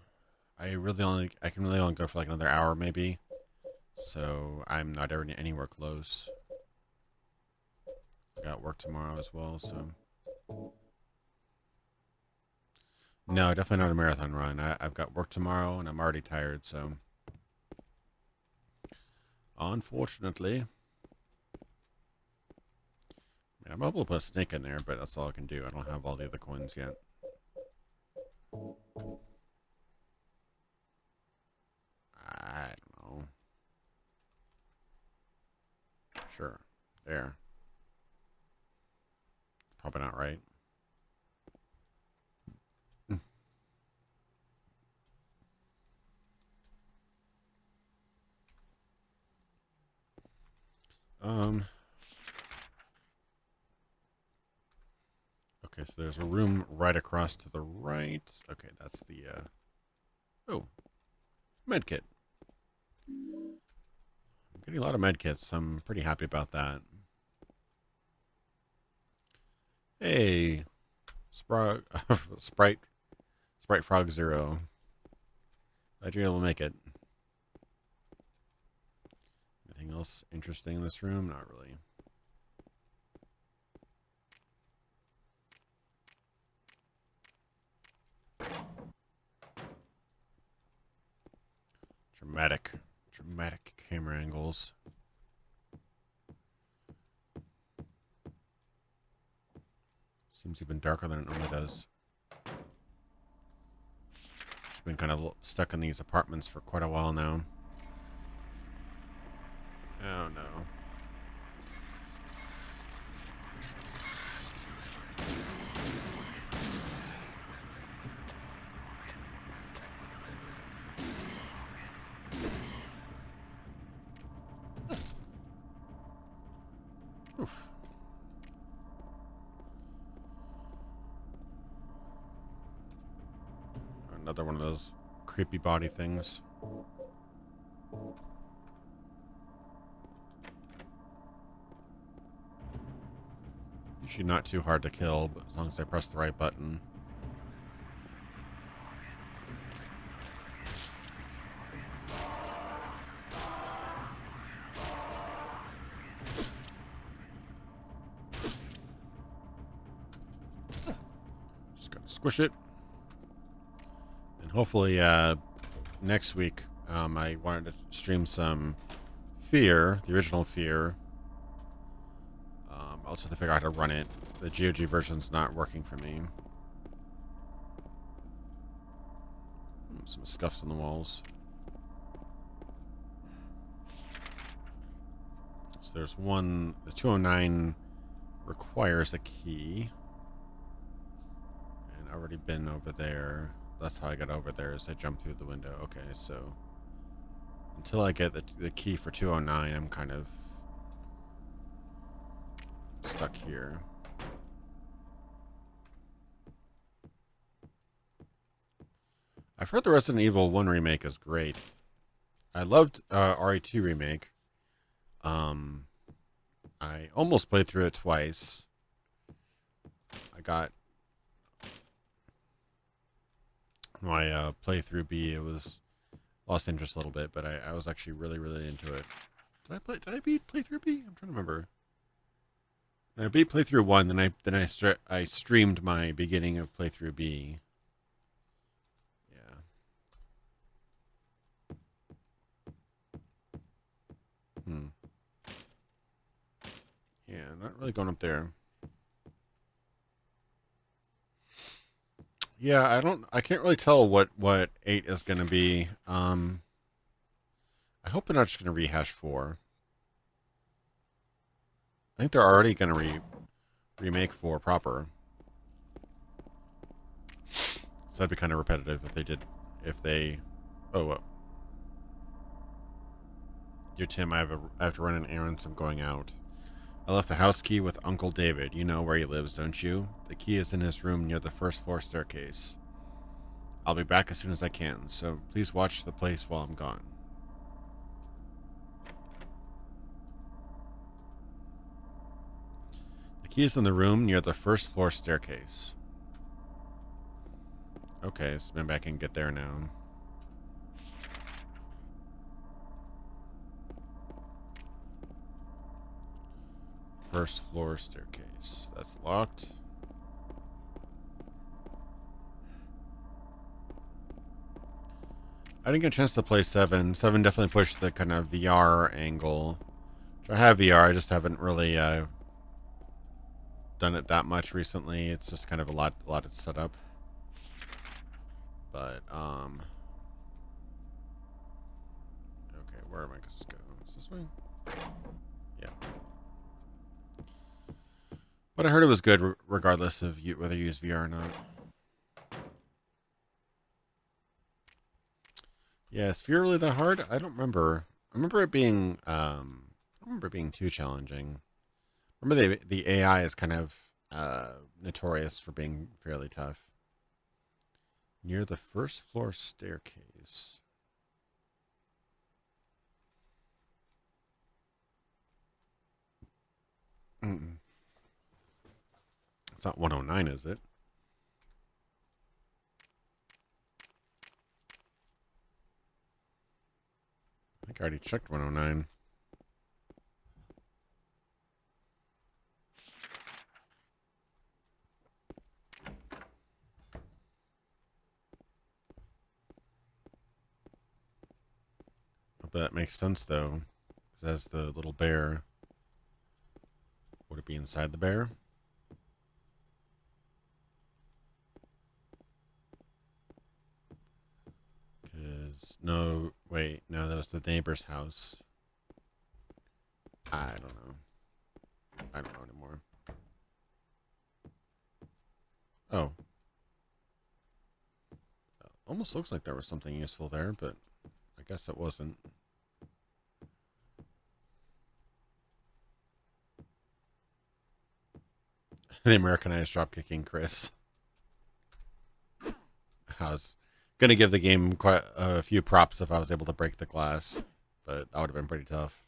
I can really only go for like another hour maybe. So I'm not ever anywhere close. I got work tomorrow as well, so no, definitely not a marathon run. I've got work tomorrow and I'm already tired, so unfortunately. I mean, I'm able to put a snake in there, but that's all I can do. I don't have all the other coins yet. I don't know. Sure. There. Probably not right. Okay, so there's a room right across to the right. Okay, that's the oh, medkit. I'm getting a lot of medkits. I'm pretty happy about that. Hey, Sprite Frog Zero. Glad you're able to make it. Anything else interesting in this room? Not really. Dramatic camera angles. Seems even darker than it normally does. It's been kind of stuck in these apartments for quite a while now. Oh no. Oof. Another one of those creepy body things. Usually not too hard to kill, but as long as I press the right button. Just gotta squish it. And hopefully next week I wanted to stream some Fear, the original Fear. I'll just have to figure out how to run it. The GOG version's not working for me. Some scuffs on the walls. So there's one. The 209 requires a key. And I've already been over there. That's how I got over there, is I jumped through the window. Okay, so until I get the key for 209, I'm kind of stuck here. I've heard the Resident Evil 1 remake is great. I loved RE2 remake. I almost played through it twice. I got my playthrough B. It was lost interest a little bit, but I was actually really into it. Did I beat playthrough B? I'm trying to remember. I beat playthrough 1, then I streamed my beginning of playthrough B. Yeah. Yeah, not really going up there. Yeah, I can't really tell what 8 is going to be. I hope they're not just going to rehash 4. I think they're already going to remake 4 proper. So that'd be kind of repetitive if they... Oh, well. Dear Tim, I have to run an errand, so I'm going out. I left the house key with Uncle David. You know where he lives, don't you? The key is in his room near the first floor staircase. I'll be back as soon as I can, so please watch the place while I'm gone. The key is in the room near the first floor staircase. Okay, so maybe I can get there now. First floor staircase. That's locked. I didn't get a chance to play 7. 7 definitely pushed the kind of VR angle. I have VR, I just haven't really done it that much recently. It's just kind of a lot to set up. But okay, where am I supposed to go? Is this way? Yeah. But I heard it was good regardless of whether you use VR or not. Yeah, is Fear really that hard? I don't remember. I remember it being I don't remember it being too challenging. Remember the AI is kind of notorious for being fairly tough. Near the first floor staircase. It's not 109, is it? I think I already checked 109. That makes sense, though. As the little bear. Would it be inside the bear? Because, no, wait, no, that was the neighbor's house. I don't know. I don't know anymore. Oh. Almost looks like there was something useful there, but I guess it wasn't. The Americanized dropkicking Chris. I was going to give the game quite a few props if I was able to break the glass, but that would have been pretty tough.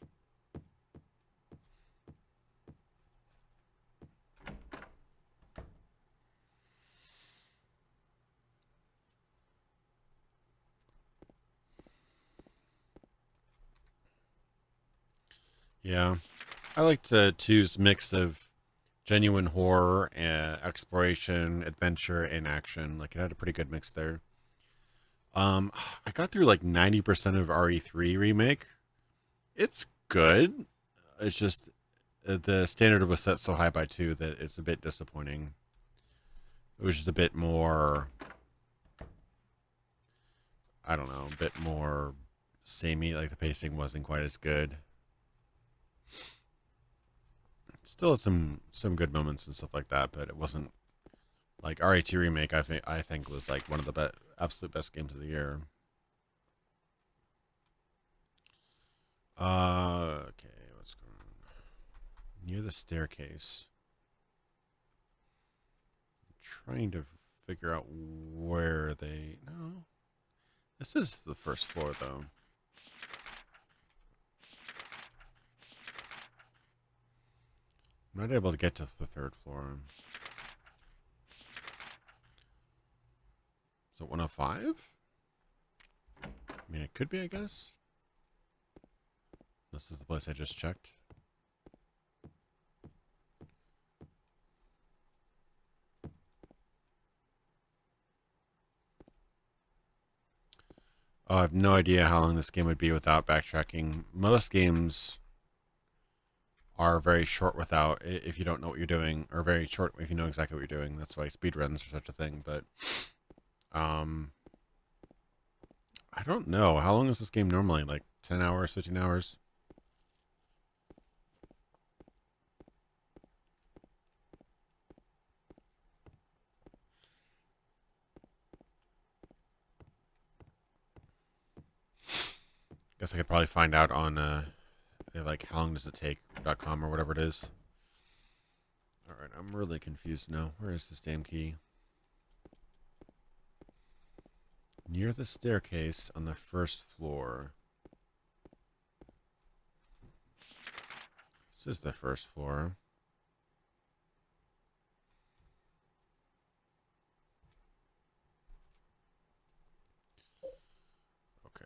Yeah, I like to choose mix of genuine horror and exploration, adventure, and action. Like, it had a pretty good mix there. I got through like 90% of RE3 remake. It's good. It's just the standard was set so high by 2 that it's a bit disappointing. It was just a bit more, I don't know, a bit more samey. Like, the pacing wasn't quite as good. Still had some good moments and stuff like that, but it wasn't like RE2 remake. I think was like one of the absolute best games of the year. Okay, what's going on? Near the staircase. I'm trying to figure out where they. No, this is the first floor though. I'm not able to get to the 3rd floor. Is it 105? I mean, it could be, I guess. This is the place I just checked. Oh, I have no idea how long this game would be without backtracking. Most games are very short without, if you don't know what you're doing, or very short if you know exactly what you're doing. That's why speedruns are such a thing. But I don't know. How long is this game normally? Like 10 hours, 15 hours? Guess I could probably find out on like how long does it take.com or whatever it is. Alright, I'm really confused now. Where is this damn key? Near the staircase on the 1st floor. This is the 1st floor. Okay.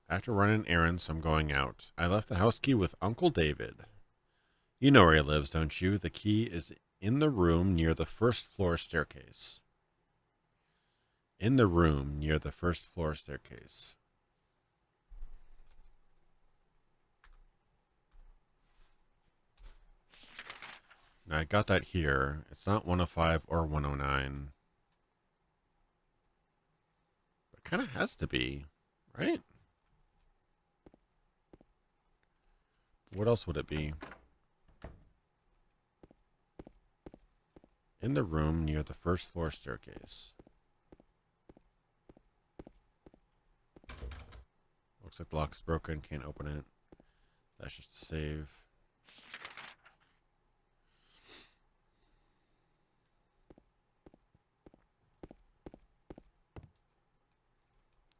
After running errands, I'm going out. I left the house key with Uncle David. You know where he lives, don't you? The key is in the room near the 1st floor staircase. In the room near the 1st floor staircase. Now, I got that here. It's not 105 or 109. It kind of has to be, right? What else would it be? In the room near the 1st floor staircase. Looks like the lock's broken. Can't open it. That's just a save.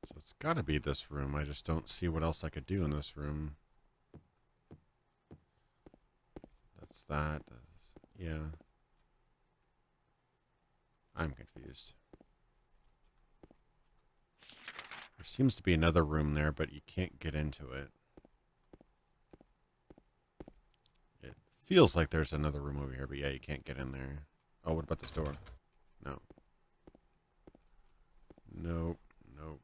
So it's got to be this room. I just don't see what else I could do in this room. That's that. Yeah. I'm confused. There seems to be another room there, but you can't get into it. It feels like there's another room over here, but yeah, you can't get in there. Oh, what about this door? No. Nope. Nope.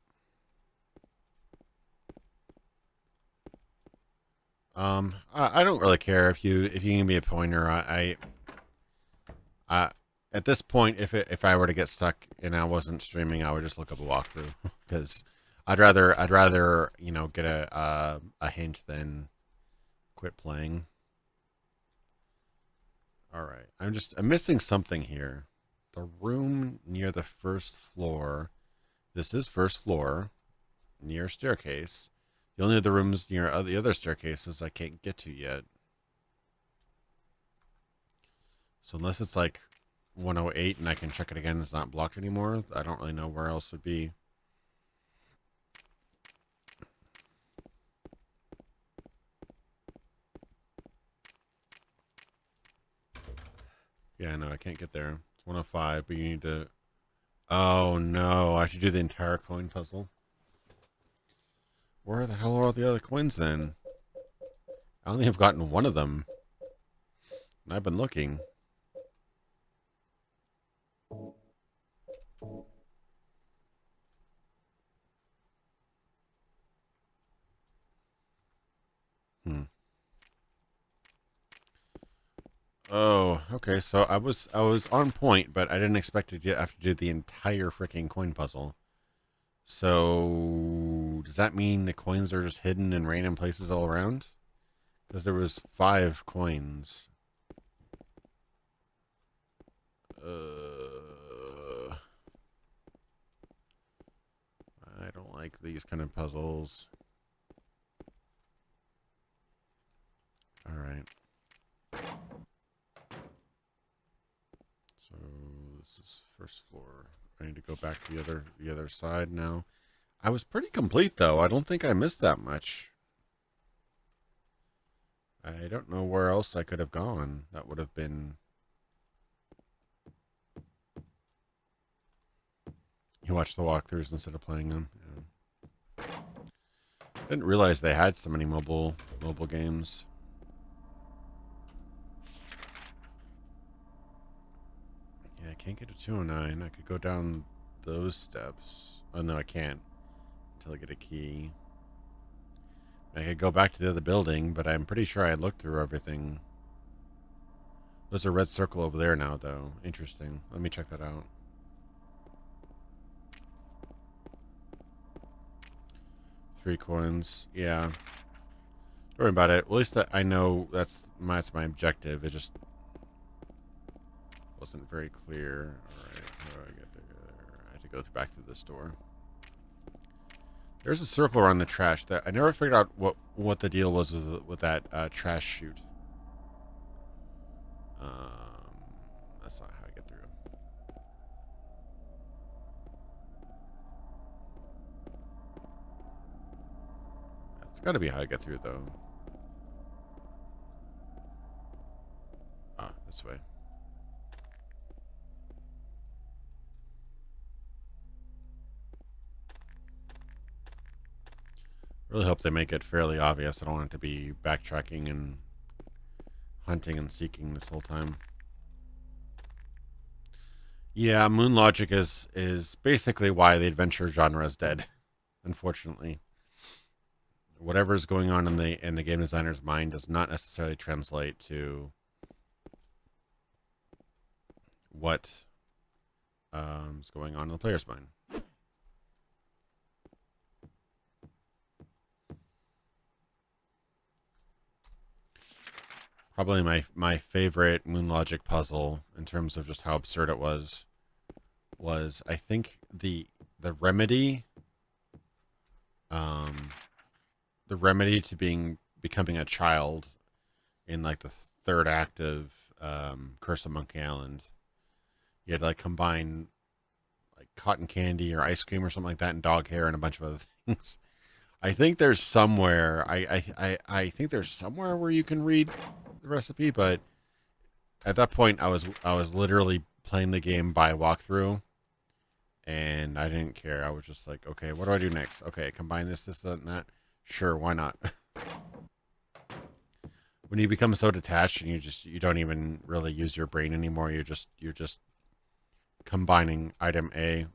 I don't really care if you give me a pointer. I at this point, if I were to get stuck and I wasn't streaming, I would just look up a walkthrough because I'd rather get a hint than quit playing. All right, I'm missing something here. The room near the first floor. This is first floor, near staircase. The only other rooms near the other staircases I can't get to yet. So unless it's like 108 and I can check it again, it's not blocked anymore, I don't really know where else it would be. Yeah, no, I can't get there. It's 105, but you need to... Oh, no. I should do the entire coin puzzle. Where the hell are all the other coins, then? I only have gotten one of them. And I've been looking. Oh, okay. So I was on point, but I didn't expect to have to do the entire freaking coin puzzle. So does that mean the coins are just hidden in random places all around? Because there was 5 coins. I don't like these kind of puzzles. All right. So this is first floor. I need to go back to the other side now. I was pretty complete though. I don't think I missed that much. I don't know where else I could have gone. That would have been... You watch the walkthroughs instead of playing them. Yeah. Didn't realize they had so many mobile games. Yeah, I can't get to 209. I could go down those steps. Oh no, I can't until I get a key. I could go back to the other building, but I'm pretty sure I looked through everything. There's a red circle over there now, though. Interesting. Let me check that out. Three coins. Yeah. Don't worry about it. At least I know that's my objective. It just wasn't very clear. Alright, how do I get there? I have to go back to this door. There's a circle around the trash. That I never figured out what the deal was with that trash chute. That's not how I get through. That's got to be how I get through, though. Ah, this way. Really hope they make it fairly obvious. I don't want it to be backtracking and hunting and seeking this whole time. Yeah, moon logic is basically why the adventure genre is dead, unfortunately. Whatever is going on in the game designer's mind does not necessarily translate to what is going on in the player's mind. Probably my favorite moon logic puzzle in terms of just how absurd it was I think the remedy to becoming a child in like the third act of Curse of Monkey Island. You had to like combine like cotton candy or ice cream or something like that and dog hair and a bunch of other things. I think there's somewhere I think there's somewhere where you can read the recipe, but at that point I was literally playing the game by walkthrough and I didn't care. I was just like, okay, what do I do next? Okay, combine this, that, and that. Sure, why not? When you become so detached and you don't even really use your brain anymore, you're just combining item A,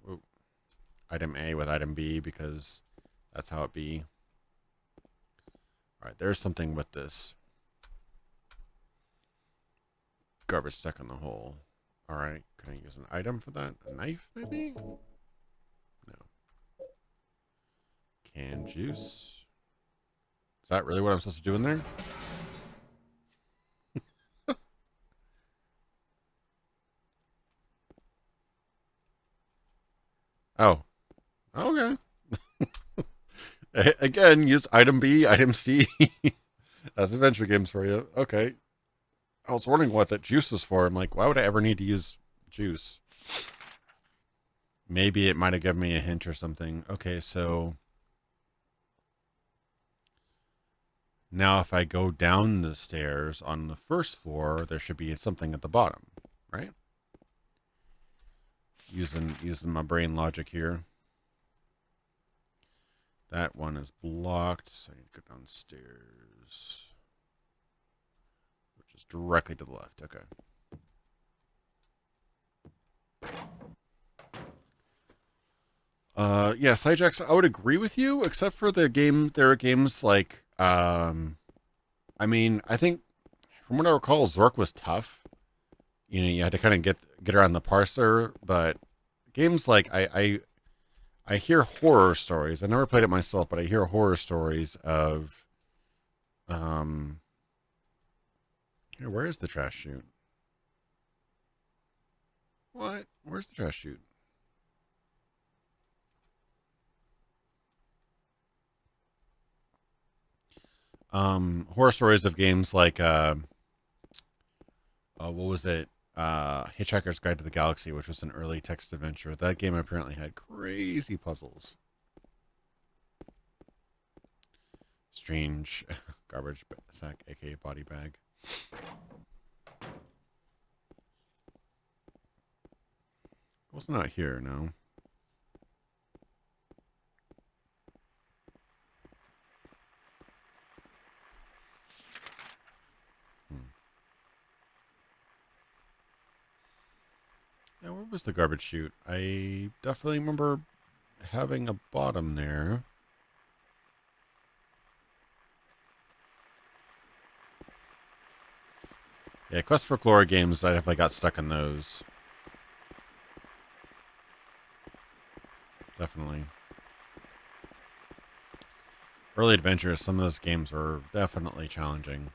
item A with item B because that's how it be. All right, there's something with this. Garbage stuck in the hole. All right, can I use an item for that? A knife, maybe? No. Canned juice. Is that really what I'm supposed to do in there? Oh. Okay. Again, use item B, item C. That's adventure games for you. Okay. I was wondering what that juice was for. I'm like, why would I ever need to use juice? Maybe it might have given me a hint or something. Okay, so now if I go down the stairs on the first floor, there should be something at the bottom, right? Using my brain logic here. That one is blocked, so I need to go downstairs. Which is directly to the left. Okay. Yeah, Sidejacks, I would agree with you, except for the game. There are games like, I mean, I think from what I recall, Zork was tough. You know, you had to kind of get around the parser, but games like I hear horror stories. I never played it myself, but I hear horror stories of, here, where is the trash chute? What? Where's the trash chute? Horror stories of games like, what was it? Hitchhiker's Guide to the Galaxy, which was an early text adventure. That game apparently had crazy puzzles. Strange garbage sack, aka body bag. Was not here, no. Yeah, where was the garbage chute? I definitely remember having a bottom there. Yeah, Quest for Glory games, I definitely got stuck in those. Definitely. Early adventures, some of those games are definitely challenging.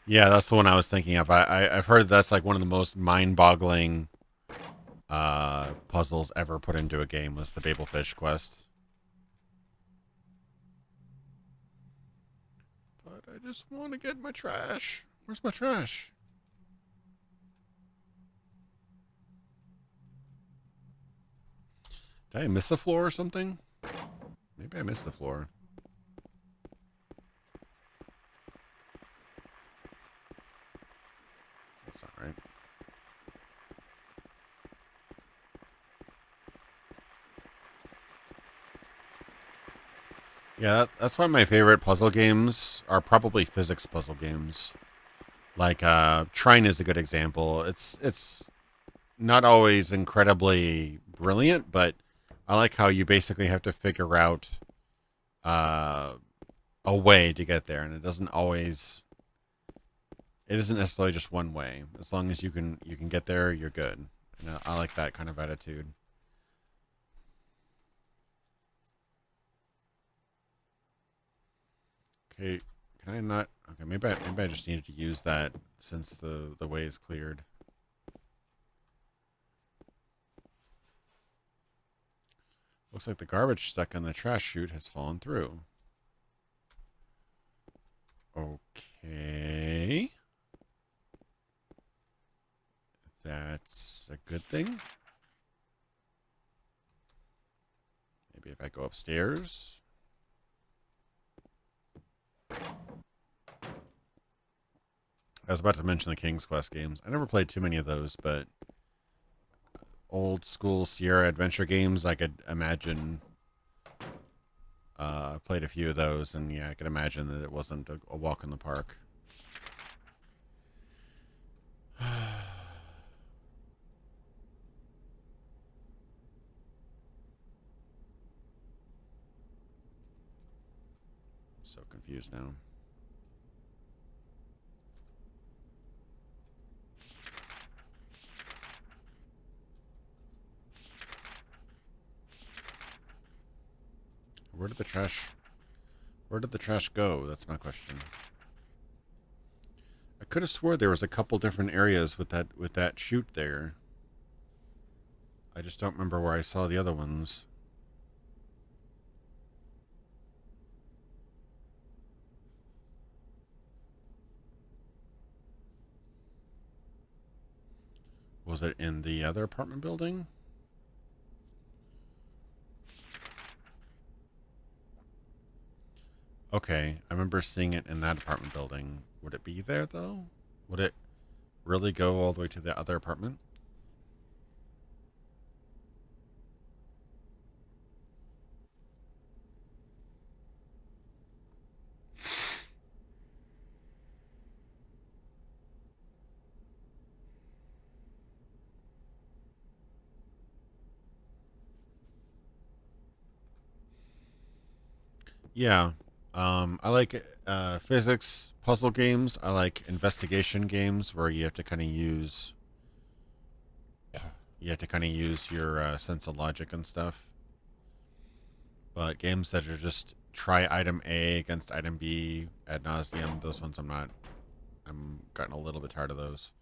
Yeah, that's the one I was thinking of. I've heard that's like one of the most mind-boggling puzzles ever put into a game was the Babelfish quest. But I just want to get my trash. Where's my trash? Did I miss a floor or something? Maybe I missed the floor. That's not right. Yeah, that's why my favorite puzzle games are probably physics puzzle games. Like, Trine is a good example. It's not always incredibly brilliant, but I like how you basically have to figure out a way to get there, and it isn't necessarily just one way. As long as you can get there, you're good. And I like that kind of attitude. Okay, can I not? Okay, maybe I just needed to use that since the way is cleared. Looks like the garbage stuck in the trash chute has fallen through. Okay. That's a good thing. Maybe if I go upstairs. I was about to mention the King's Quest games. I never played too many of those, but old school Sierra adventure games, I could imagine. Played a few of those, and yeah, I could imagine that it wasn't a walk in the park. confused now. Where did the trash go? That's my question. I could have swore there was a couple different areas with that chute there. I just don't remember where I saw the other ones. Was it in the other apartment building? Okay, I remember seeing it in that apartment building. Would it be there, though? Would it really go all the way to the other apartment? Yeah. I like physics puzzle games. I like investigation games where you have to kind of use your sense of logic and stuff. But games that are just try item A against item B ad nauseum, those ones I'm gotten a little bit tired of those.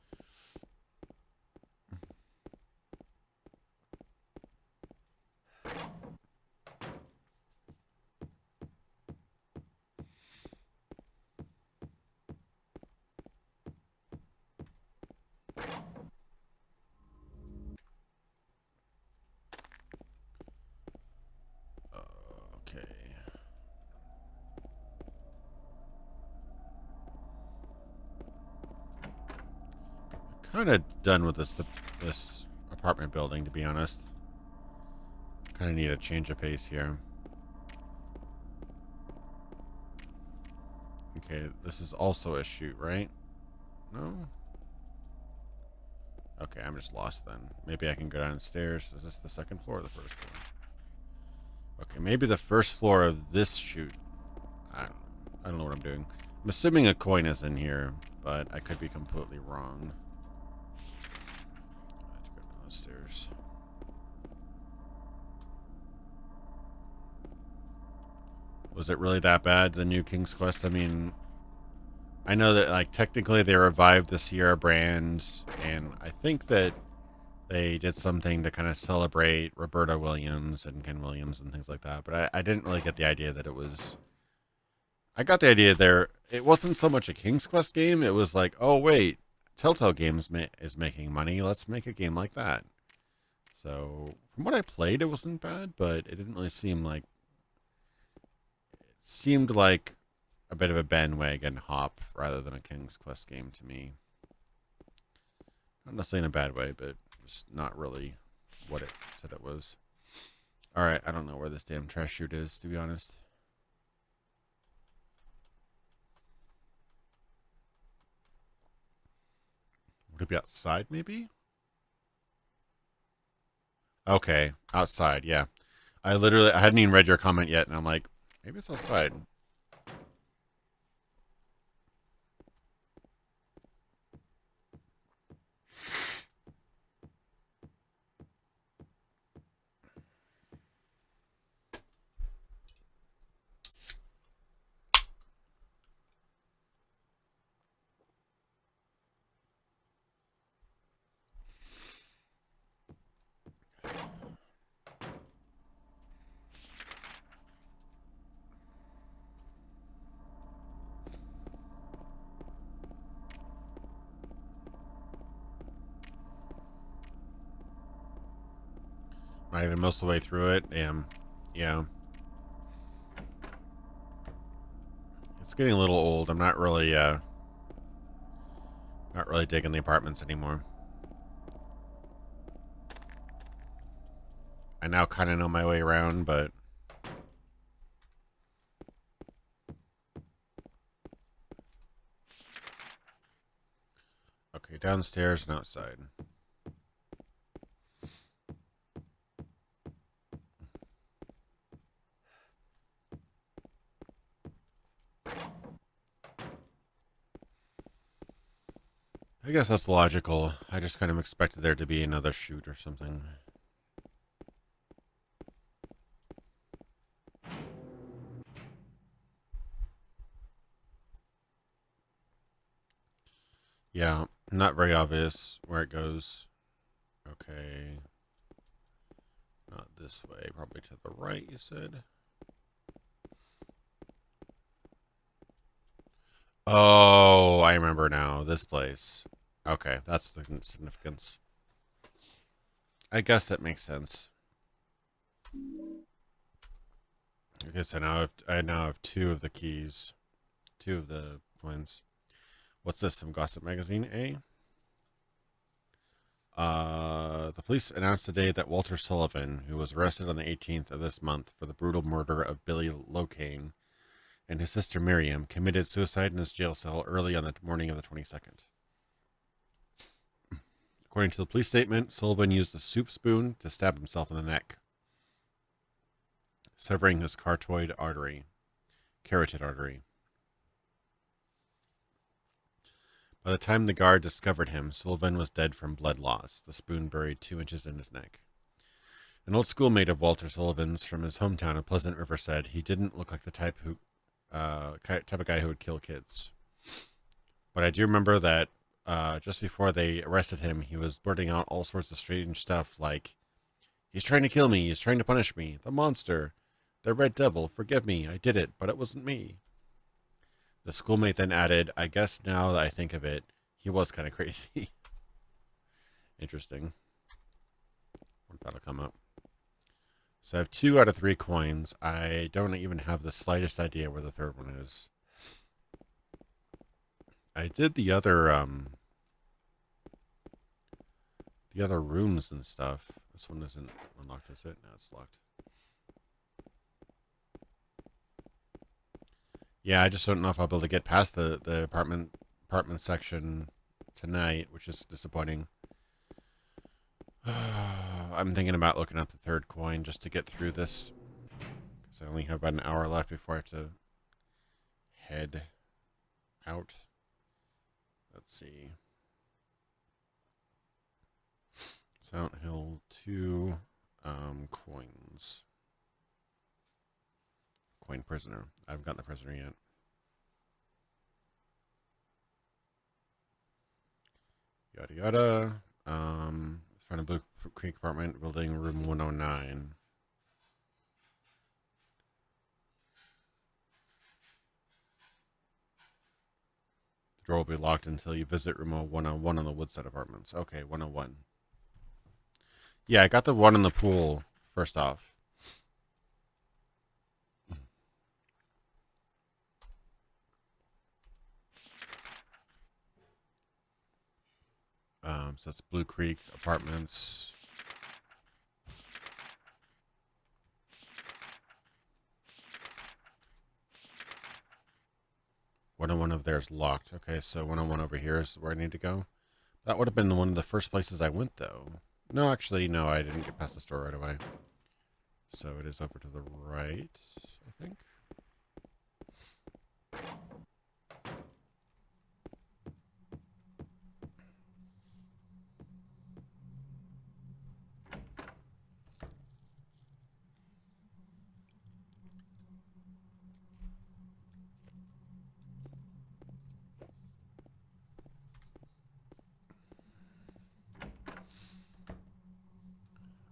Okay. Kind of done with this apartment building, to be honest. Kind of need a change of pace here. Okay, this is also a chute, right? No? Okay, I'm just lost then. Maybe I can go downstairs. Is this the second floor or the first floor? Okay, maybe the first floor of this chute. I don't know what I'm doing. I'm assuming a coin is in here, but I could be completely wrong. I have to go downstairs. Was it really that bad, the new King's Quest? I mean, I know that, like, technically they revived the Sierra brand, and I think that they did something to kind of celebrate Roberta Williams and Ken Williams and things like that, but I didn't really get the idea that it was... I got the idea there, it wasn't so much a King's Quest game, it was like, oh wait, Telltale Games is making money, let's make a game like that. So, from what I played, it wasn't bad, but it didn't really seem like... It seemed like a bit of a bandwagon hop rather than a King's Quest game to me. Not necessarily in a bad way, but just not really what it said it was. Alright, I don't know where this damn trash chute is, to be honest. Would it be outside, maybe? Okay, outside, yeah. I hadn't even read your comment yet, and I'm like, maybe it's outside. Not even most of the way through it. Yeah. It's getting a little old. I'm not really digging the apartments anymore. I now kind of know my way around, but... Okay, downstairs and outside. I guess that's logical. I just kind of expected there to be another shoot or something. Yeah, not very obvious where it goes. Okay. Not this way, probably to the right, you said? Oh, I remember now. This place. Okay, that's the significance. I guess that makes sense. Okay, so I now have two of the keys. Two of the coins. What's this? Some gossip magazine, eh? The police announced today that Walter Sullivan, who was arrested on the 18th of this month for the brutal murder of Billy Locane and his sister Miriam, committed suicide in his jail cell early on the morning of the 22nd. According to the police statement, Sullivan used a soup spoon to stab himself in the neck, severing his carotid artery. By the time the guard discovered him, Sullivan was dead from blood loss, the spoon buried 2 inches in his neck. An old schoolmate of Walter Sullivan's from his hometown of Pleasant River said he didn't look like the type of guy who would kill kids. But I do remember that just before they arrested him, he was blurting out all sorts of strange stuff like, "He's trying to kill me, he's trying to punish me, the monster, the red devil, forgive me, I did it, but it wasn't me." The schoolmate then added, "I guess now that I think of it, he was kind of crazy." Interesting. When that'll come up. So I have 2 out of 3 coins. I don't even have the slightest idea where the third one is. I did the other rooms and stuff. This one isn't unlocked, is it? No, it's locked. Yeah, I just don't know if I'll be able to get past the apartment section tonight, which is disappointing. I'm thinking about looking up the third coin just to get through this, because I only have about an hour left before I have to head out. Let's see. Silent Hill 2 coins. Coin prisoner. I haven't gotten the prisoner yet. Yada yada. Front of Blue Creek apartment, building room 109. The door will be locked until you visit room 101 on the Woodside Apartments. Okay, 101. Yeah, I got the one in the pool first off. So that's Blue Creek Apartments. One of there is locked. Okay, so 101 over here is where I need to go. That would have been one of the first places I went, though. No, actually, no, I didn't get past the store right away. So it is over to the right, I think.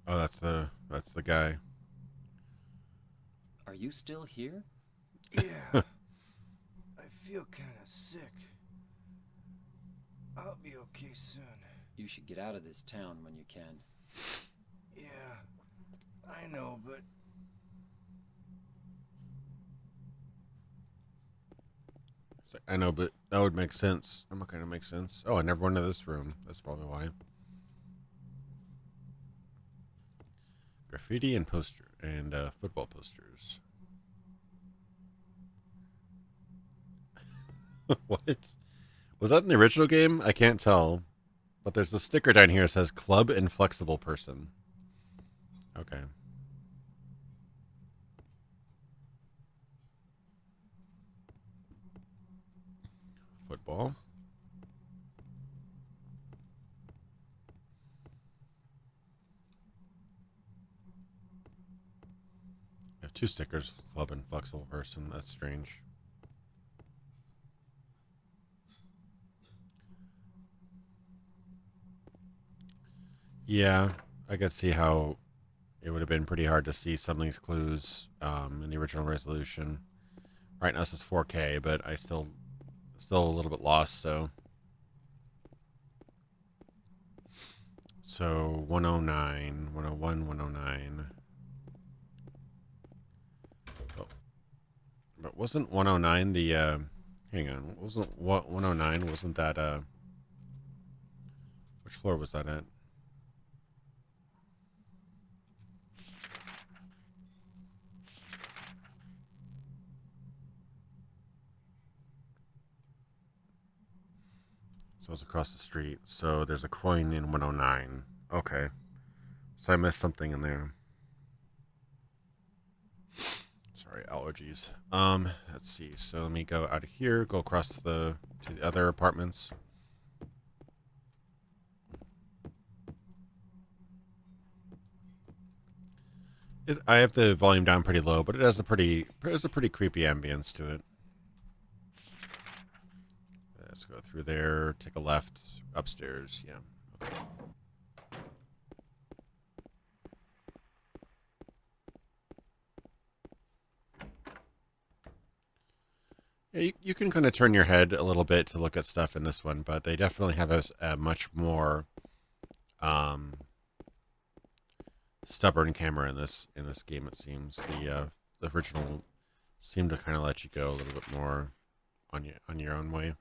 Oh, that's the guy. Are you still here? Yeah. I feel kind of sick. I'll be okay soon. You should get out of this town when you can. Yeah, I know, but... I know, but that would make sense. I'm not going to make sense. Oh, I never went to this room. That's probably why. Graffiti and football posters. What? Was that in the original game? I can't tell. But there's a sticker down here that says Club Inflexible Person. Okay. Football. 2 stickers, club and flexible person. That's strange. Yeah, I could see how it would have been pretty hard to see some of these clues in the original resolution. Right now this is 4K, but I still a little bit lost, so 109, 101, 109. Oh, but wasn't 109 the hang on, wasn't what 109 wasn't that which floor was that at? So it's across the street. So there's a coin in 109. Okay. So I missed something in there. Sorry, allergies. Let's see. So let me go out of here, go across to the other apartments. I have the volume down pretty low, but it has a pretty creepy ambience to it. Let's go through there, take a left, upstairs. Yeah. Okay. Yeah, you can kind of turn your head a little bit to look at stuff in this one, but they definitely have a much more stubborn camera in this game. It seems the original seemed to kind of let you go a little bit more on your own way.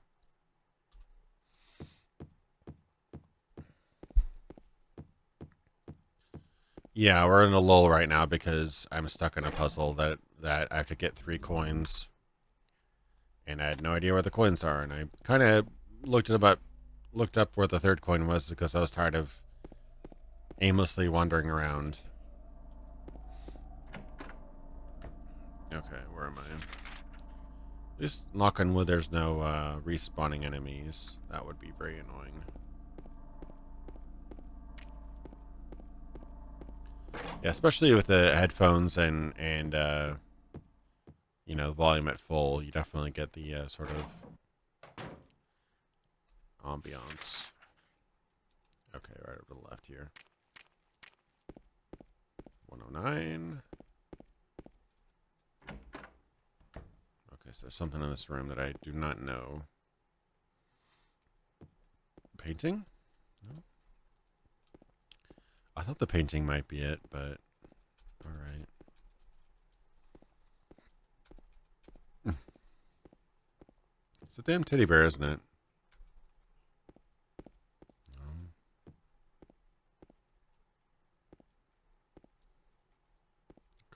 Yeah, we're in a lull right now because I'm stuck in a puzzle that I have to get 3 coins, and I had no idea where the coins are, and I kind of looked up where the 3rd coin was because I was tired of aimlessly wandering around. Okay, where am I? Just knock on wood there's no respawning enemies. That would be very annoying. Yeah, especially with the headphones and you know, the volume at full, you definitely get the sort of ambiance. Okay, right over the left here. 109. Okay, so there's something in this room that I do not know. Painting? No. I thought the painting might be it, but alright. It's a damn teddy bear, isn't it? No.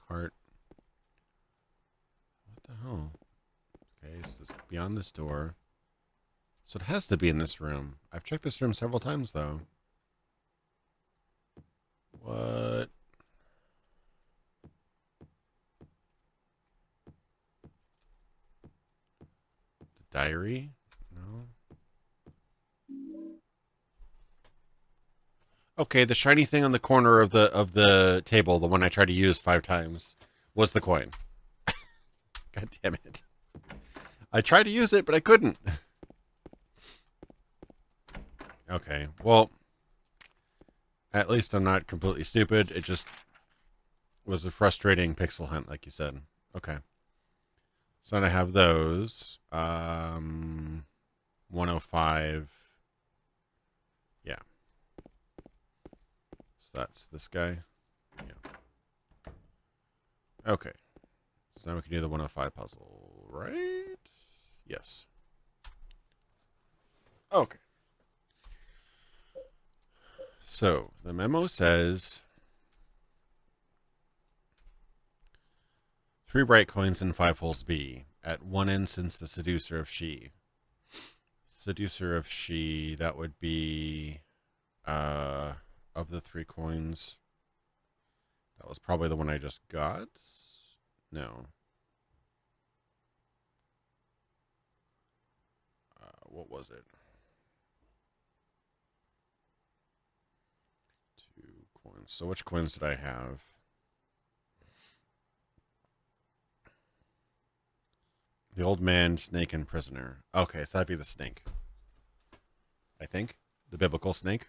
Cart. What the hell? Okay, so it's beyond this door. So it has to be in this room. I've checked this room several times, though. What? The diary? No. Okay, the shiny thing on the corner of the table, the one I tried to use 5 times, was the coin. God damn it. I tried to use it, but I couldn't. Okay, well, at least I'm not completely stupid. It just was a frustrating pixel hunt, like you said. Okay. So I have those. 105. Yeah. So that's this guy. Yeah. Okay. So now we can do the 105 puzzle, right? Yes. Okay. So the memo says 3 bright coins and 5 holes B. At one instance, the seducer of she. Seducer of she, that would be of the 3 coins. That was probably the one I just got. No. What was it? 2 coins. So which coins did I have? The old man, snake, and prisoner. Okay, so that'd be the snake. I think. The biblical snake.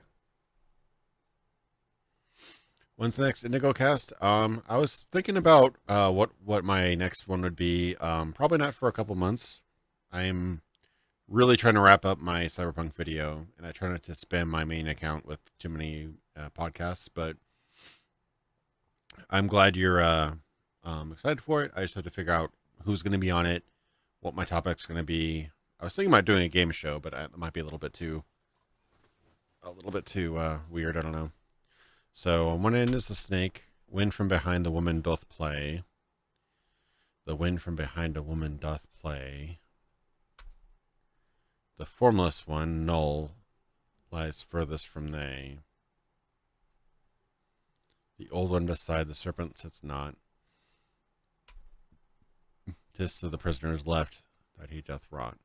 When's the next Indigo cast? I was thinking about what my next one would be. Probably not for a couple months. I'm really trying to wrap up my Cyberpunk video, and I try not to spam my main account with too many podcasts, but I'm glad you're excited for it. I just have to figure out who's going to be on it, what my topic's going to be. I was thinking about doing a game show, but it might be a little bit too weird. I don't know. So on one end is the snake. Wind from behind the woman doth play. The wind from behind a woman doth play. The formless one, null, lies furthest from they. The old one beside the serpent sits not. 'Tis to the prisoner's left that he doth rot.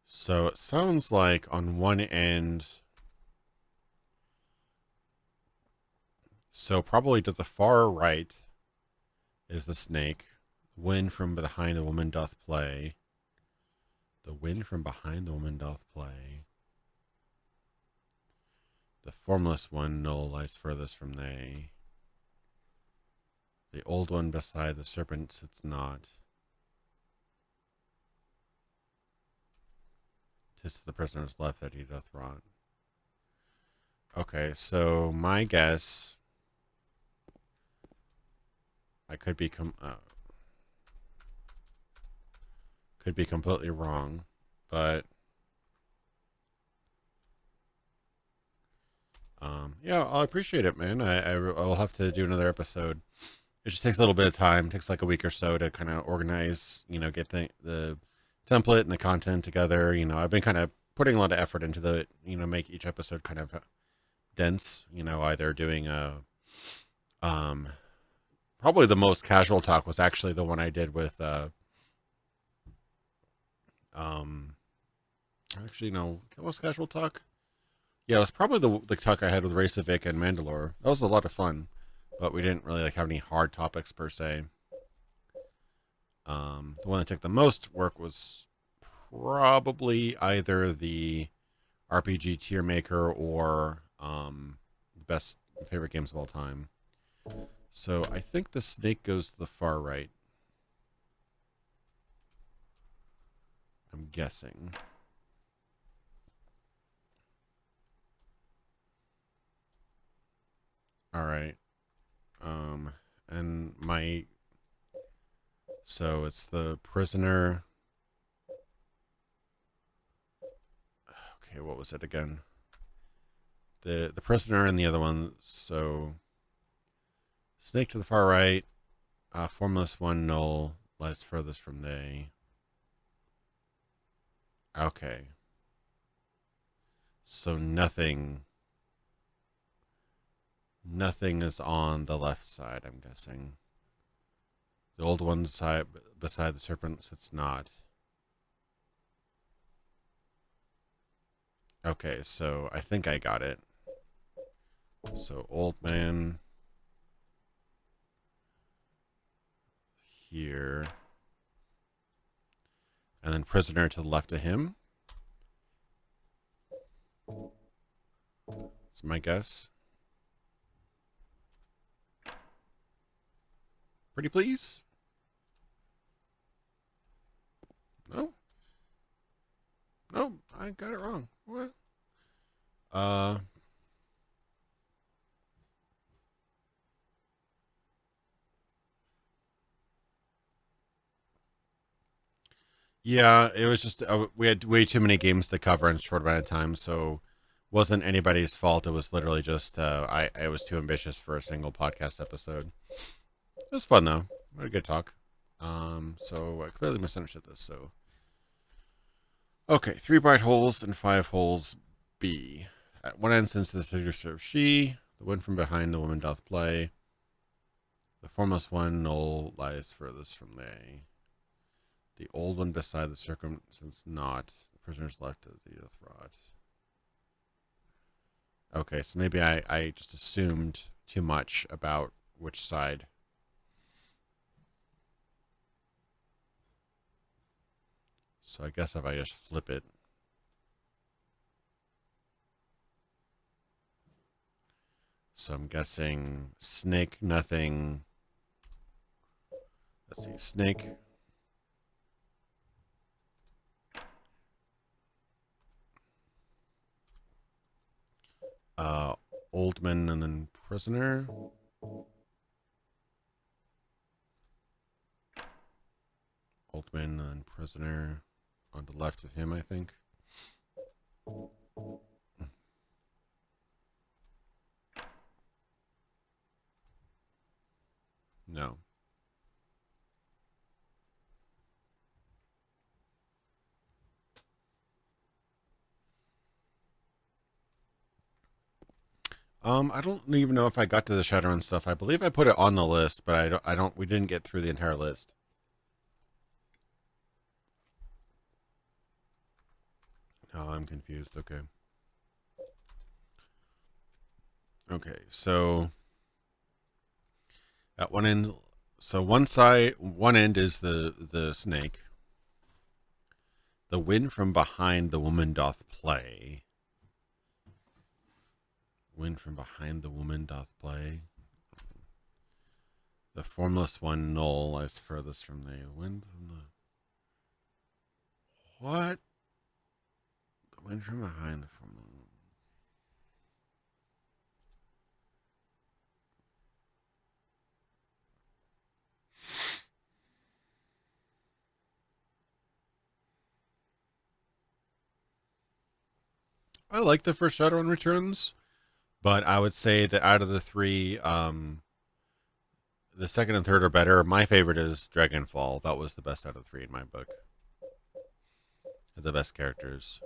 So it sounds like on one end, so probably to the far right is the snake. Wind from behind the woman doth play. The wind from behind the woman doth play. The formless one, null, lies furthest from they. The old one beside the serpent sits not. 'Tis to the prisoner's left that he doth rot. Okay, so my guess, I could be completely wrong, but yeah, I'll appreciate it, man. I'll have to do another episode. It just takes a little bit of time. It takes like a week or so to kind of organize, get the template and the content together. I've been kind of putting a lot of effort into make each episode kind of dense, either doing probably the most casual talk was actually the one I did with, actually, no, most casual talk. Yeah, it was probably the talk I had with Reykjavik and Mandalore. That was a lot of fun, but we didn't really have any hard topics per se. The one that took the most work was probably either the RPG tier maker or best favorite games of all time. So I think the snake goes to the far right. I'm guessing. All right. And so it's the prisoner. Okay, what was it again? The prisoner and the other one. So snake to the far right. Formless one, null, lies furthest from they. Okay. So nothing is on the left side, I'm guessing. The old one beside the serpent sits not. Okay, so I think I got it. So old man here. And then prisoner to the left of him. That's my guess. Pretty please? No? No, I got it wrong. What? Yeah, it was just we had way too many games to cover in a short amount of time, so wasn't anybody's fault. It was literally just I was too ambitious for a single podcast episode. It was fun though. We had a good talk. So I clearly misunderstood this. So okay, 3 bright holes and 5 holes B. At one instance, the figure serves she. The wind from behind the woman doth play. The formless one, null, lies furthest from they. The old one beside the circumstance not. The prisoner's left as the doth rot. Okay, so maybe I just assumed too much about which side. So I guess if I just flip it. So I'm guessing snake, nothing. Let's see, snake. Oldman and then prisoner. Oldman and then prisoner on the left of him, I think. No. I don't even know if I got to the Shadowrun stuff. I believe I put it on the list, but we didn't get through the entire list. Oh, I'm confused. Okay. Okay, so at one end, so one end is the snake. The wind from behind the woman doth play. Wind from behind the woman doth play. The formless one, null, lies furthest from the wind from the... What? The wind from behind the formless... I like the first Shadowrun Returns, but I would say that out of the three, the second and third are better. My favorite is Dragonfall. That was the best out of three in my book. The best characters.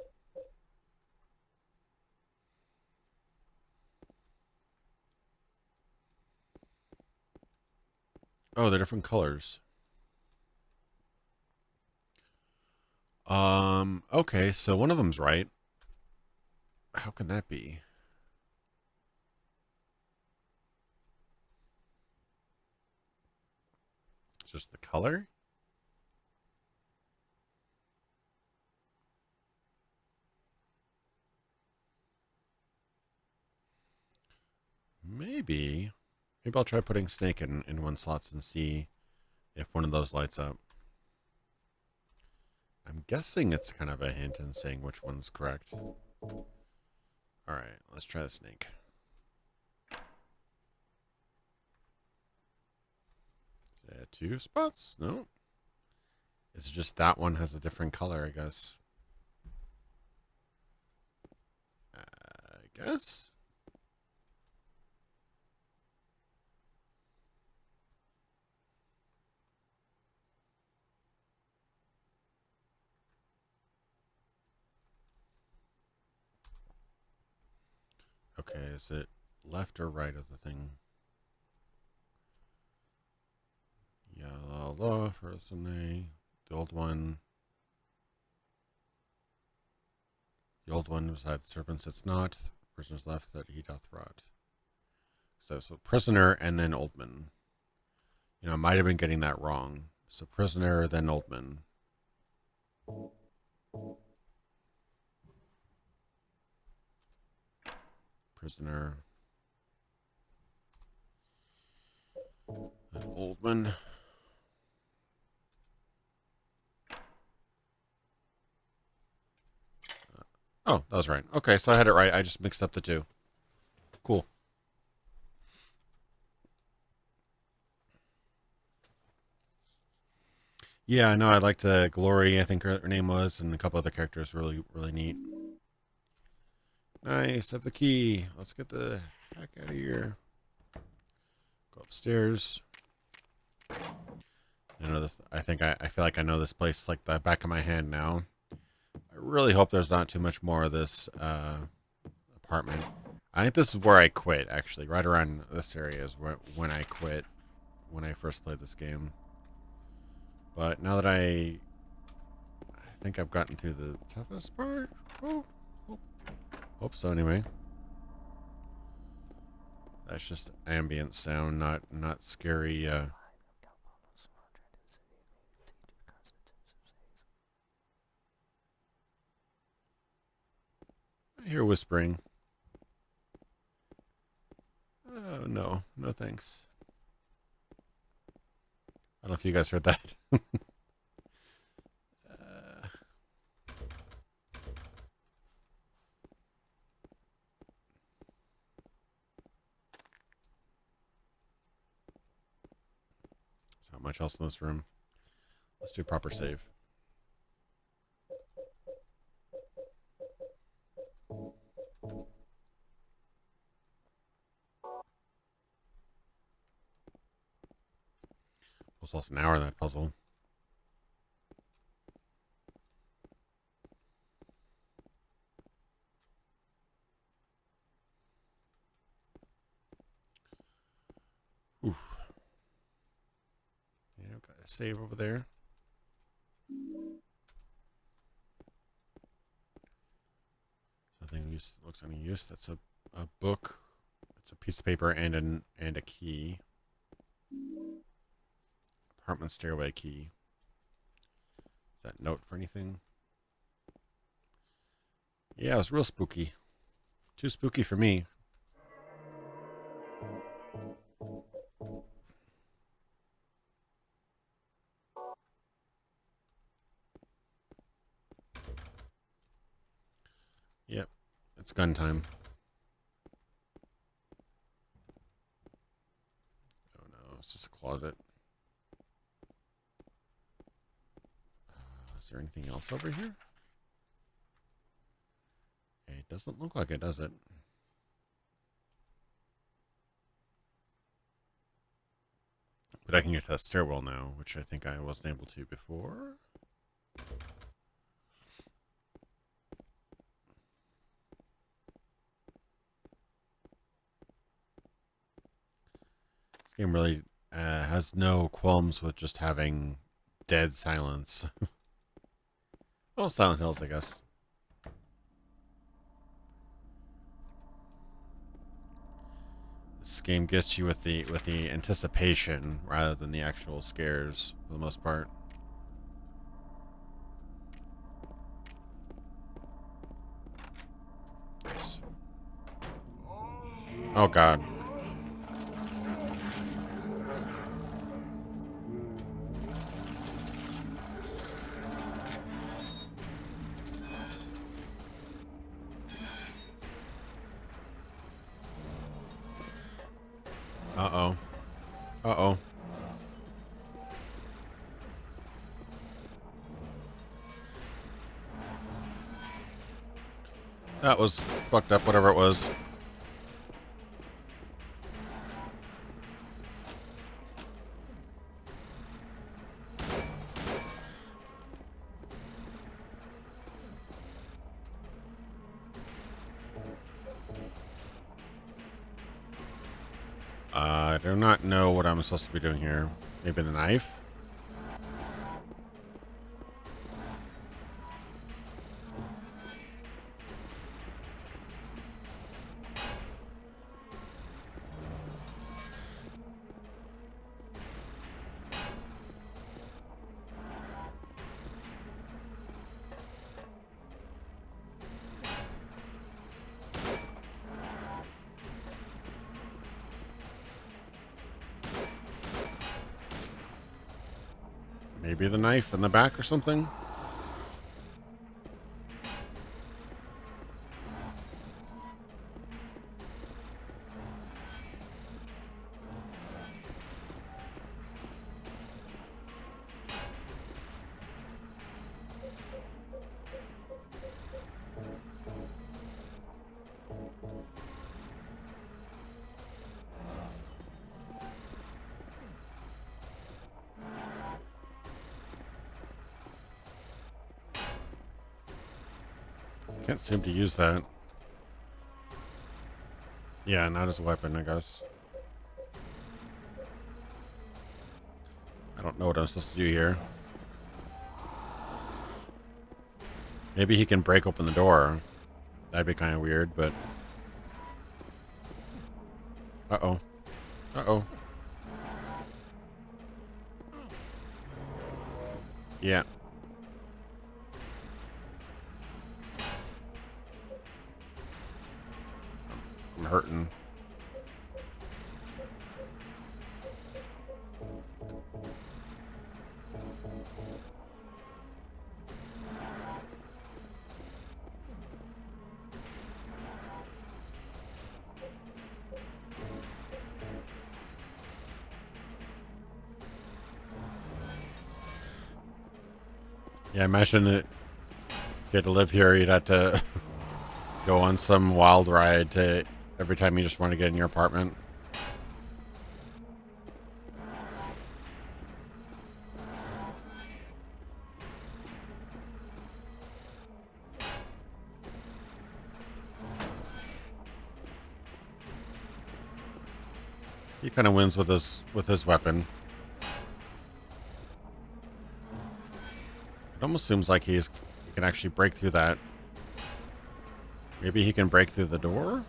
Oh, they're different colors. Okay, so one of them's right. How can that be? It's just the color? Maybe. Maybe I'll try putting Snake in one slot and see if one of those lights up. I'm guessing it's kind of a hint in saying which one's correct. Alright, let's try the Snake. Two spots? No. It's just that one has a different color, I guess. I guess. Okay, is it left or right of the thing? Yellow, first one, the old one. The old one beside the serpent sits not. Prisoner's left that he doth rot. So prisoner and then Oldman. You know, I might have been getting that wrong. So prisoner, then Oldman. Prisoner. Then Oldman. Oh, that was right. Okay, so I had it right. I just mixed up the two. Cool. Yeah, no, I liked Glory, I think her name was, and a couple other characters. Really, really neat. Nice. Have the key. Let's get the heck out of here. Go upstairs. I know this. I feel like I know this place like the back of my hand now. I really hope there's not too much more of this apartment. I think this is where I quit, actually. Right around this area is when I quit, when I first played this game. But now that I think I've gotten to the toughest part. Oh, hope so anyway. That's just ambient sound, not scary. I hear whispering. Oh no, no thanks. I don't know if you guys heard that. There's not much else in this room. Let's do a proper save. Almost lost an hour in that puzzle. Oof. Yeah, I've got a save over there. Nothing use, looks any use. That's a book. It's a piece of paper and a key. Apartment stairway key. Is that note for anything? Yeah, it was real spooky. Too spooky for me. Yep, it's gun time. Oh no, it's just a closet. Is there anything else over here? It doesn't look like it, does it? But I can get to that stairwell now, which I think I wasn't able to before. This game really has no qualms with just having dead silence. Well, Silent Hills, I guess. This game gets you with the anticipation rather than the actual scares for the most part. Nice. Oh God. Uh-oh. Uh-oh. That was fucked up, whatever it was. I do not know what I'm supposed to be doing here. Maybe the knife? Maybe the knife in the back or something? Can't seem to use that. Yeah, not as a weapon, I guess. I don't know what I'm supposed to do here. Maybe he can break open the door. That'd be kind of weird, but... Uh-oh. Uh-oh. Yeah. I'm hurting. Yeah, imagine it. You had to live here, you'd have to go on some wild ride to every time you just want to get in your apartment. He kind of wins with his weapon. It almost seems like he can actually break through that. Maybe he can break through the door?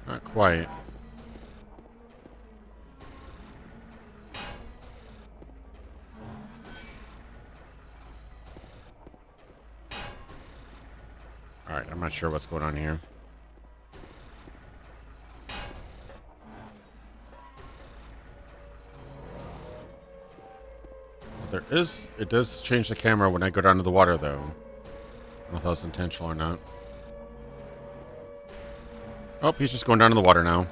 Not quite. Alright, I'm not sure what's going on here. Well, it does change the camera when I go down to the water, though. I don't know if that was intentional or not. Oh, he's just going down to the water now.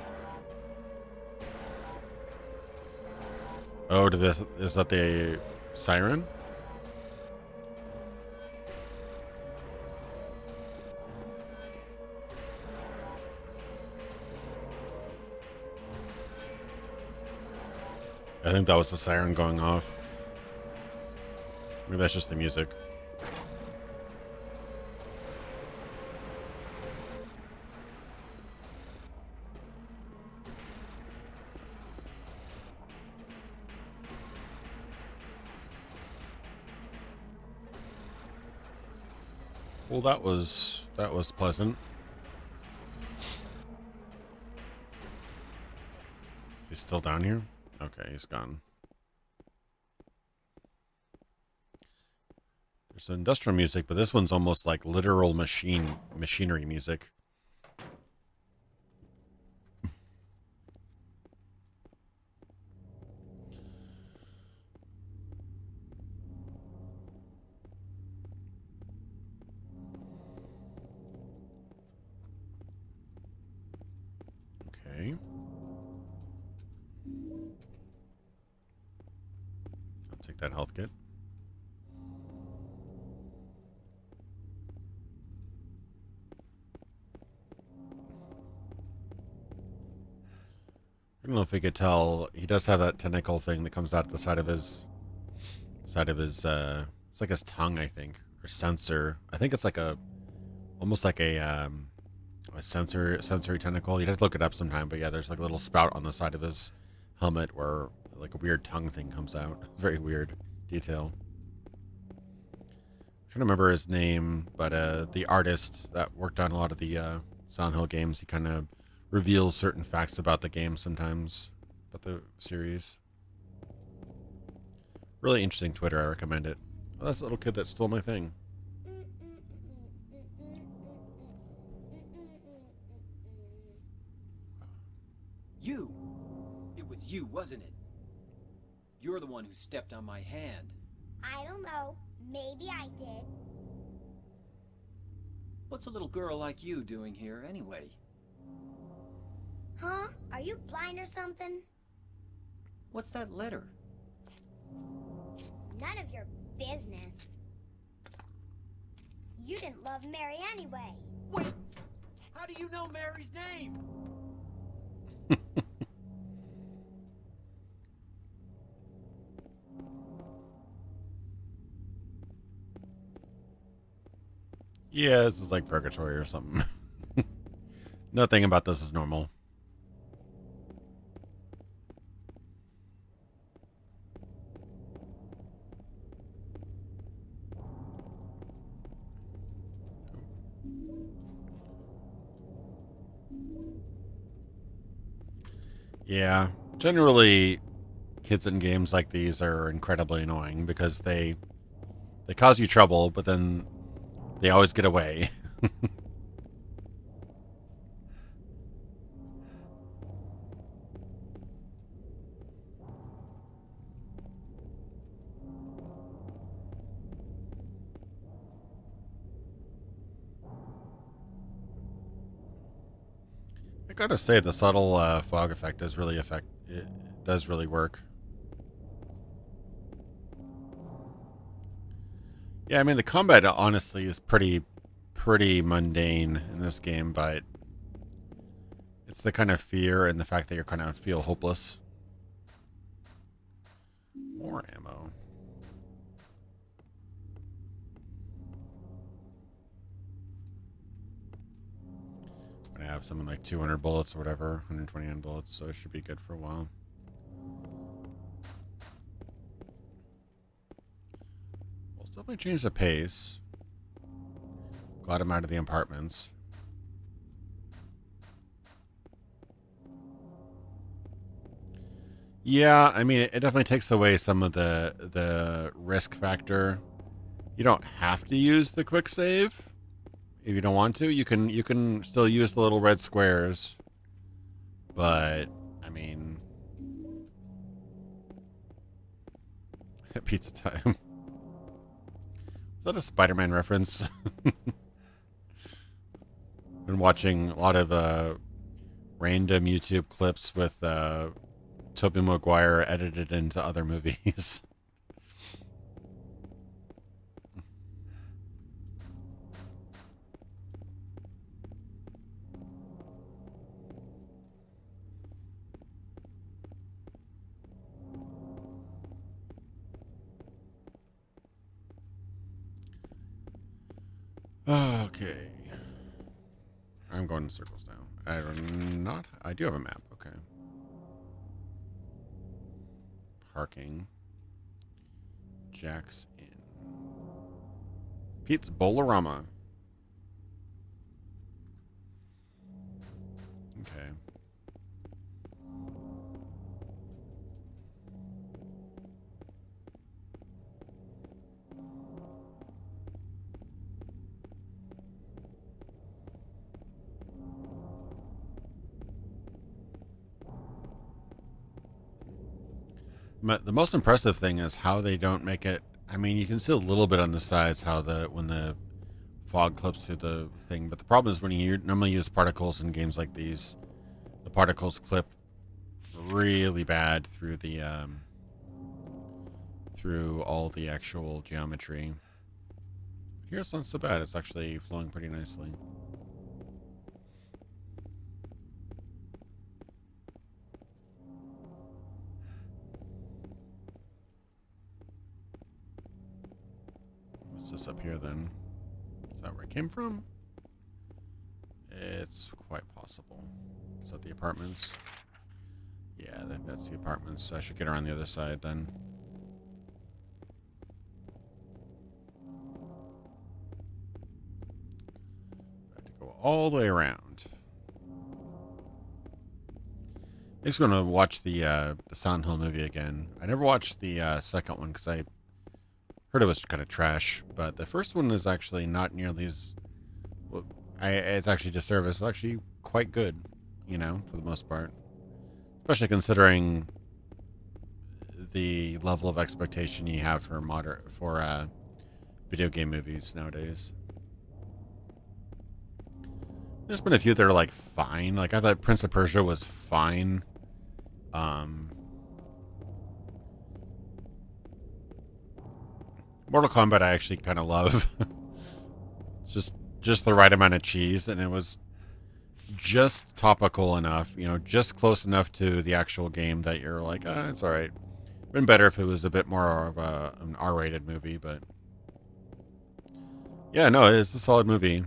Oh, is that the siren? I think that was the siren going off. Maybe that's just the music. Well, that was pleasant. He's still down here? Okay, he's gone. There's industrial music, but this one's almost like literal machinery music. Okay. I'll take that health kit. I don't know if you could tell, he does have that tentacle thing that comes out the side of his it's like his tongue, I think, or sensor. I think it's like almost like a sensory tentacle. You'd have to look it up sometime, but yeah, there's like a little spout on the side of his helmet where like a weird tongue thing comes out. Very weird detail. I'm trying to remember his name, but the artist that worked on a lot of the Silent Hill games, he kind of reveals certain facts about the game sometimes, about the series. Really interesting Twitter, I recommend it. Oh, that's the little kid that stole my thing. You! It was you, wasn't it? You're the one who stepped on my hand. I don't know. Maybe I did. What's a little girl like you doing here anyway? Huh? Are you blind or something? What's that letter? None of your business. You didn't love Mary anyway. Wait! How do you know Mary's name? Yeah, this is like purgatory or something. Nothing about this is normal. Yeah, generally, kids in games like these are incredibly annoying because they cause you trouble, but then they always get away. I gotta say, the subtle fog effect does really it does really work. Yeah, I mean the combat honestly is pretty mundane in this game, but it's the kind of fear and the fact that you're kind of feel hopeless. More ammo. I have something like 200 bullets or whatever, 129 bullets, so it should be good for a while. We'll definitely change the pace. Glad I'm out of the apartments. Yeah, I mean, it definitely takes away some of the risk factor. You don't have to use the quick save. If you don't want to, you can still use the little red squares. But I mean, pizza time. Is that a Spider-Man reference? Been watching a lot of random YouTube clips with Tobey Maguire edited into other movies. Okay. I'm going in circles now. I do have a map, okay. Parking. Jack's Inn. Pete's Bolarama. Okay. But the most impressive thing is how they don't make it. I mean, you can see a little bit on the sides how when the fog clips through the thing. But the problem is when you normally use particles in games like these, the particles clip really bad through the through all the actual geometry. Here it's not so bad. It's actually flowing pretty nicely. What's this up here then? Is that where it came from? It's quite possible. Is that the apartments? Yeah, that's the apartments. So I should get around the other side then. I have to go all the way around. I'm just going to watch the Silent Hill movie again. I never watched the second one because I heard it was kind of trash, but the first one is actually not nearly as... Well, it's actually disservice. It's actually quite good, you know, for the most part. Especially considering the level of expectation you have for video game movies nowadays. There's been a few that are like fine. Like I thought Prince of Persia was fine. Mortal Kombat I actually kind of love. It's just the right amount of cheese, and it was just topical enough, you know, just close enough to the actual game that you're like, it's all right. Been better if it was a bit more of an R-rated movie, but yeah, no, it's a solid movie.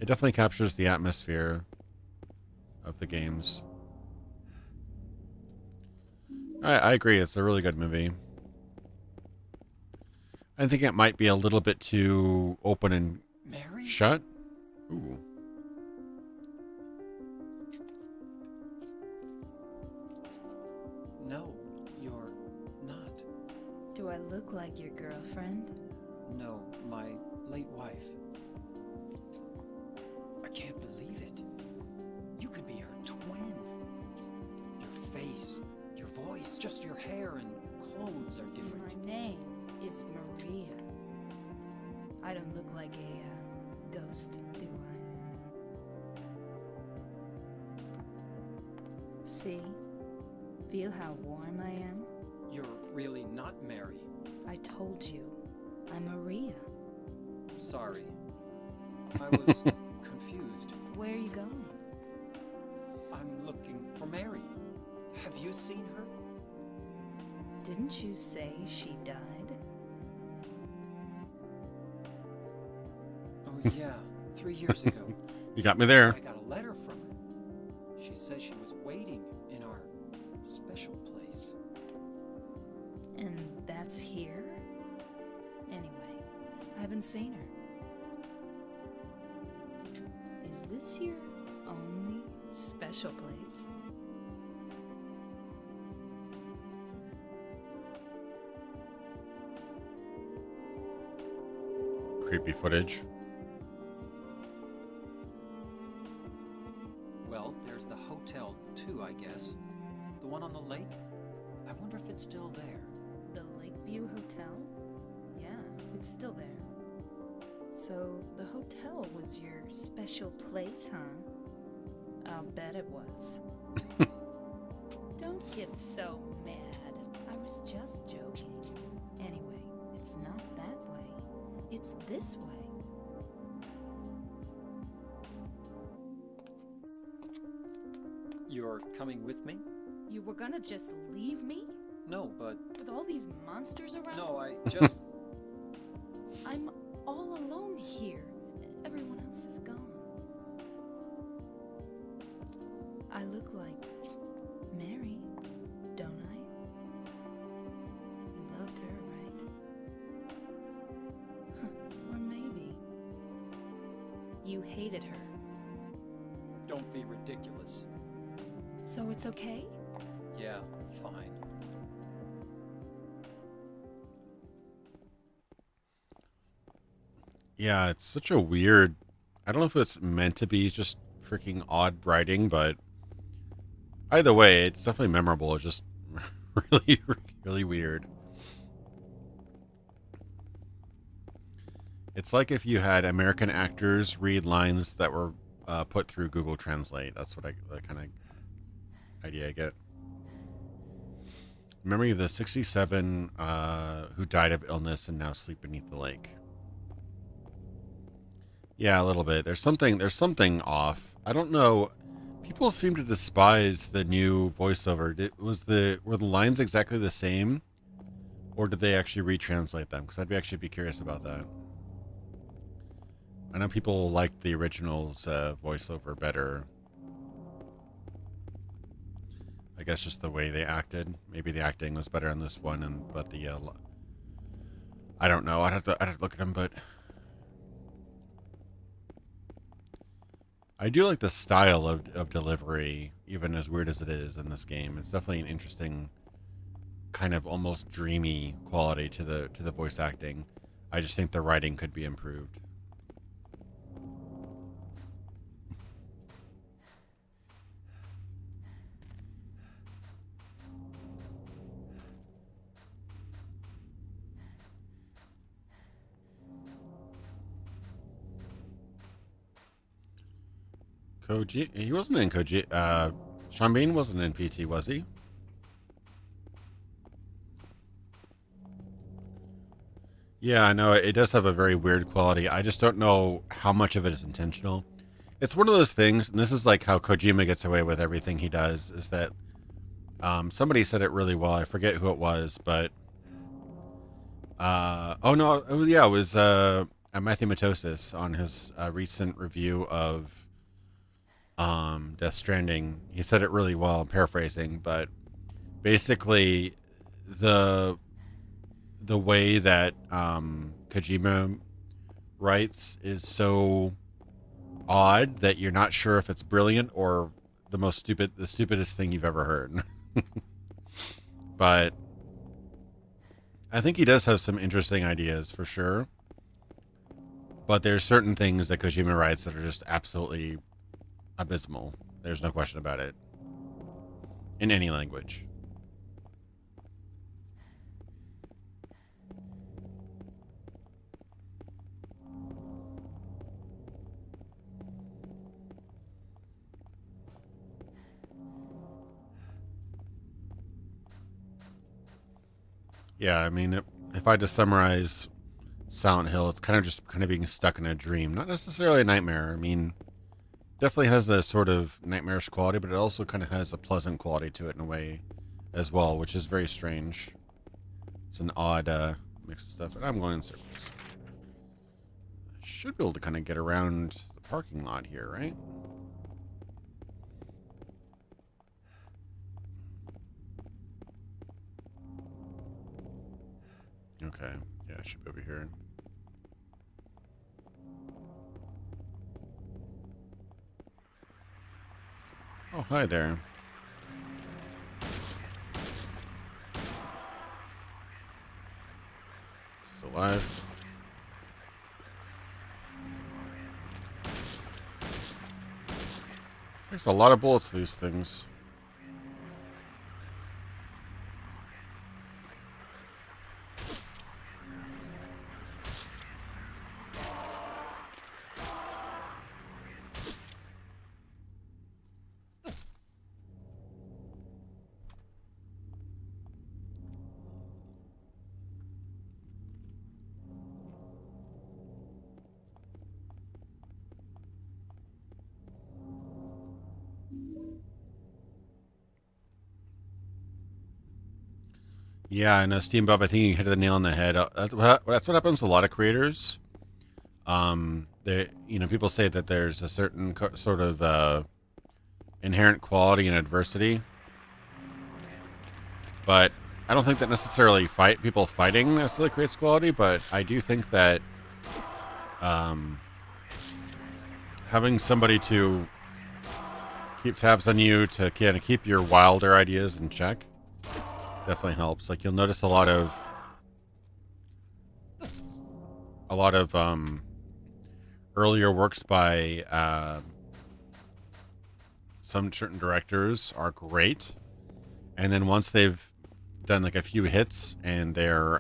It definitely captures the atmosphere of the games. I agree, it's a really good movie. I think it might be a little bit too open and Mary? shut. Ooh. look like your girlfriend. No, my late wife. I can't believe it. You could be her twin. Your face, your voice, just your hair and clothes are different. My name is Maria. I don't look like a ghost, do I? See? Feel how warm I am? You're really not Mary. I told you, I'm Maria. Sorry. I was confused. Where are you going? I'm looking for Mary. Have you seen her? Didn't you say she died? Oh yeah, 3 years ago. You got me there. I got a letter from her. She said she was waiting in our special place. And that's here? Anyway, I haven't seen her. Is this your only special place? Creepy footage. Well, there's the hotel too, I guess. The one on the lake? I wonder if it's still there. The Lakeview Hotel? Yeah, it's still there. So, the hotel was your special place, huh? I'll bet it was. Don't get so mad. I was just joking. Anyway, it's not that way. It's this way. You're coming with me? You were gonna just leave me? No, but... With all these monsters around? No, I just... I'm all alone here. Everyone else is gone. I look like Mary, don't I? You loved her, right? Huh, or maybe you hated her. Don't be ridiculous. So it's okay? Yeah, fine. Yeah, it's such a weird... I don't know if it's meant to be just freaking odd writing, but either way, it's definitely memorable. It's just really, really weird. It's like if you had American actors read lines that were put through Google Translate. That's what the kind of idea I get. Memory of the 67 who died of illness and now sleep beneath the lake. Yeah, a little bit. There's something off. I don't know. People seem to despise the new voiceover. Were the lines exactly the same, or did they actually retranslate them? Because I'd actually be curious about that. I know people liked the original's voiceover better. I guess just the way they acted. Maybe the acting was better in this one, but the I don't know. I'd have to look at them, but I do like the style of delivery, even as weird as it is in this game. It's definitely an interesting, kind of almost dreamy quality to the voice acting. I just think the writing could be improved. Koji, he wasn't in Koji. Sean Bean wasn't in PT, was he? Yeah, I know it does have a very weird quality. I just don't know how much of it is intentional. It's one of those things, and this is like how Kojima gets away with everything he does, is that somebody said it really well. I forget who it was, but oh no, it was Matthew Matosis on his recent review of Death Stranding. He said it really well. I'm paraphrasing, but basically the way that Kojima writes is so odd that you're not sure if it's brilliant or the stupidest thing you've ever heard. But I think he does have some interesting ideas for sure. But there's certain things that Kojima writes that are just absolutely abysmal. There's no question about it. In any language. Yeah, I mean, if I had to summarize Silent Hill, it's kind of being stuck in a dream. Not necessarily a nightmare. I mean, definitely has a sort of nightmarish quality, but it also kind of has a pleasant quality to it in a way as well, which is very strange. It's an odd mix of stuff. And I'm going in circles. I should be able to kind of get around the parking lot here, right? Okay. Yeah, I should be over here. Oh, hi there. Still alive. There's a lot of bullets to these things. Yeah, and Steam Bob, I think you hit the nail on the head. That's what happens to a lot of creators. People say that there's a certain sort of inherent quality in adversity, but I don't think that necessarily people fighting necessarily creates quality. But I do think that having somebody to keep tabs on you to kind of keep your wilder ideas in check definitely helps. Like, you'll notice a lot of earlier works by some certain directors are great, and then once they've done like a few hits and they're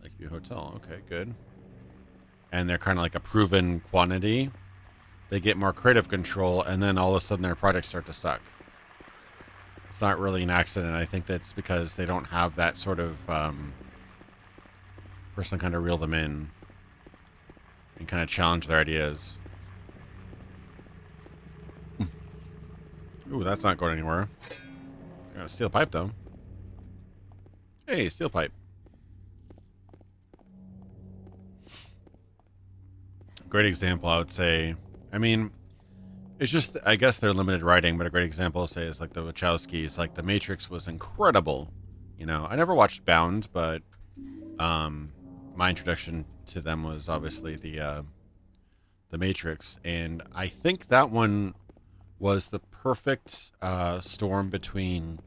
Lakeview Hotel, okay, good, and they're kind of like a proven quantity, they get more creative control, and then all of a sudden their projects start to suck. It's not really an accident. I think that's because they don't have that sort of person kind of reel them in and kind of challenge their ideas. Ooh, that's not going anywhere. I got a steel pipe, though. Hey, steel pipe. Great example, I would say. I mean, it's just, I guess they're limited writing, but a great example, say, is like the Wachowskis. Like, The Matrix was incredible. You know, I never watched Bound, but my introduction to them was obviously the Matrix, and I think that one was the perfect storm between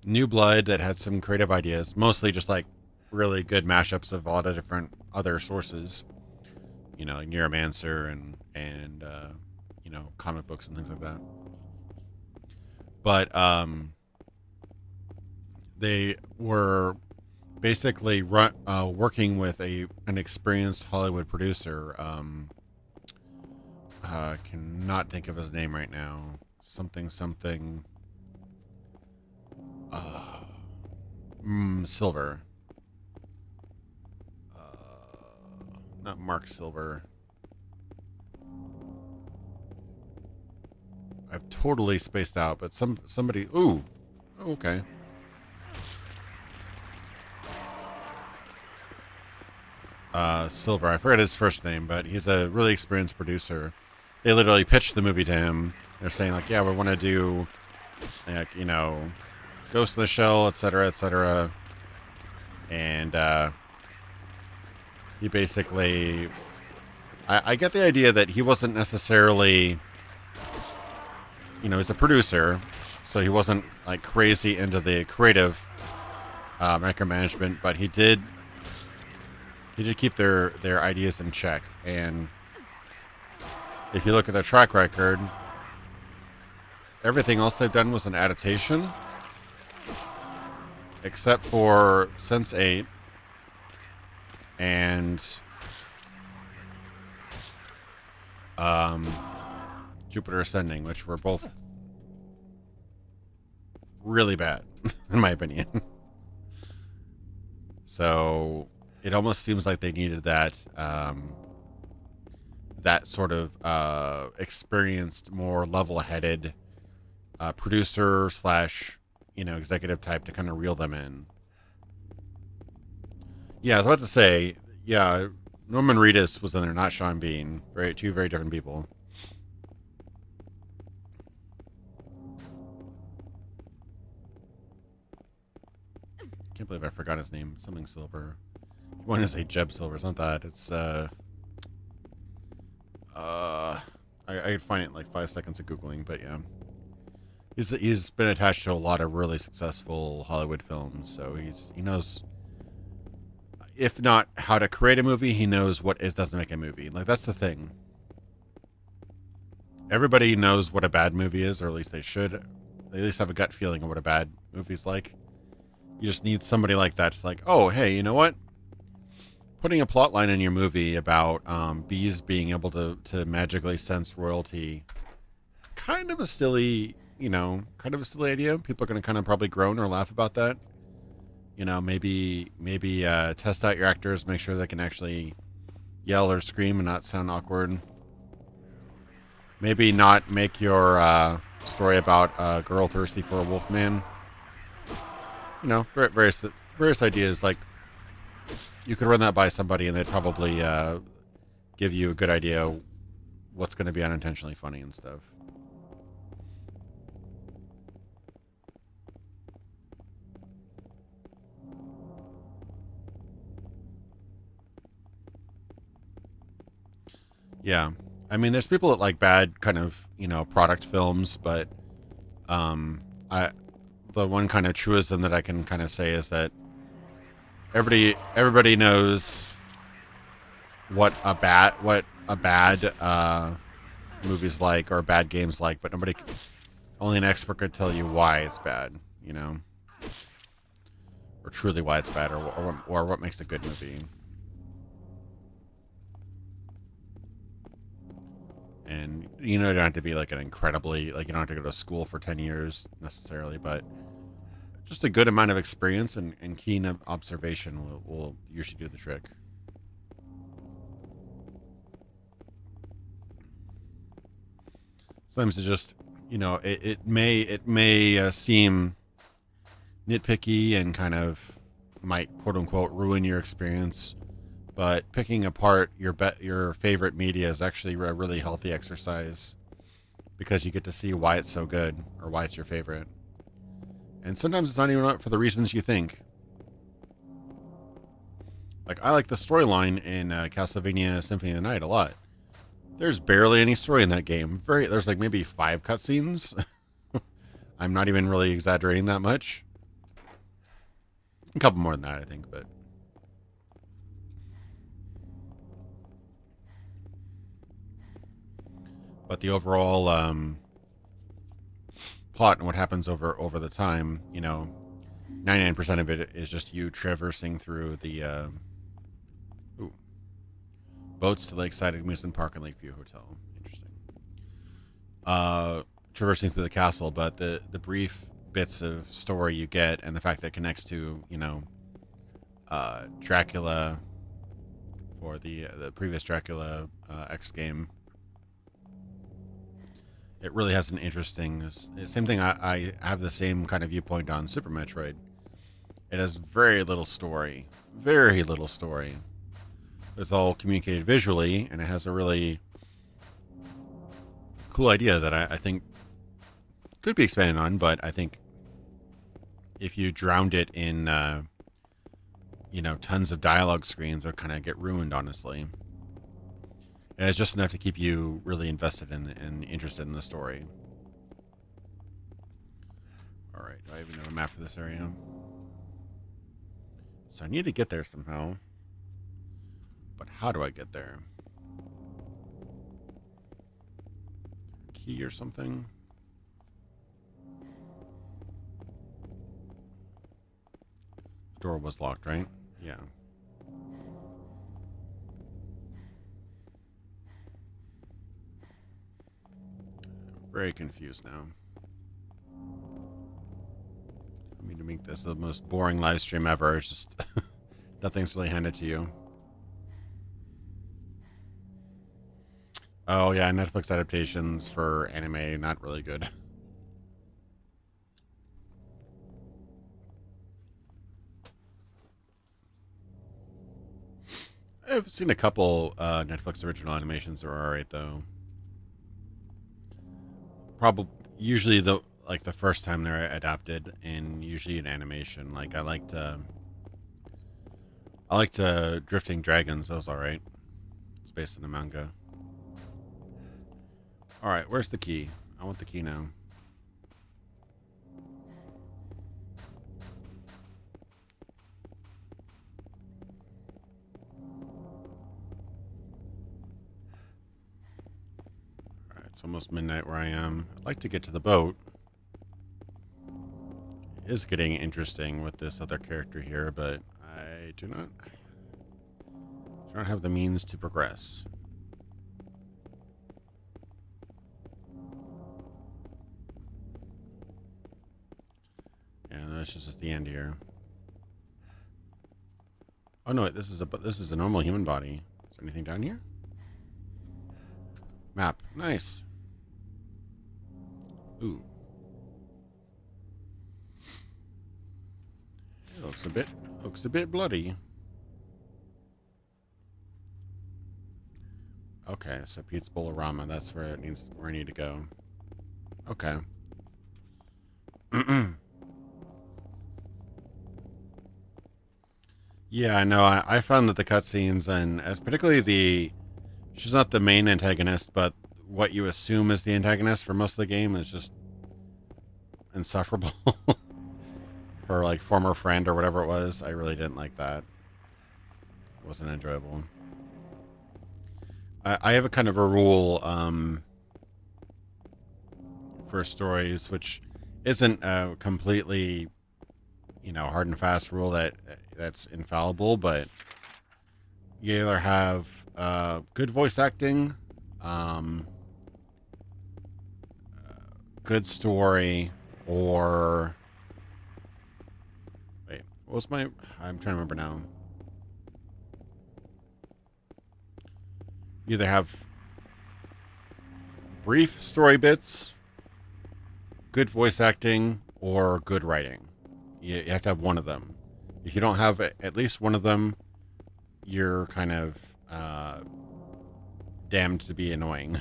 new blood that had some creative ideas, mostly just like really good mashups of a lot of different other sources, you know, like Neuromancer and you know, comic books and things like that. But they were basically working with an experienced Hollywood producer. Cannot think of his name right now. Something. Silver. Not Mark Silver. I've totally spaced out, but somebody. Ooh, okay. Silver. I forget his first name, but he's a really experienced producer. They literally pitched the movie to him. They're saying like, yeah, we want to do, like, you know, Ghost in the Shell, etc., etc. And he basically, I get the idea that he wasn't necessarily, you know, he's a producer, so he wasn't like crazy into the creative micromanagement, but he did keep their ideas in check. And if you look at their track record, everything else they've done was an adaptation, except for Sense 8 and Jupiter Ascending, which were both really bad, in my opinion. So it almost seems like they needed that that sort of experienced, more level-headed producer slash, executive type to kind of reel them in. Yeah, I was about to say, yeah, Norman Reedus was in there, not Sean Bean. Two very different people. Can't believe I forgot his name. Something Silver. I want to say Jeb Silver. It's not that. It's I could find it in like 5 seconds of Googling, but yeah. He's been attached to a lot of really successful Hollywood films, so he knows, if not how to create a movie, he knows what doesn't make a movie. Like, that's the thing. Everybody knows what a bad movie is, or at least they should. They at least have a gut feeling of what a bad movie's like. You just need somebody like that. It's like, oh, hey, you know what? Putting a plot line in your movie about bees being able to magically sense royalty, kind of a silly idea. People are going to kind of probably groan or laugh about that. Maybe test out your actors, make sure they can actually yell or scream and not sound awkward. Maybe not make your story about a girl thirsty for a wolf man. Various ideas. Like, you could run that by somebody and they'd probably give you a good idea what's going to be unintentionally funny and stuff. Yeah. I mean, there's people that like bad kind of, product films, but the one kind of truism that I can kind of say is that everybody knows what a bad movie's like, or a bad game's like, but only an expert could tell you why it's bad, or truly why it's bad, or what makes a good movie. And you don't have to be like you don't have to go to school for 10 years necessarily, but just a good amount of experience and keen observation will usually do the trick. Sometimes it's just, it may seem nitpicky and kind of might quote unquote ruin your experience, but picking apart your favorite media is actually a really healthy exercise, because you get to see why it's so good or why it's your favorite. And sometimes it's not even for the reasons you think. Like, I like the storyline in Castlevania Symphony of the Night a lot. There's barely any story in that game. There's like maybe 5 cutscenes. I'm not even really exaggerating that much. A couple more than that, I think, but the overall plot and what happens over the time, 99% of it is just you traversing through the boats to Lakeside Amusement Park and Lakeview Hotel. Interesting. Traversing through the castle, but the brief bits of story you get, and the fact that it connects to Dracula, or the previous Dracula X game. It really has an interesting... Same thing, I have the same kind of viewpoint on Super Metroid. It has very little story. Very little story. It's all communicated visually, and it has a really cool idea that I think could be expanded on, but I think if you drowned it in, tons of dialogue screens, it would kind of get ruined, honestly. And it's just enough to keep you really invested and interested in the story. All right, do I even have a map for this area? So I need to get there somehow. But how do I get there? Key or something? The door was locked, right? Yeah. I'm very confused now. I mean, to make this the most boring live stream ever. It's just nothing's really handed to you. Oh yeah, Netflix adaptations for anime, not really good. I've seen a couple Netflix original animations that are alright though. Probably usually the first time they're adapted, and usually in animation. Like I liked Drifting Dragons. That was alright. It's based on a manga. Alright, where's the key? I want the key now. Alright, it's almost midnight where I am. I'd like to get to the boat. It is getting interesting with this other character here, but I do not have the means to progress. And that's just at the end here. Oh no, wait, this is a normal human body. Is there anything down here? Map. Nice. Ooh. It looks a bit bloody. Okay, so Pete's Bolorama, that's where I need to go. Okay. Yeah, no, I found that the cutscenes, and as particularly she's not the main antagonist, but what you assume is the antagonist for most of the game is just insufferable. Her like former friend or whatever it was, I really didn't like that. It wasn't enjoyable. I have a kind of a rule for stories, which isn't a completely, hard and fast rule that's infallible, but you either have good voice acting, good story, or wait, what was I'm trying to remember now. You either have brief story bits, good voice acting, or good writing. You have to have one of them. If you don't have at least one of them, you're kind of damned to be annoying.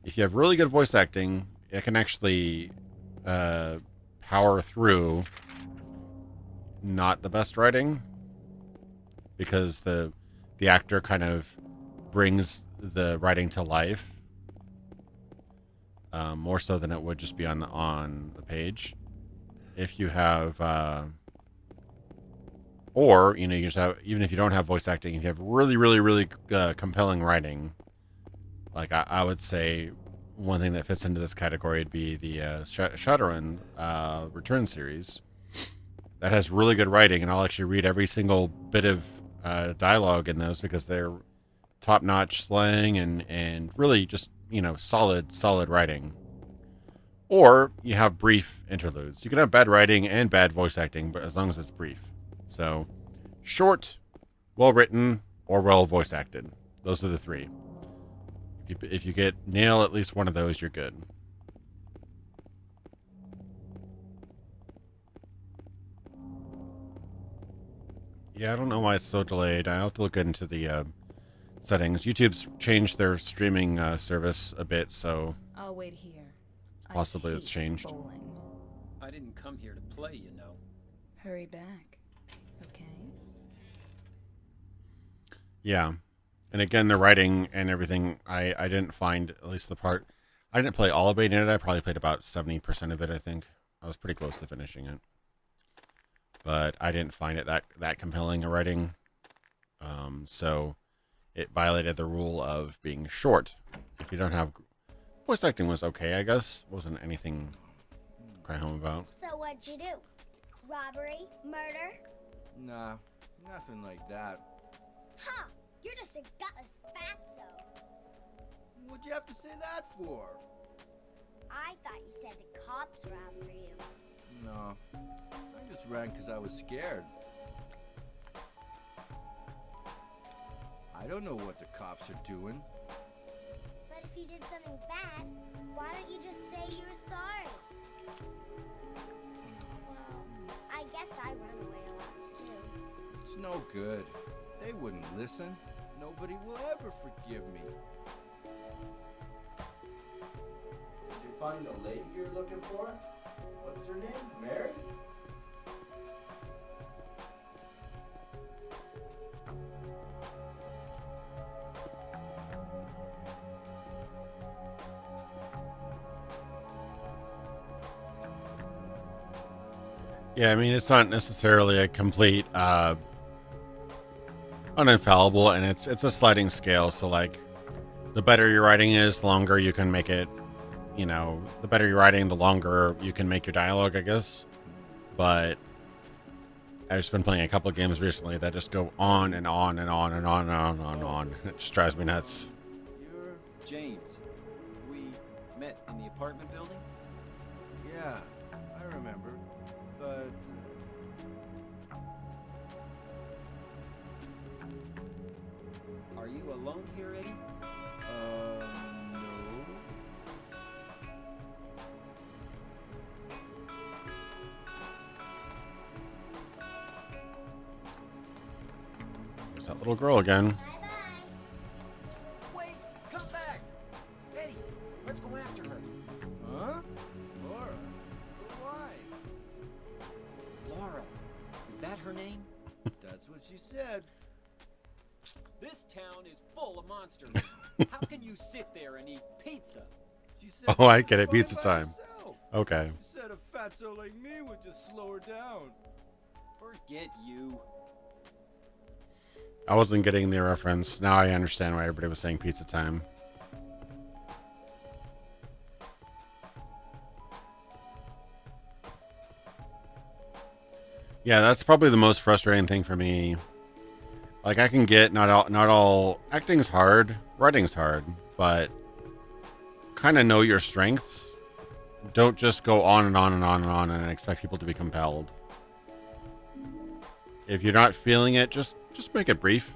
If you have really good voice acting, it can actually power through not the best writing, because the actor kind of brings the writing to life more so than it would just be on the page. If you have or you just have, even if you don't have voice acting, if you have really compelling writing, like I would say one thing that fits into this category would be the Shadowrun Return series. That has really good writing, and I'll actually read every single bit of dialogue in those, because they're top-notch slang and really just, solid writing. Or you have brief interludes. You can have bad writing and bad voice acting, but as long as it's brief. So, short, well-written, or well voice acted. Those are the three. If you nail at least one of those, you're good. Yeah, I don't know why it's so delayed. I'll have to look into the settings. YouTube's changed their streaming service a bit, so I'll wait here. possibly it's changed. Bowling. I didn't come here to play, Hurry back. Okay. Yeah. And again, the writing and everything, I didn't find, at least the part, I didn't play all of it in it. I probably played about 70% of it, I think. I was pretty close to finishing it. but I didn't find it that compelling a writing. So it violated the rule of being short. If you don't have voice acting was okay, I guess. Wasn't anything to cry home about. So what'd you do? Robbery? Murder? Nah, nothing like that. Huh, you're just a gutless fatso. What'd you have to say that for? I thought you said the cops were after you. No, I just ran because I was scared. I don't know what the cops are doing. But if you did something bad, why don't you just say you were sorry? Well, I guess I run away a lot too. It's no good. They wouldn't listen. Nobody will ever forgive me. Did you find the lady you're looking for? What's her name? Mary? Yeah, I mean, it's not necessarily a complete uninfallible, and it's a sliding scale. So like, the better your writing is, the longer you can make it. You know, the better your writing, the longer you can make your dialogue, I guess. But I've just been playing a couple of games recently that just go on and on and on and on and on and on and on. It just drives me nuts. You're James. We met in the apartment building? Yeah, I remember. But Are you alone here, Eddie? no. There's that little girl again. Bye-bye. Wait! Come back! Eddie, let's go after her. Huh? Laura? But why? Laura. Is that her name? That's what she said. This town is full of monsters. How can you sit there and eat pizza? She said Oh, I she get it. was fine Pizza by time. herself. Okay. She said a fatso like me would just slow her down. Forget you. I wasn't getting the reference. Now I understand why everybody was saying pizza time. Yeah, that's probably the most frustrating thing for me. Like, I can get not all acting's hard, writing's hard, but kind of know your strengths. Don't just go on and on and on and on and expect people to be compelled. If you're not feeling it, just make it brief.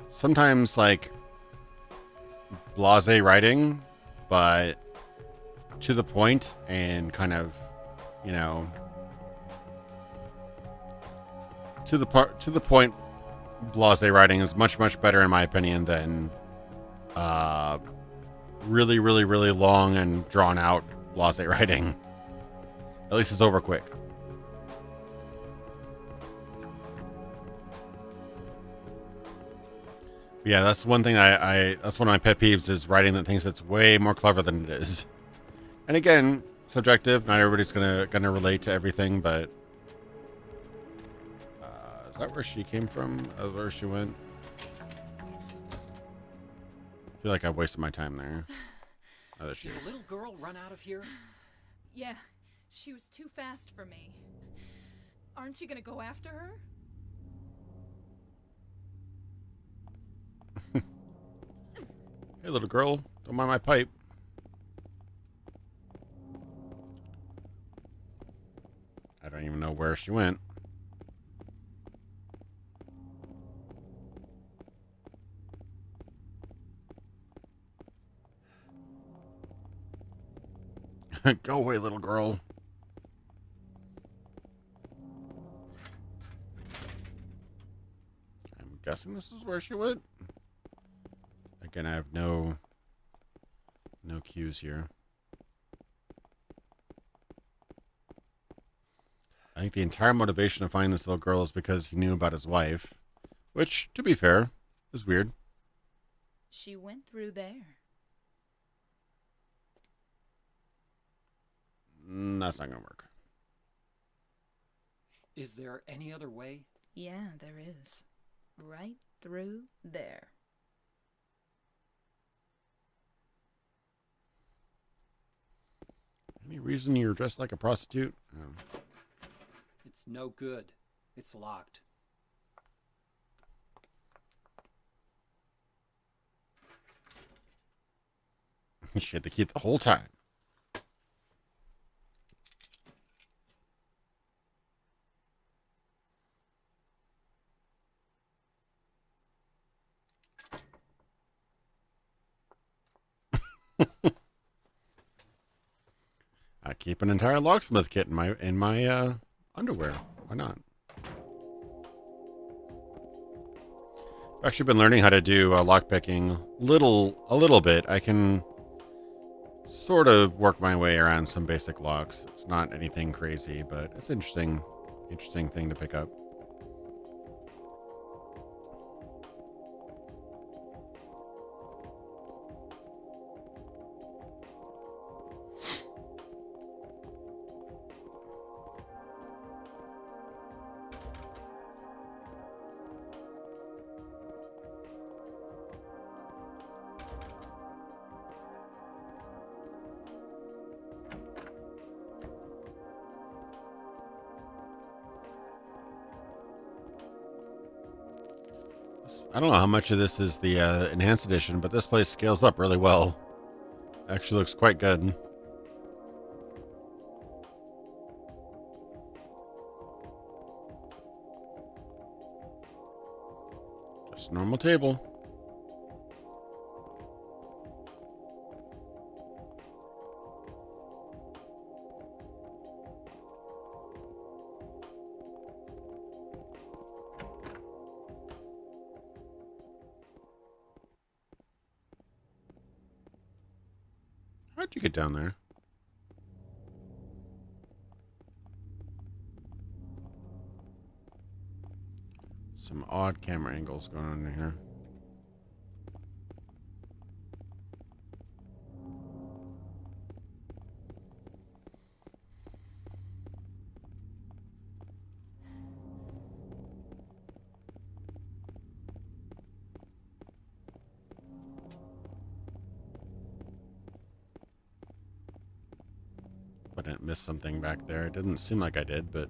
Sometimes, like, blasé writing, but to the point and kind of, you know, to the point blasé writing is much better in my opinion than really long and drawn out blasé writing. At least it's over quick. Yeah, that's one thing that's one of my pet peeves is writing that thinks it's way more clever than it is. And again, subjective. Not everybody's gonna relate to everything, but is that where she came from? Where she went? I feel like I've wasted my time there. Oh, there she Did the is. little girl run out of here? Yeah, she was too fast for me. Aren't you gonna go after her? Hey, little girl, don't mind my pipe. I don't even know where she went. Go away, little girl. I'm guessing this is where she went. Again, I have no cues here. I think the entire motivation of finding this little girl is because he knew about his wife, which, to be fair, is weird. She went through there. That's not gonna work. Is there any other way? Yeah, there is. Right through there. Any reason you're dressed like a prostitute? It's no good. It's locked. She had the key the whole time. I keep an entire locksmith kit in my underwear. Why not? I've actually been learning how to do lockpicking a little bit. I can sort of work my way around some basic locks. It's not anything crazy, but it's interesting thing to pick up. I don't know how much of this is the enhanced edition, but this place scales up really well. Actually looks quite good. Just a normal table. How'd you get down there? Some odd camera angles going on in here. I didn't miss something back there. It didn't seem like I did, but...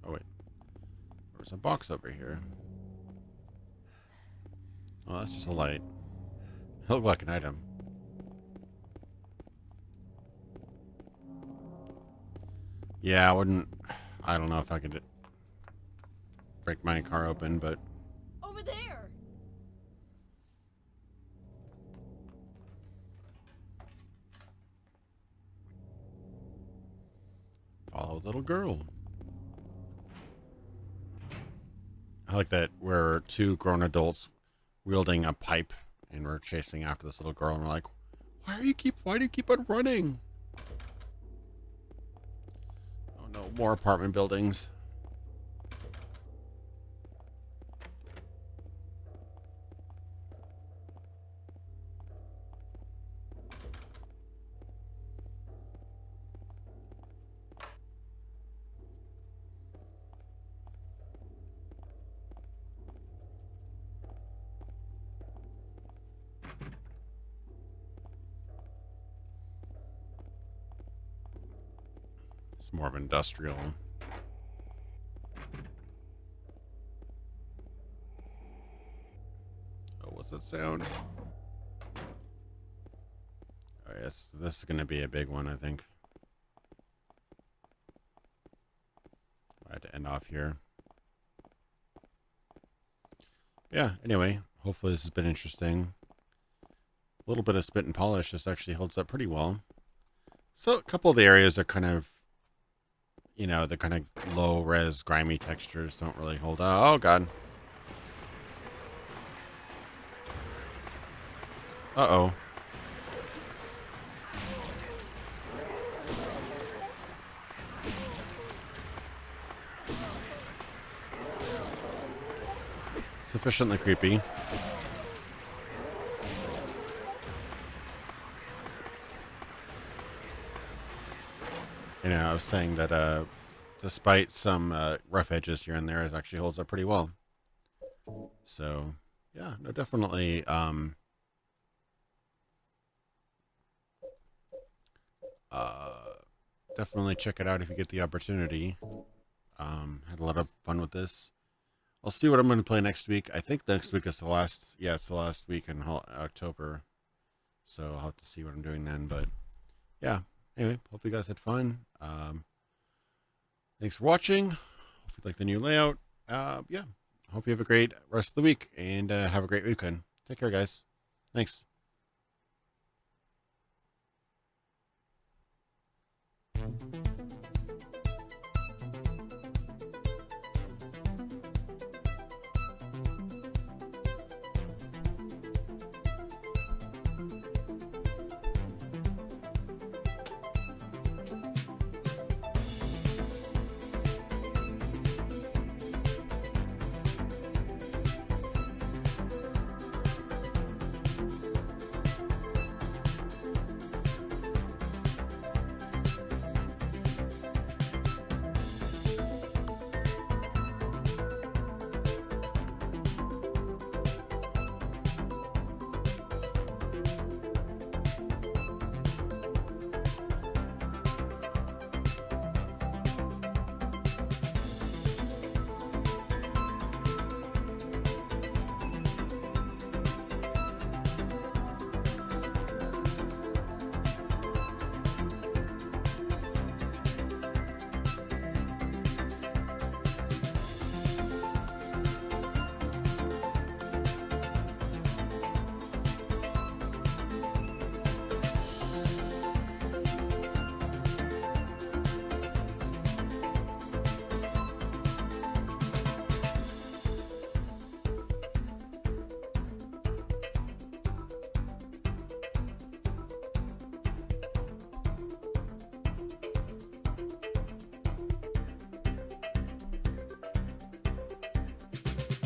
Oh, wait. There's a box over here. Oh, that's just a light. It looked like an item. Yeah, I don't know if I could break my car open, but... Over there! Follow little girl. I like that we're two grown adults wielding a pipe and we're chasing after this little girl and we're like, why do you keep on running? Oh no, more apartment buildings. It's more of industrial. Oh, what's that sound? Oh, yes, this is going to be a big one, I think. I had to end off here. Yeah, anyway, hopefully this has been interesting. A little bit of spit and polish. This actually holds up pretty well. So a couple of the areas are kind of, you know, the kind of low-res, grimy textures don't really hold up. Oh, God. Uh-oh. Sufficiently creepy. You know, I was saying that despite some rough edges here and there, it actually holds up pretty well. So, yeah, no, definitely. Definitely check it out if you get the opportunity. Had a lot of fun with this. I'll see what I'm going to play next week. I think next week is the last. Yeah, it's the last week in October. So I'll have to see what I'm doing then. But yeah. Anyway, hope you guys had fun. Thanks for watching. Hope you like the new layout. Yeah. Hope you have a great rest of the week and have a great weekend. Take care, guys. Thanks.